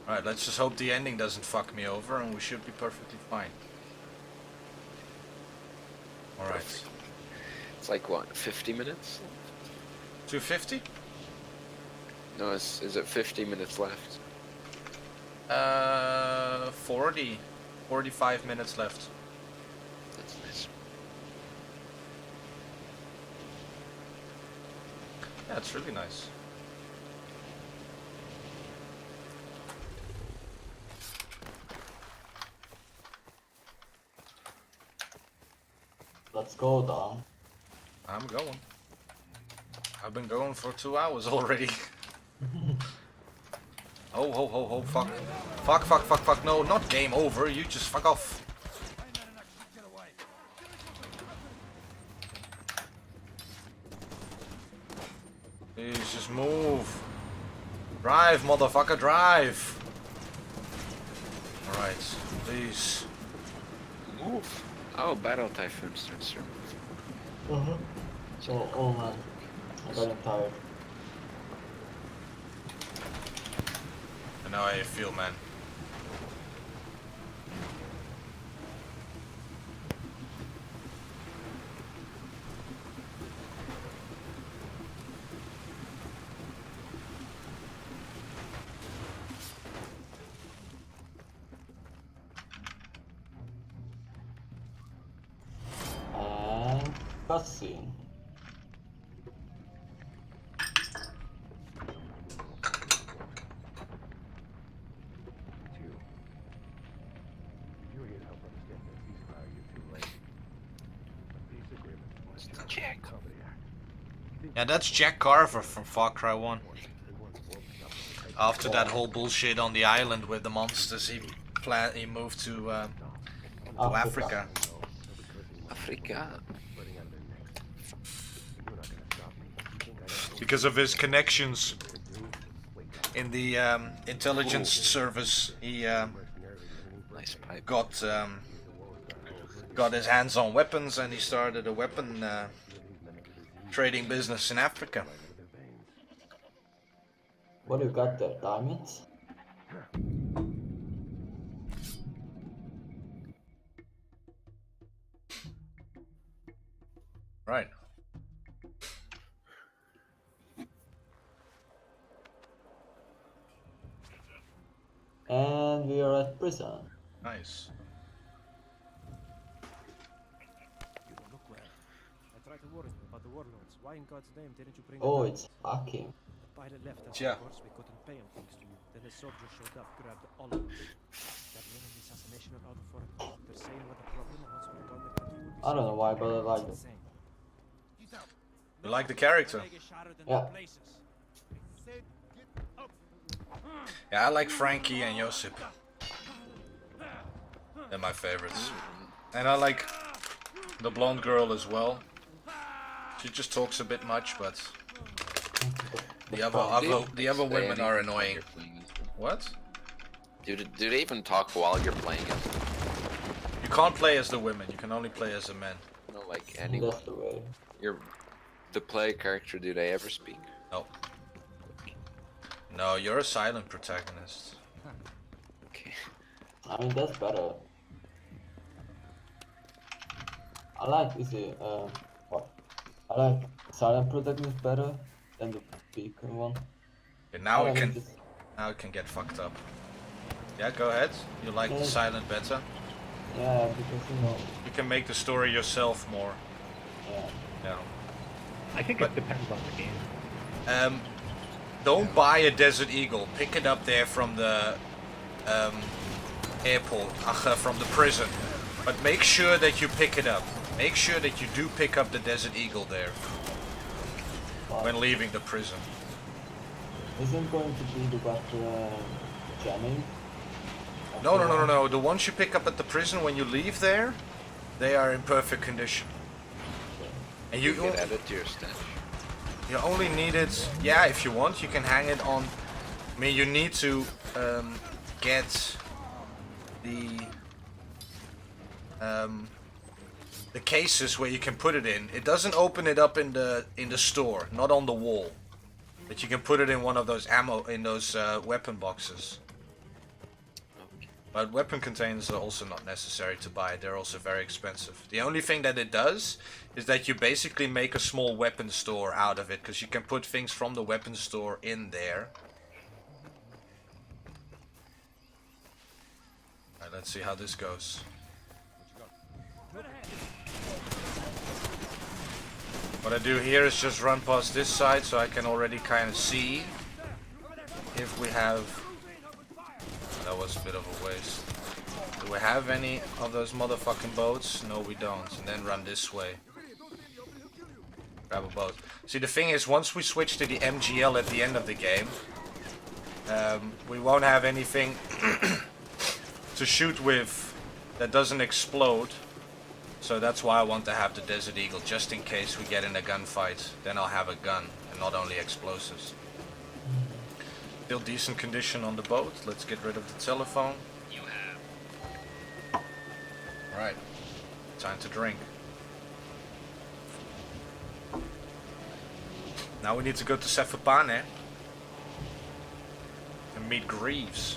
Alright, let's just hope the ending doesn't fuck me over and we should be perfectly fine. Alright. It's like what, 50 minutes? 250? No, is it 50 minutes left? 45 minutes left. That's nice. Yeah, it's really nice. Let's go, Dom. I'm going. I've been going for 2 hours already. Oh, ho, ho, ho, fuck. Fuck, fuck, fuck, fuck. No, not game over. You just fuck off. Please, just move. Drive, motherfucker, drive. Alright, please. Move. Oh, Battle Typhoon starts to move. So, oh man, I'm getting tired. I know how you feel, man. And cutscene. Yeah, that's Jack Carver from Far Cry 1. After that whole bullshit on the island with the monsters, he moved to Africa. Africa. Because of his connections in the intelligence service, he nice pipe. got his hands on weapons, and he started a weapon trading business in Africa. What do you got there? Diamonds? Right. And we are at prison. Nice. You don't look well. I tried to warn you about the warlords. Why in God's name didn't you bring Oh, the it's Hakim. The pilot left us, Yeah. of course. We couldn't pay him thanks to you. Then the soldier showed up, grabbed all of us. That woman assassination of out of foreign. They're saying what the problem and once we're gone, the country will be I don't know why, but I like it. insane. You like the character? Yeah. Yeah, I like Frankie and Josip. They're my favorites. And I like the blonde girl as well. She just talks a bit much, but the other women are annoying. What? Do they even talk while you're playing it? You can't play as the women. You can only play as the men. No, like anyone. That's the way. The play character, do they ever speak? No. No, you're a silent protagonist. Okay. I mean, that's better. I like what? I like silent protagonist better than the beacon one. Okay, now I it mean, can now it can get fucked up. Yeah, go ahead. You like the silent better? Yeah, because you know. You can make the story yourself more. Yeah. Yeah. I think it depends on the game. Don't buy a Desert Eagle. Pick it up there from the airport, from the prison. But make sure that you pick it up. Make sure that you do pick up the Desert Eagle there when leaving the prison. Isn't going to be the jamming? No. The ones you pick up at the prison when you leave there, they are in perfect condition. And you can add it to your stash. You only need it, yeah, if you want, you can hang it on. I mean, you need to get the cases where you can put it in. It doesn't open it up in the store, not on the wall. But you can put it in one of those weapon boxes. But weapon containers are also not necessary to buy. They're also very expensive. The only thing that it does is that you basically make a small weapon store out of it, because you can put things from the weapon store in there. Alright, let's see how this goes. What I do here is just run past this side so I can already kind of see if we have... That was a bit of a waste. Do we have any of those motherfucking boats? No, we don't. And then run this way. Grab a boat. See, the thing is, once we switch to the MGL at the end of the game, we won't have anything to shoot with that doesn't explode. So that's why I want to have the Desert Eagle, just in case we get in a gunfight. Then I'll have a gun and not only explosives. Still decent condition on the boat. Let's get rid of the telephone. Right. Time to drink. Now we need to go to Sefapane and meet Greaves.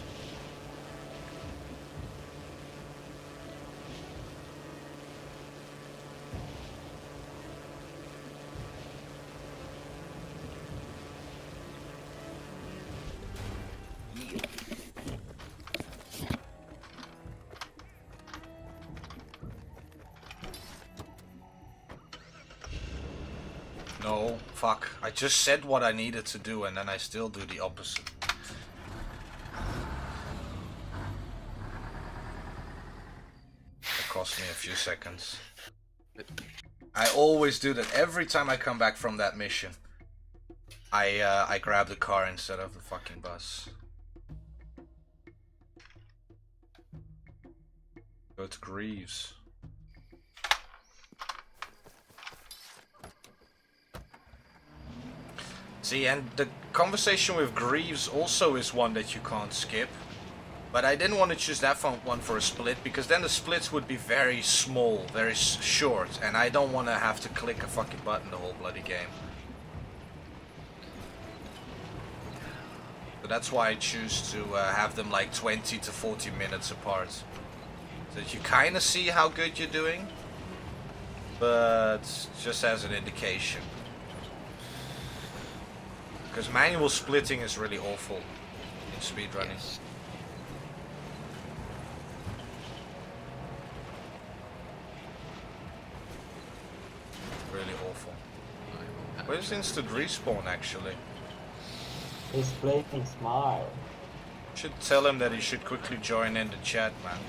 No, fuck. I just said what I needed to do and then I still do the opposite. It cost me a few seconds. I always do that. Every time I come back from that mission, I grab the car instead of the fucking bus. Go to Greaves. See, and the conversation with Greaves also is one that you can't skip. But I didn't want to choose that one for a split, because then the splits would be very small, very short, and I don't want to have to click a fucking button the whole bloody game. So that's why I choose to have them like 20 to 40 minutes apart. So that you kind of see how good you're doing, but just as an indication. Because manual splitting is really awful in speedrunning. Yes. Really awful. Where's instant respawn actually? He's playing smart. Should tell him that he should quickly join in the chat, man.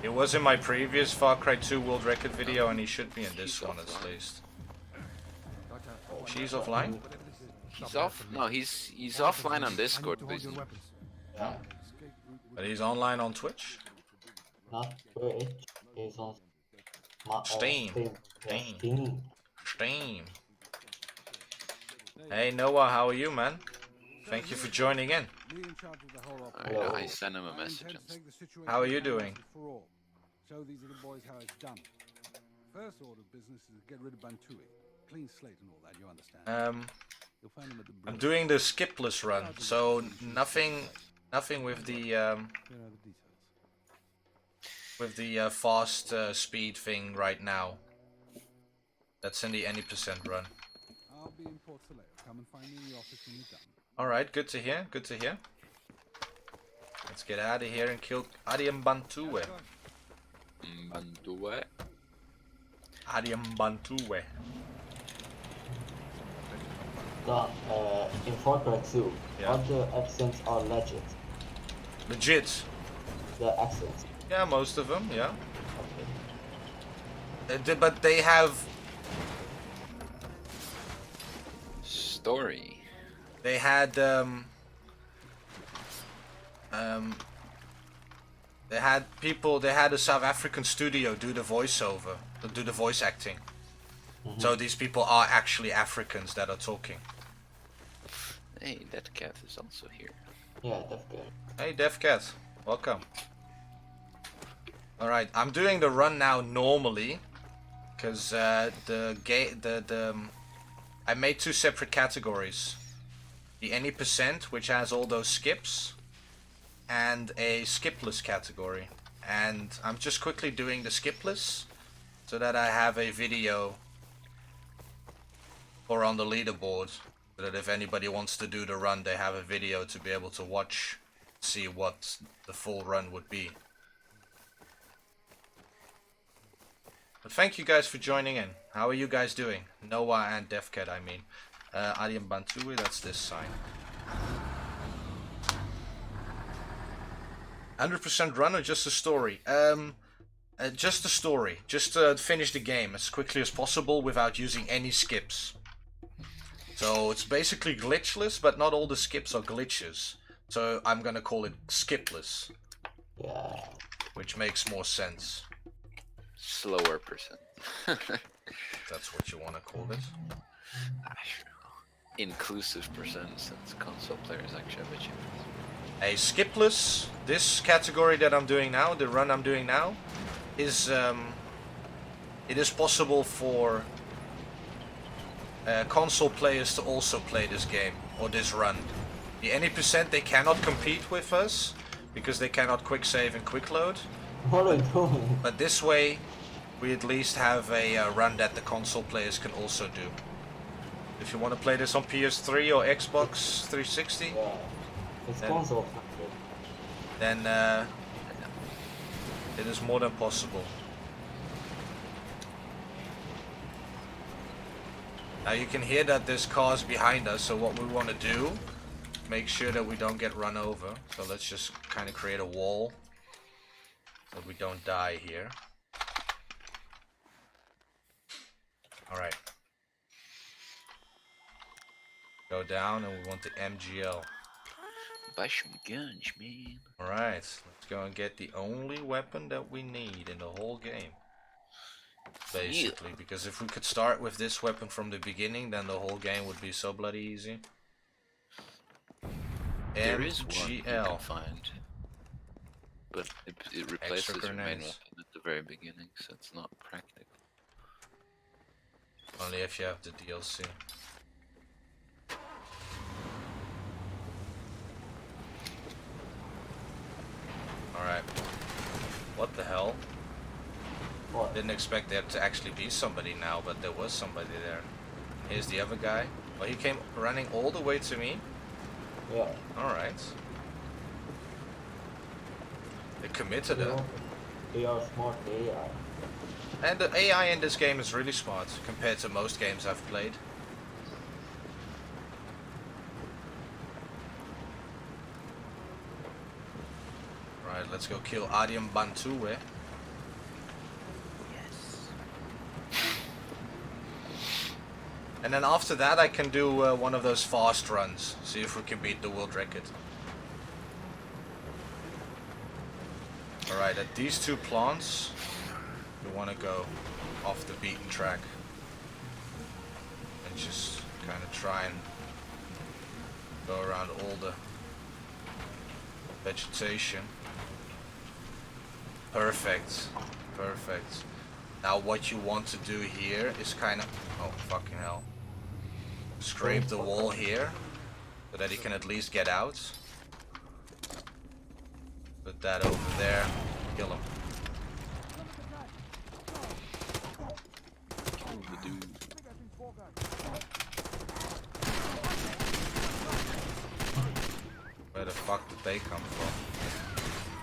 It was in my previous Far Cry 2 world record video and he should be in this one at least. She's offline? He's off? No, he's offline on Discord. Yeah. But he's online on Twitch? Not Twitch. He's on Steam. Steam. Steam. Hey Noah, how are you, man? Thank you for joining in. I know, I sent him a message. How are you doing? Show these little boys how it's done. First order of business is to get rid of Bantui. Clean slate and all that, you understand? You'll find them at the I'm bridge. doing the skipless run, so nothing with the Here are the details. fast speed thing right now. That's in the any % run. I'll be in Port Saler. Come and find me in the office when you're done. Alright, good to hear, good to hear. Let's get out of here and kill Adiam Bantue. Bantue. Adiam Bantue. Don, in Far Cry 2, Yeah. all the accents are legit. Legit. The accents. Yeah, most of them, yeah. But they have... Story. They had, they had a South African studio do the voiceover, do the voice acting. So these people are actually Africans that are talking. Hey, that cat is also here. Yeah, Death Cat. Hey, Death Cat, welcome. Alright, I'm doing the run now normally, because I made 2 separate categories. The any %, which has all those skips, and a skipless category. And I'm just quickly doing the skipless, so that I have a video or on the leaderboard, so that if anybody wants to do the run, they have a video to be able to watch, see what the full run would be. But thank you guys for joining in. How are you guys doing? Noah and Defcat, I mean. Adiam Bantui, that's this sign. 100% run or just a story? Just a story. Just finish the game as quickly as possible without using any skips. So it's basically glitchless, but not all the skips are glitches. So I'm gonna call it skipless. Yeah. Which makes more sense. Slower percent. That's what you want to call it. Inclusive percent, since console players actually have a chance. A skipless, this category that I'm doing now, the run I'm doing now, is it is possible for console players to also play this game or this run. The any % they cannot compete with us because they cannot quick save and quick load. What are you doing? But this way, we at least have a run that the console players can also do. If you want to play this on PS3 or Xbox 360, yeah. It's console. then it is more than possible. Now you can hear that there's cars behind us, so what we want to do, make sure that we don't get run over. So let's just kind of create a wall so we don't die here. Alright. Go down and we want the MGL. Buy some guns, man. Alright, let's go and get the only weapon that we need in the whole game. Basically, because if we could start with this weapon from the beginning, then the whole game would be so bloody easy. There is one you can MGL. find, but it replaces your main weapon at the very beginning, so it's not practical. Only if you have the DLC. Alright. What the hell? What? Didn't expect there to actually be somebody now, but there was somebody there. Here's the other guy. Well, he came running all the way to me. Yeah. Alright. They committed it. They are smart AI. And the AI in this game is really smart compared to most games I've played. Right, let's go kill Adiam Bantue. And then after that I can do one of those fast runs, see if we can beat the world record. Alright, at these 2 plants, you want to go off the beaten track. And just kind of try and go around all the vegetation. Perfect, perfect. Now what you want to do here is kind of... Oh, fucking hell. Scrape the wall here, so that he can at least get out. Put that over there. Kill him. Kill the dude. Where the fuck did they come from?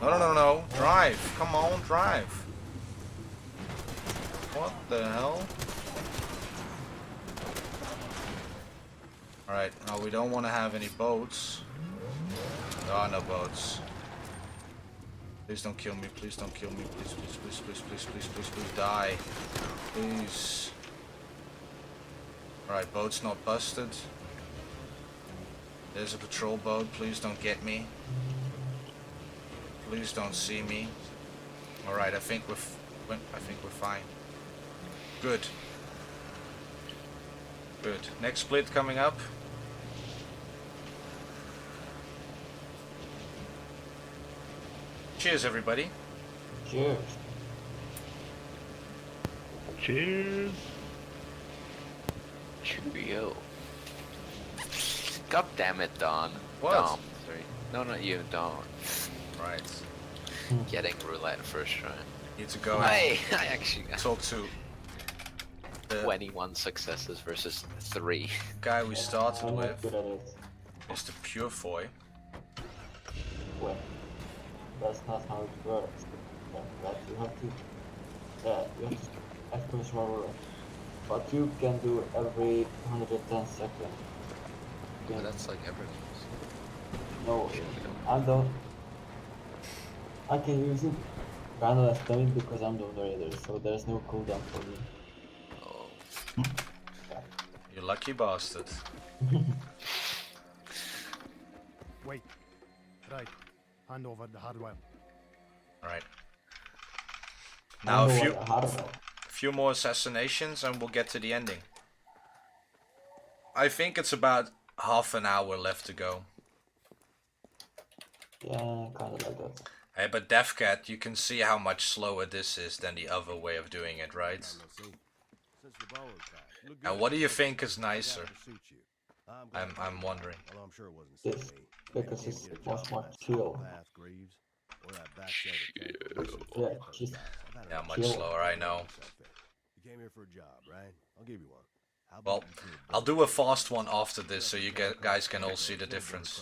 No. Drive. Come on, drive. What the hell? Alright, now we don't want to have any boats. There are no boats. Please don't kill me, please don't kill me, please die. Please. Alright, boat's not busted. There's a patrol boat, please don't get me. Please don't see me. Alright, I think we're fine. Good. Good. Next split coming up. Cheers, everybody. Cheers. Cheers. Cheerio. God damn it, Don. What? Dom. Sorry. No, not you, Don. Right. Getting roulette first try. Need to go I actually got talk to the 21 successes versus 3. guy we started I'm with, not good at it. Mr. Purefoy. Well, that's not how it works. But you have to, you have to FPS rubber. But you can do every 110 seconds. Yeah, that's like everything. No, I can use it kind of less time because I'm the raider, so there's no cooldown for me. Oh. You lucky bastard. Wait. Right. Hand over the hardware. Alright. Now a few more assassinations and we'll get to the ending. I think it's about half an hour left to go. Yeah, kind of like that. Hey, but Deathcat, you can see how much slower this is than the other way of doing it, right? And what do you think is nicer? I'm wondering. This, because it's much more chill. Yeah, just Yeah, much slower, I know. You came here for a job, right? I'll give you one. Well, I'll do a fast one after this so you guys can all see the difference.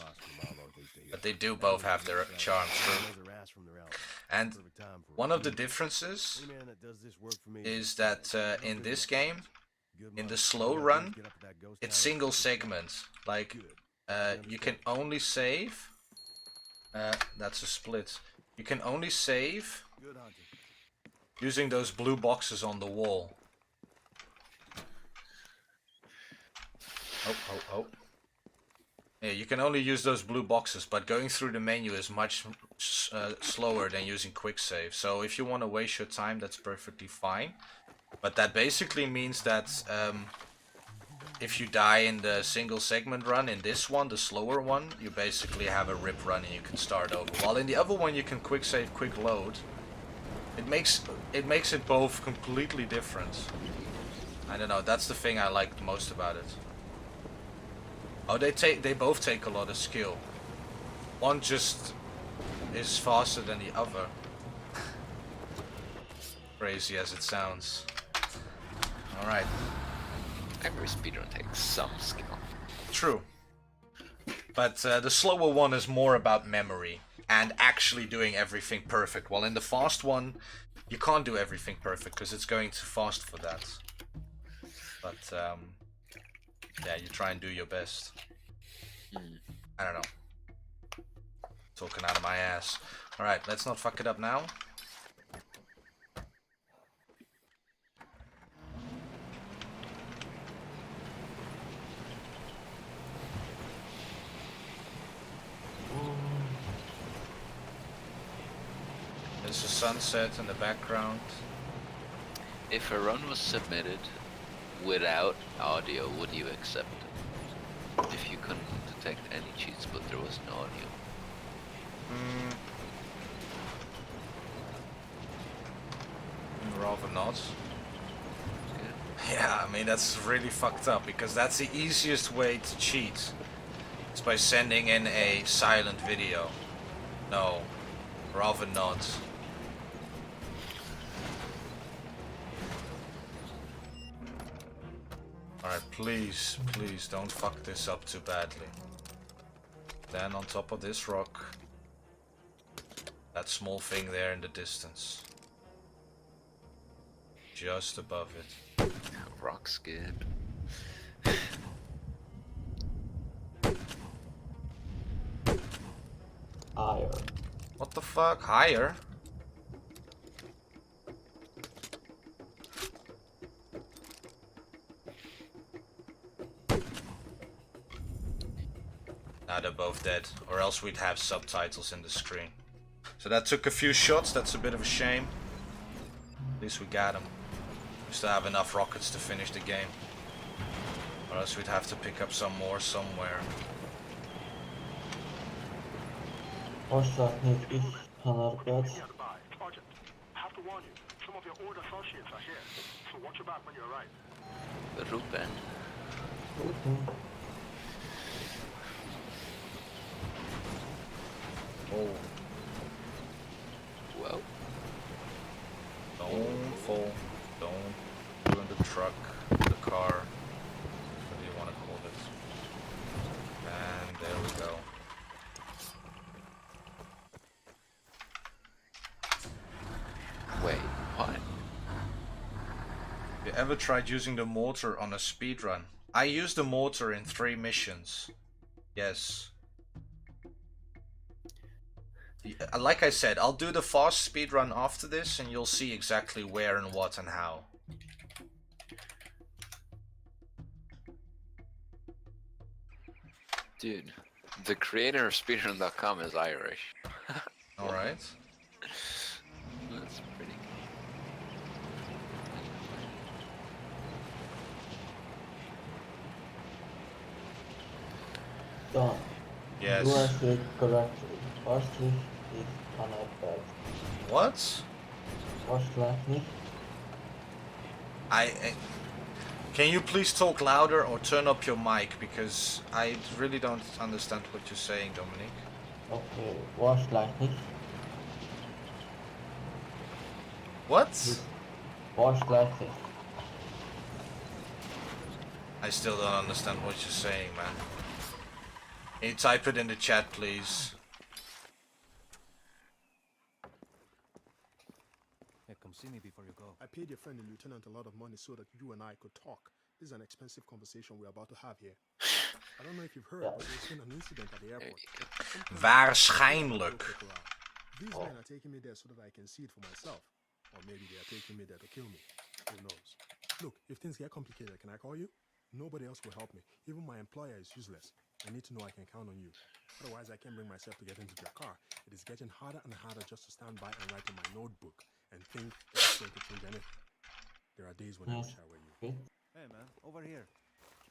But they do both have their charms, true. And one of the differences is that in this game, in the slow run, it's single segment. Like, you can only save... that's a split. You can only save using those blue boxes on the wall. Oh. Yeah, you can only use those blue boxes, but going through the menu is much slower than using quick save. So if you want to waste your time, that's perfectly fine. But that basically means that if you die in the single segment run, in this one, the slower one, you basically have a rip run and you can start over. While in the other one you can quick save, quick load. It makes it both completely different. I don't know, that's the thing I like most about it. Oh, they both take a lot of skill. One just is faster than the other. Crazy as it sounds. Alright. Every speedrun takes some skill. True. But the slower one is more about memory and actually doing everything perfect. While in the fast one, you can't do everything perfect because it's going too fast for that. But yeah, you try and do your best. I don't know. Talking out of my ass. Alright, let's not fuck it up now. There's a sunset in the background. If a run was submitted without audio, would you accept it? If you couldn't detect any cheats but there was no audio. Rather not. Yeah, I mean that's really fucked up because that's the easiest way to cheat. It's by sending in a silent video. No, rather not. Alright, please, please don't fuck this up too badly. Then on top of this rock, that small thing there in the distance. Just above it. Rock skip. Higher. What the fuck? Higher? Now they're both dead, or else we'd have subtitles in the screen. So that took a few shots, that's a bit of a shame. At least we got him. We still have enough rockets to finish the game. Or else we'd have to pick up some more somewhere. Ostatnich ich Panarbet. Ruben. Oh. Well. Don't fall. Don't ruin the truck, the car. What do you want to call it? And there we go. Wait, what? Have you ever tried using the mortar on a speedrun? I used the mortar in 3 missions. Yes. Like I said, I'll do the fast speedrun after this and you'll see exactly where and what and how. Dude, the creator of speedrun.com is Irish. Alright. That's pretty Done. Yes. You are said correctly. Ostatnich ich Panarbet. What? Ostatnich. Can you please talk louder or turn up your mic, because I really don't understand what you're saying, Dominic. Okay, Ostatnich. What? Ostatnich. I still don't understand what you're saying, man. Can you type it in the chat, please? Hey, come see me before you go. I paid your friend the lieutenant a lot of money so that you and I could talk. This is an expensive conversation we're about to have here. I don't know if you've heard, but there's been an incident at the airport. Waarschijnlijk. These men are taking me there so that I can see it for myself. Or maybe they are taking me there to kill me. Who knows? Look, if things get complicated, can I call you? Nobody else will help me. Even my employer is useless. I need to know I can count on you. Otherwise, I can't bring myself to get into their car. It is getting harder and harder just to stand by and write in my notebook and think that it's going to change anything. There are days when I wish I were you. Hey man, over here.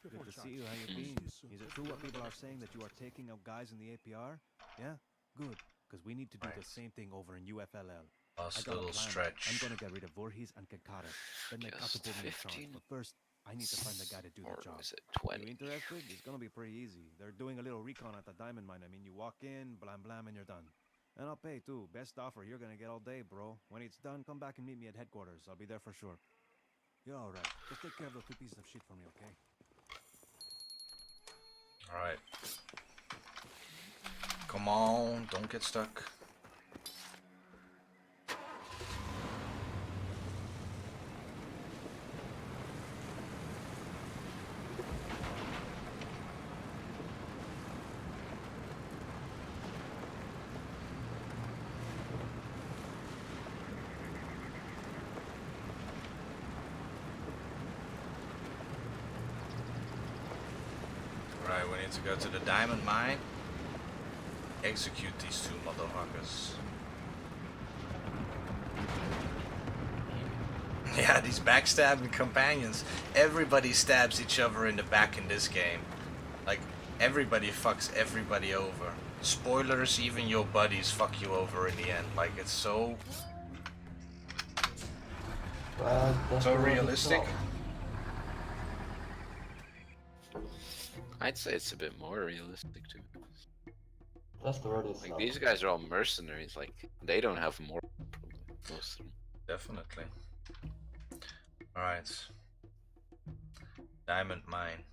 Good to see you. How you been? Is it true what people are saying that you are taking out guys in the APR? Yeah? Good. Because we need to do the same thing over in UFLL. Last I got a little plan. stretch. I'm gonna get rid of Voorhees and Kankara. Then they got to put me in charge. But first, I need to find the guy to do the job. Is it 20? You interested? It's gonna be pretty easy. They're doing a little recon at the diamond mine. I mean, you walk in, blam blam, and you're done. And I'll pay too. Best offer you're gonna get all day, bro. When it's done, come back and meet me at headquarters. I'll be there for sure. You're alright. Just take care of those 2 pieces of shit for me, okay? Alright. Come on, don't get stuck. Right, we need to go to the diamond mine. Execute these 2 motherfuckers. Yeah, these backstabbing companions. Everybody stabs each other in the back in this game. Like, everybody fucks everybody over. Spoilers, even your buddies fuck you over in the end. Like, it's so... so realistic. I'd say it's a bit more realistic too. That's the word Like these guys are all mercenaries. Like they don't have more. Most of them. Definitely. All right. Diamond mine.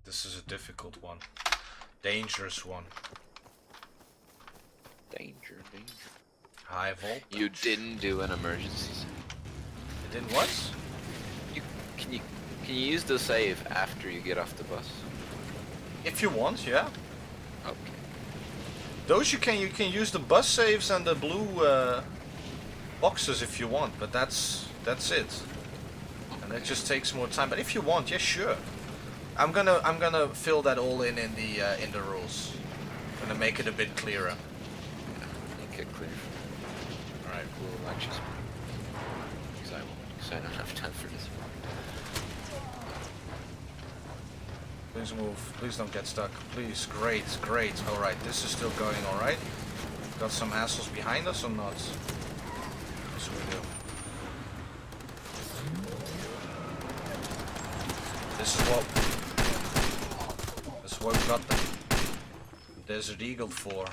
This is a difficult one. Dangerous one. Danger. High voltage. You didn't do an emergency save. I didn't what? Can you use the save after you get off the bus? If you want, yeah. Okay. Those you can use the bus saves and the blue boxes if you want, but that's it. And it just takes more time. But if you want, yeah, sure. I'm gonna fill that all in the rules. I'm gonna make it a bit clearer. Make it clear. All right. We'll actually. Because I don't have time for this. Please move. Please don't get stuck. Please. Great. All right. This is still going all right. Got some assholes behind us or not? Yes, we do. This is what we got the Desert Eagle for.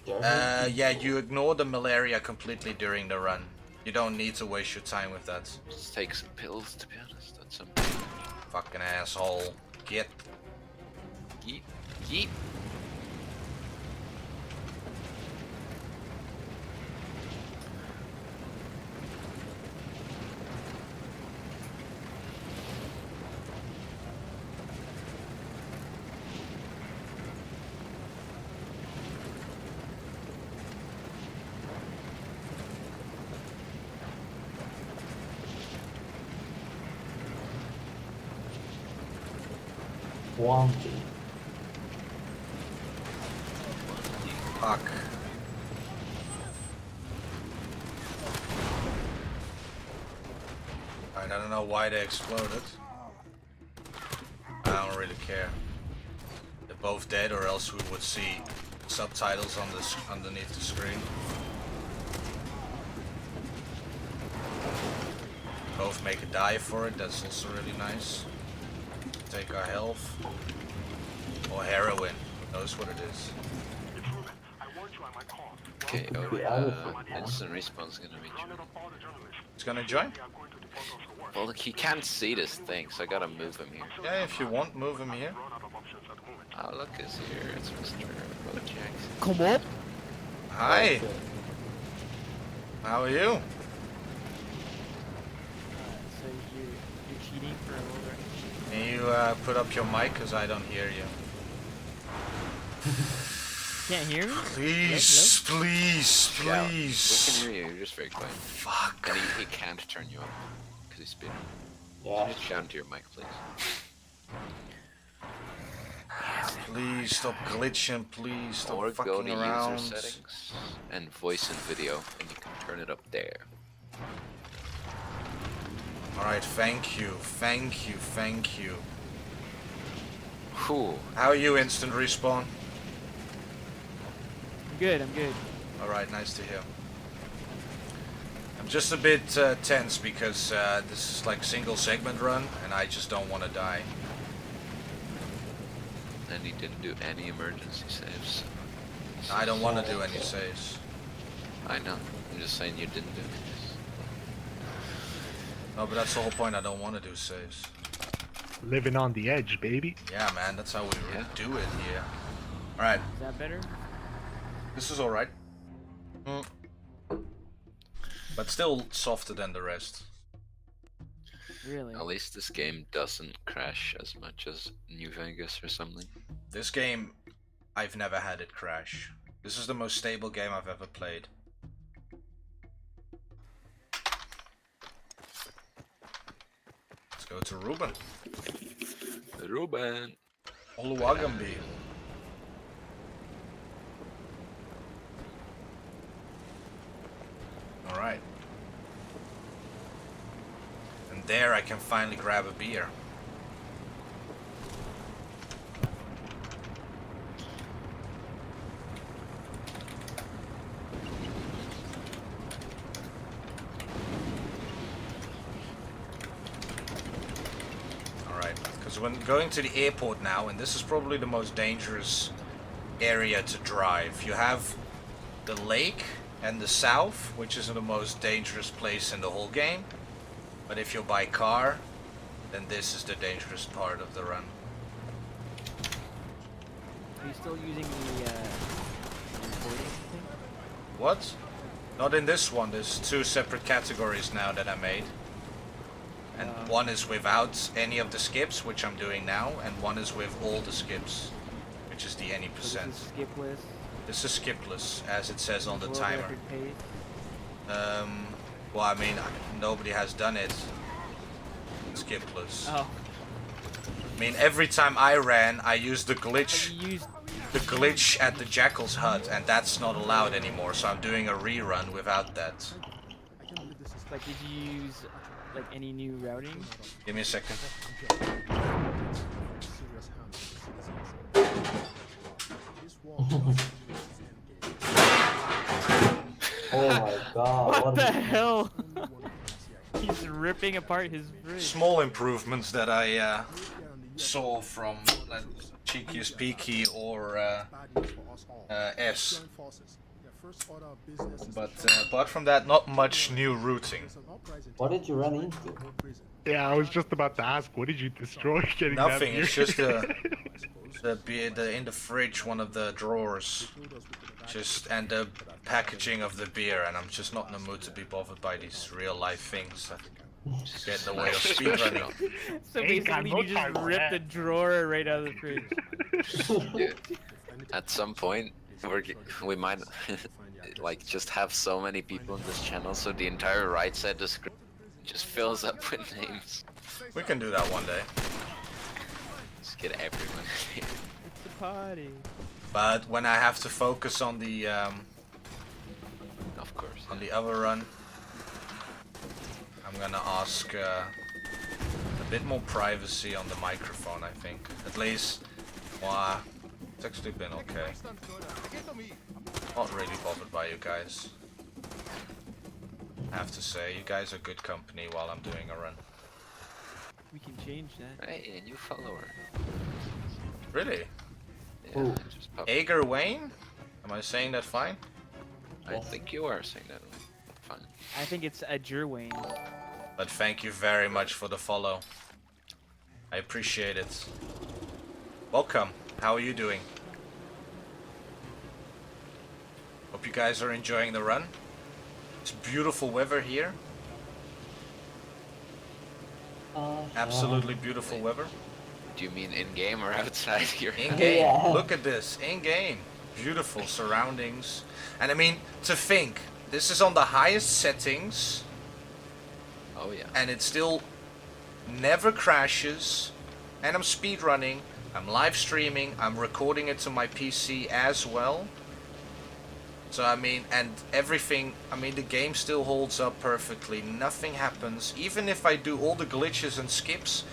Yeah, you ignore the malaria completely during the run. You don't need to waste your time with that. Just take some pills, to be honest. That's some. Fucking asshole. Get. Yeet. Swampy. Fuck. Alright, I don't know why they exploded. I don't really care. They're both dead, or else we would see subtitles on this underneath the screen. Both make a dive for it, that's also really nice. Take our health. Or heroin, who knows what it is. Okay, instant respawn's gonna be joining. It's gonna join? Well, look, he can't see this thing, so I gotta move him here. Yeah, if you want, move him here. Oh, look, it's here. It's Mr. Bojack. Come on. Hi. How are you? So you're cheating for a little bit. Can you put up your mic, because I don't hear you. Can't hear me? Please, Hello? please, Yeah, please. we can hear you. You're just very quiet. Fuck. And he can't turn you up because he's speeding. Yeah. Just shout into your mic, please. Please stop glitching. Please stop Or fucking go to around. user settings and voice and video, and you can turn it up there. Alright, thank you, thank you, thank you. Cool. How are you, Instant Respawn? I'm good. Alright, nice to hear. I'm just a bit tense because this is like single segment run and I just don't want to die. And he didn't do any emergency saves. I don't want to do any saves. I know. I'm just saying you didn't do this. No, but that's the whole point. I don't want to do saves. Living on the edge, baby. Yeah, man, that's how we do it here. Alright. Is that better? This is alright. But still softer than the rest. Really? At least this game doesn't crash as much as New Vegas or something. This game, I've never had it crash. This is the most stable game I've ever played. Let's go to Ruben. Ruben. Oluwagambi. Alright. And there I can finally grab a beer. Alright, because Because when going to the airport now, and this is probably the most dangerous area to drive, you have the lake and the south, which is the most dangerous place in the whole game. But if you're by car, then this is the dangerous part of the run. Are you still using the recording thing? What? Not in this one. There's 2 separate categories now that I made. And one is without any of the skips, which I'm doing now, and one is with all the skips, which is the any percent. So this is skipless? This is skipless, as it says on the World timer. record pace? Well, I mean, nobody has done it. Skipless. Oh. I mean, every time I ran, I used the glitch. The glitch at the Jackal's hut, and that's not allowed anymore. So I'm doing a rerun without that. Like, did you use like any new routing? Give me a second. Oh my god. What the hell? He's ripping apart his bridge. Small improvements that I saw from Cheekiest Peaky or S. But apart from that, not much new routing. What did you run into? Yeah, I was just about to ask, what did you destroy getting Nothing, that it's just the beer in the fridge, one of the drawers. And the packaging of the beer, and I'm just not in the mood to be bothered by these real life things that get in the way of speedrunning. So basically you just ripped the drawer right out of the fridge. Dude, at some point, we might like just have so many people in this channel, so the entire right side description just fills up with names. We can do that one day. Just get everyone. It's a party. But when I have to focus on the of course, on the other run, I'm gonna ask a bit more privacy on the microphone. I think, at least, well, it's actually been okay. Not really bothered by you guys. I have to say, you guys are good company while I'm doing a run. We can change that. Hey, a new follower. Really? Yeah, just Ager Wayne? Am I saying that fine? I think you are saying that fine. I think it's a Jerwayne. But thank you very much for the follow. I appreciate it. Welcome. How are you doing? Hope you guys are enjoying the run. It's beautiful weather here. Absolutely beautiful weather. Do you mean in-game or outside here? In-game. Yeah. Look at this. In-game. Beautiful surroundings. And I mean, to think, this is on the highest settings. Oh yeah. And it still never crashes. And I'm speedrunning. I'm live streaming. I'm recording it to my PC as well. So I mean, and everything, I mean, the game still holds up perfectly. Nothing happens. Even if I do all the glitches and skips,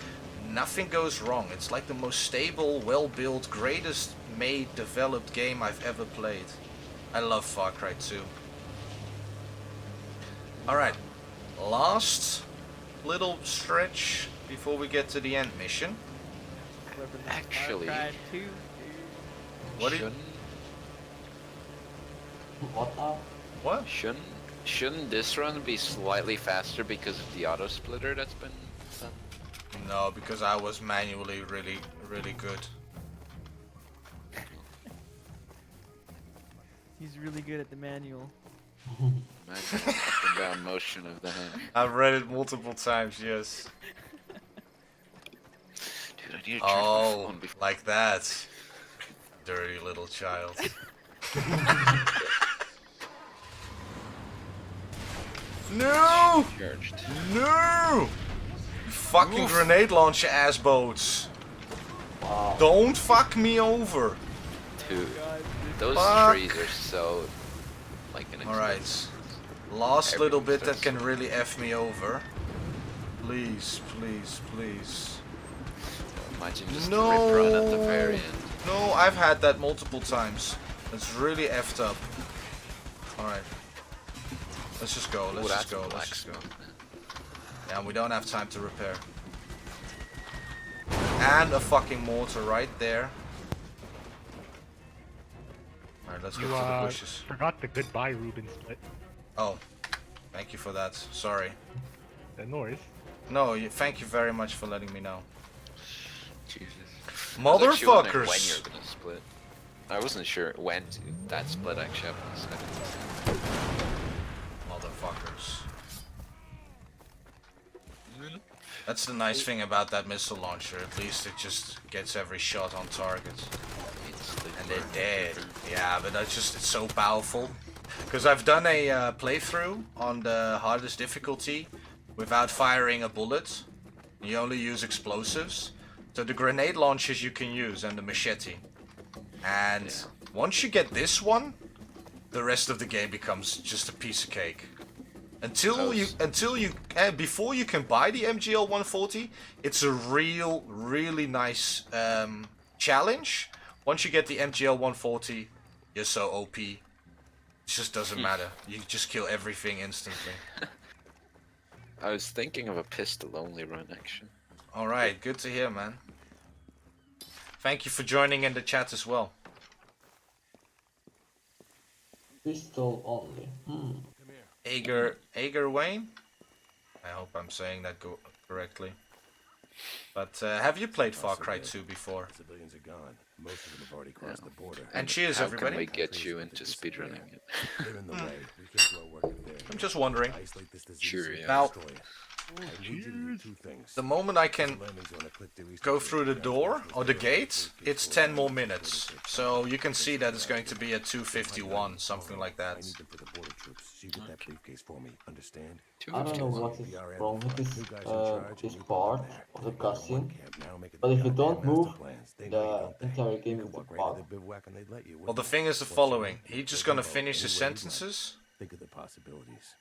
nothing goes wrong. It's like the most stable, well-built, greatest made, developed game I've ever played. I love Far Cry 2. Alright, last little stretch before we get to the end mission. Actually, what do you... What now? What? Shouldn't this run be slightly faster because of the auto splitter that's been done? No, because I was manually really good. He's really good at the manual. Imagine the down motion of the hand. I've read it multiple times, yes. Dude, I need to charge my Oh, phone before. like that. Dirty little child. No! Charged. No! You fucking grenade launcher ass boats. Wow. Don't fuck me over. Dude, those Fuck. trees are so like an Alright. Last little bit that can really F me over. Please, please, please. Imagine just No. the rip run at the very end. No, I've had that multiple times. It's really effed up. Alright. Let's just go, let's Ooh, just that's go, black let's just go. smoke, man. Yeah, we don't have time to repair. and a fucking mortar right there. Alright, let's go You to the bushes. forgot the goodbye Reuben split. Oh, thank you for that. Sorry. No worries. No, thank you very much for letting me know. Jesus. Motherfuckers! I was actually wondering when you're gonna split. I wasn't sure when that split actually happened. Motherfuckers. That's the nice thing about that missile launcher. At least it just gets every shot on target. And they're dead. Yeah, but it's so powerful. Because I've done a playthrough on the hardest difficulty without firing a bullet. You only use explosives. So the grenade launchers you can use and the machete. And once you get this one, the rest of the game becomes just a piece of cake. Before you can buy the MGL 140, it's a really nice challenge. Once you get the MGL 140, you're so OP. It just doesn't matter. You just kill everything instantly. I was thinking of a pistol only run action. Alright, good to hear, man. Thank you for joining in the chat as well. Pistol only. Ager Wayne? I hope I'm saying that correctly. But have you played Far Cry 2 before? Civilians are gone. Most of them have already crossed the border. And cheers, How everybody. can we get you into speedrunning it? They're in the way. We can do our work up there. I'm just wondering. Isolate this disease Sure, and yeah. Now, destroy it. I need you to do two things. the moment I can Landings on a cliff due east go of through the door or the gate, it's 10 more minutes. So you can see that it's going to be at 2:51, something like I that. need them for the border troops. She get that briefcase for me. Understand? I don't know what is wrong with this part of the cutscene, but if you don't move, the entire game is bug. Well, the thing is the following. He's just gonna finish his sentences, Think of the possibilities.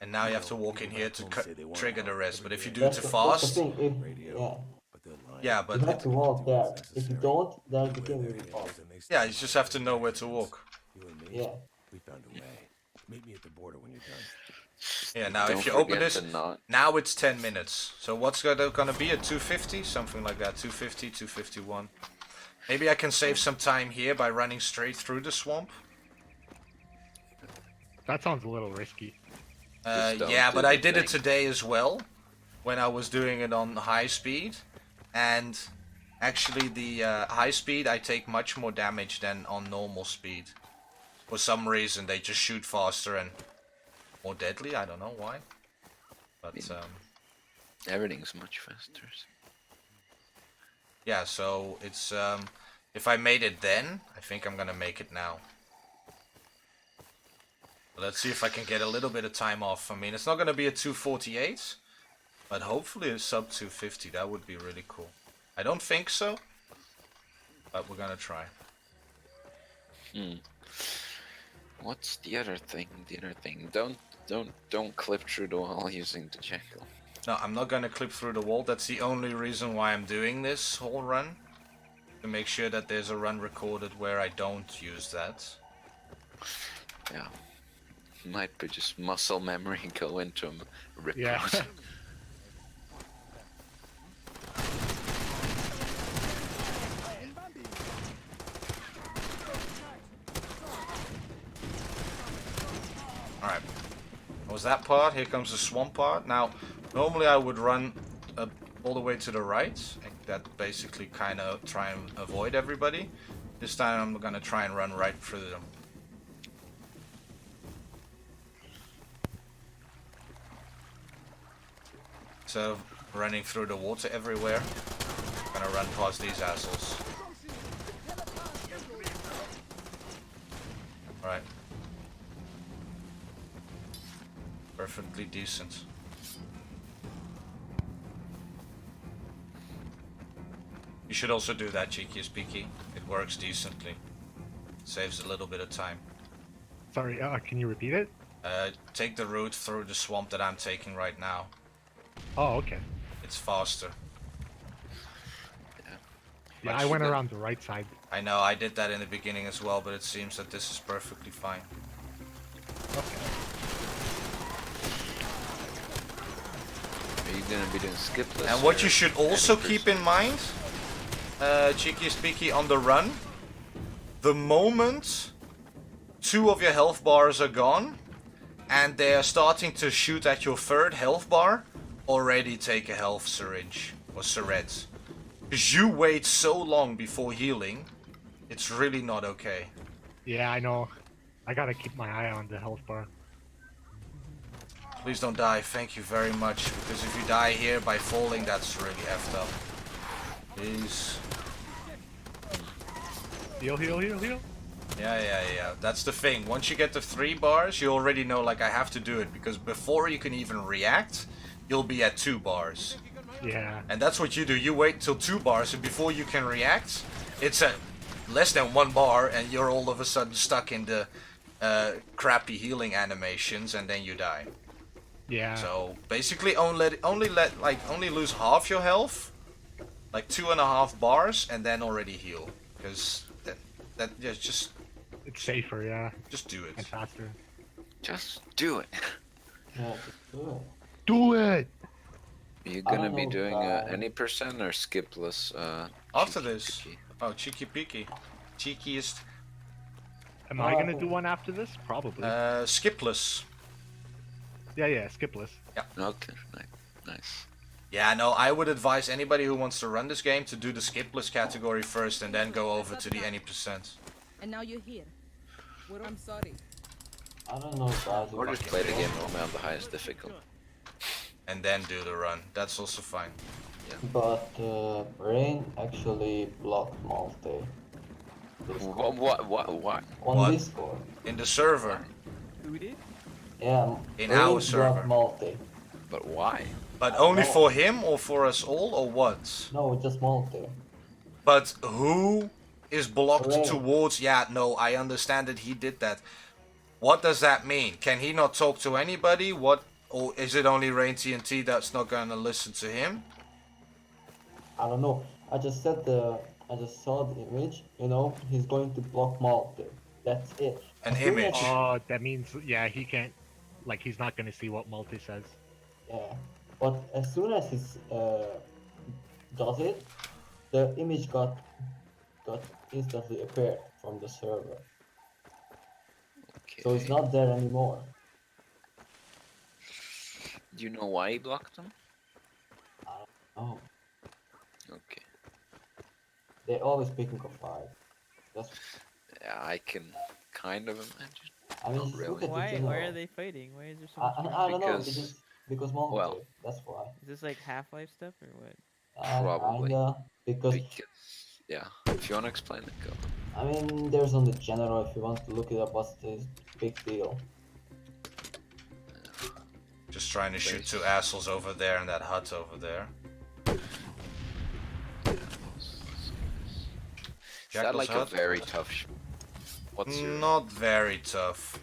and now you have to walk in here to trigger the rest. But if you do it That's too the, that's fast, the thing, yeah, you but have to walk there. If you don't, then the game will be paused. yeah, you just have to know where to walk. Yeah. We found a way. Meet me at the border when you're done. Yeah, now Don't if you open forget this, to not- now it's 10 minutes. So what's gonna be at 250? Something like that, 250, 251. Maybe I can save some time here by running straight through the swamp. That sounds a little risky. Yeah, but I did it today as well, when I was doing it on high speed. And actually the high speed I take much more damage than on normal speed. For some reason they just shoot faster and more deadly, I don't know why. But Everything's much faster. yeah, so it's if I made it then, I think I'm gonna make it now. Let's see if I can get a little bit of time off. I mean, it's not gonna be a 248, but hopefully a sub 250. That would be really cool. I don't think so, but we're gonna try. What's the other thing? Don't clip through the wall using the jackal. No, I'm not gonna clip through the wall. That's the only reason why I'm doing this whole run. To make sure that there's a run recorded where I don't use that. Yeah. Might be just muscle memory and go into him. Rip Yeah. out. Alright. Was that part? Here comes the swamp part. Now, normally I would run all the way to the right. And that basically kind of try and avoid everybody. This time I'm gonna try and run right through them. Instead of running through the water everywhere, I'm gonna run past these assholes. Alright. Perfectly decent. You should also do that, Cheeky as Peaky. It works decently. Saves a little bit of time. Sorry, can you repeat it? Take the route through the swamp that I'm taking right now. Oh, okay. It's faster. Yeah, I went around the right side. I know, I did that in the beginning as well, but it seems that this is perfectly fine. Are you gonna be doing skipless. And what you or should also any keep in mind, cheeky speaky, on the run, the moment 2 of your health bars are gone, and they are starting to shoot at your 3rd health bar, already take a health syringe or syringe. Because you wait so long before healing, it's really not okay. Yeah, I know. I gotta keep my eye on the health bar. Please don't die, thank you very much, because if you die here by falling, that's really effed up. Please. Heal, heal, heal, heal. Yeah. That's the thing. Once you get to 3 bars, you already know, like, I have to do it, because before you can even react, you'll be at 2 bars. Yeah. And that's what you do. You wait till 2 bars, and before you can react, it's at less than 1 bar, and you're all of a sudden stuck in the crappy healing animations, and then you die. Yeah. So basically, only lose half your health, like 2.5 bars, and then already heal, because yeah, just it's safer, yeah. Just do it. And faster. Just do it. Yeah, just do it. Do it. Are you gonna be doing any percent or skipless? After this. Oh, cheeky peeky. Cheekiest. Am I gonna do one after this? Probably. Skipless. Yeah, skipless. Yeah. Okay, nice. Yeah, no, I would advise anybody who wants to run this game to do the skipless category first and then go over to the any percent. And now you're here. I'm sorry. I don't know, guys. Or just play the game normally on the highest difficulty. And then do the run. That's also fine. Yeah. But Brain actually blocked multi. What? On Discord. In the server. Who did? Yeah. In Brain our server. blocked multi. But why? But only for him or for us all or what? No, just multi. But who is blocked Brain. towards... Yeah, no, I understand that he did that. What does that mean? Can he not talk to anybody? What? Or is it only Rain TNT that's not gonna listen to him? I don't know. I just saw the image. You know, he's going to block multi. That's it. An As soon image. as he- Oh, that means, yeah, he can't, like, he's not gonna see what multi says. Yeah, but as soon as he does it, the image got instantly appeared from the server. Okay. So it's not there anymore. Do you know why he blocked them? Oh, Okay. they always picking a fight. That's. Yeah, I can kind of imagine. I mean, Not just really. look at the Why general. are they fighting? Why is there so much? I don't know. Because- Because multi. well, That's why. Is this like Half-Life stuff or what? Probably. Kinda, because Yeah, if you wanna explain it, go. I mean, there's on the general. If you want to look it up, what's the big deal? Just trying to shoot 2 assholes over there in that hut over there. Is that like a very tough What's your... Not very tough.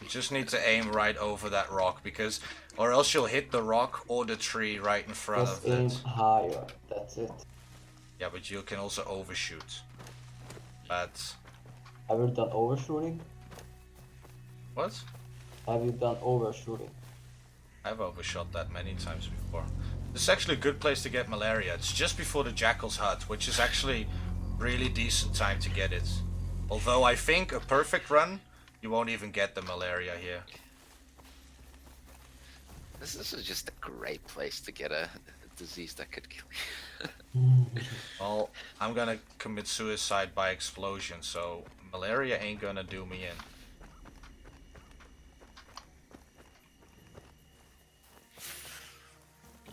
You just need to aim right over that rock, because or else you'll hit the rock or the tree right in front Just of aim it. higher. That's it. Yeah, but you can also overshoot. But Have you done overshooting? what? Have you done overshooting? I've overshot that many times before. This is actually a good place to get malaria. It's just before the Jackal's hut, which is actually really decent time to get it. Although I think a perfect run, you won't even get the malaria here. This is just a great place to get a disease that could kill you. Well, I'm gonna commit suicide by explosion, so malaria ain't gonna do me in.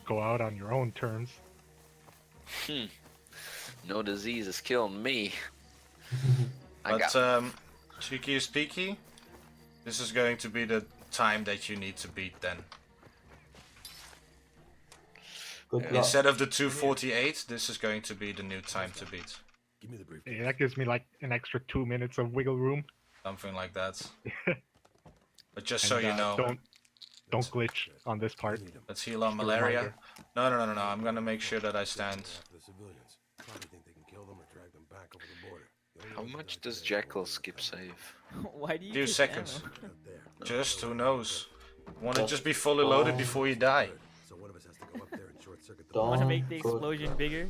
Go out on your own terms. No disease is killing me. But cheeky is peaky. This is going to be the time that you need to beat then. Good luck. Instead of the 2:48, this is going to be the new time to beat. Give me the brief. Yeah, that gives me like an extra 2 minutes of wiggle room. Something like that. But just so And, you know, don't glitch on this part. let's heal on Just a malaria. reminder. No. I'm gonna make sure that I stand. The civilians probably think they can kill them or drag them back over the border. The only How ones much that does are Jackal skip save? Why do you? Few keep seconds. ammo? out there. Just who knows? Want to just be fully loaded before you die. So one of us has to go Want to Don't make the go- explosion bigger?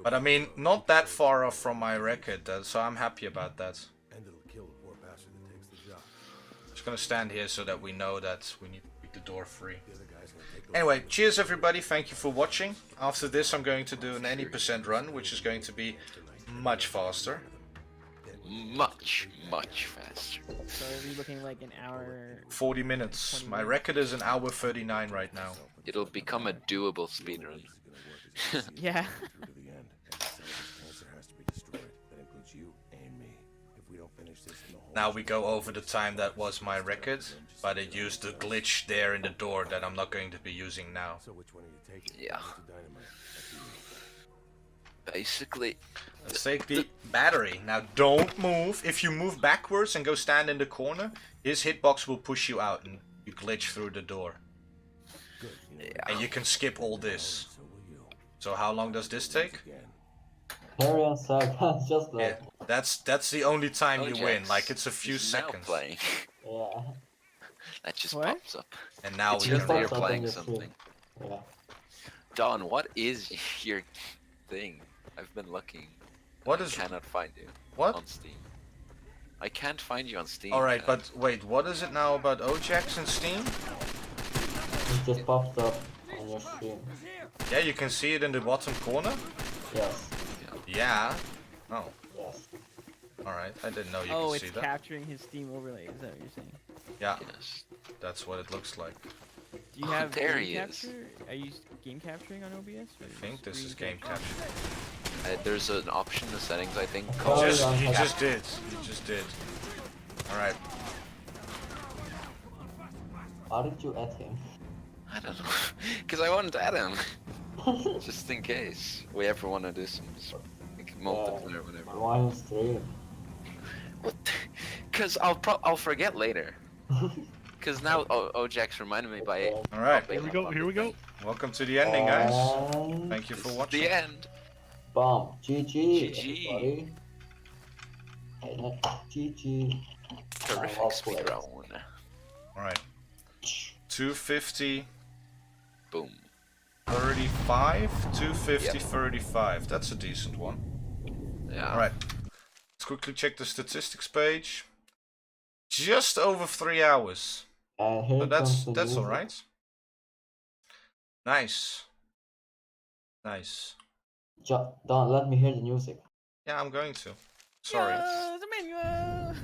But I mean, not that far off from my record, so I'm happy about that. And it'll kill the poor bastard that takes the job. Just gonna stand here so that we know that we need to keep the door free. The other guy's gonna take those Anyway, cheers everybody, thank you for watching. After this I'm going to do an 80% run, which is going to be much faster. Much faster. So we're looking like an hour. 40 minutes. My record is an hour 39 right now. It'll become a doable speedrun. Yeah. to the end. And the salvage cancer has to be destroyed. That includes you and me. If we don't finish this in the whole Now we go over the time that was my record, but it used the glitch there in the door that I'm not going to be using now. So which one are you taking? Yeah. The dynamite. That's you. Basically, Let's take the battery. Now don't move. If you move backwards and go stand in the corner, his hitbox will push you out and you glitch through the door. And you can skip all this. So how long does this take? Carry on, seconds, just Yeah, like. that's the only time you win. Jax Like it's a few is now seconds. playing. Yeah. That just What? pops up. And now It's we just can that you're Pops up on playing your screen. something. Yeah. Don, what is your thing? I've been looking. What I is- cannot find you. What? On Steam. I can't find you on Steam. Alright, chat. but wait, what is it now about Ojax and Steam? It just popped up on your screen. Yeah, you can see it in the bottom corner? Yes. Yeah. Oh, Yes. alright. I didn't know you Oh, could it's see that. capturing his Steam overlay. Is that what you're saying? Yeah, Yes. that's what it looks like. Do you Oh, have there game he is. capture? Are you game capturing on OBS? I think this is game capture. There's an option in the settings, I think, Oh, called... You just did. You just did. Alright. How did you add him? I don't know. Because I wanted to add him. Just in case we ever want to do some like, multiplayer or whatever. Why on stream? Because I'll forget later. Because now Ojax reminded me by... Alright. Here we go. Here we go. Welcome to the ending, guys. And Thank you for This is watching. the end. bomb. GG. GG. Everybody. Hey, GG. Terrific Well played. speedrun. Alright. 250, Boom. 35, 250, Yep. 35. That's a decent one. Yeah. Alright. Let's quickly check the statistics page. Just over 3 hours. And here But comes the that's music. alright. Nice. Nice. Don't let me hear the music. Yeah, I'm going to. Sorry. The manual.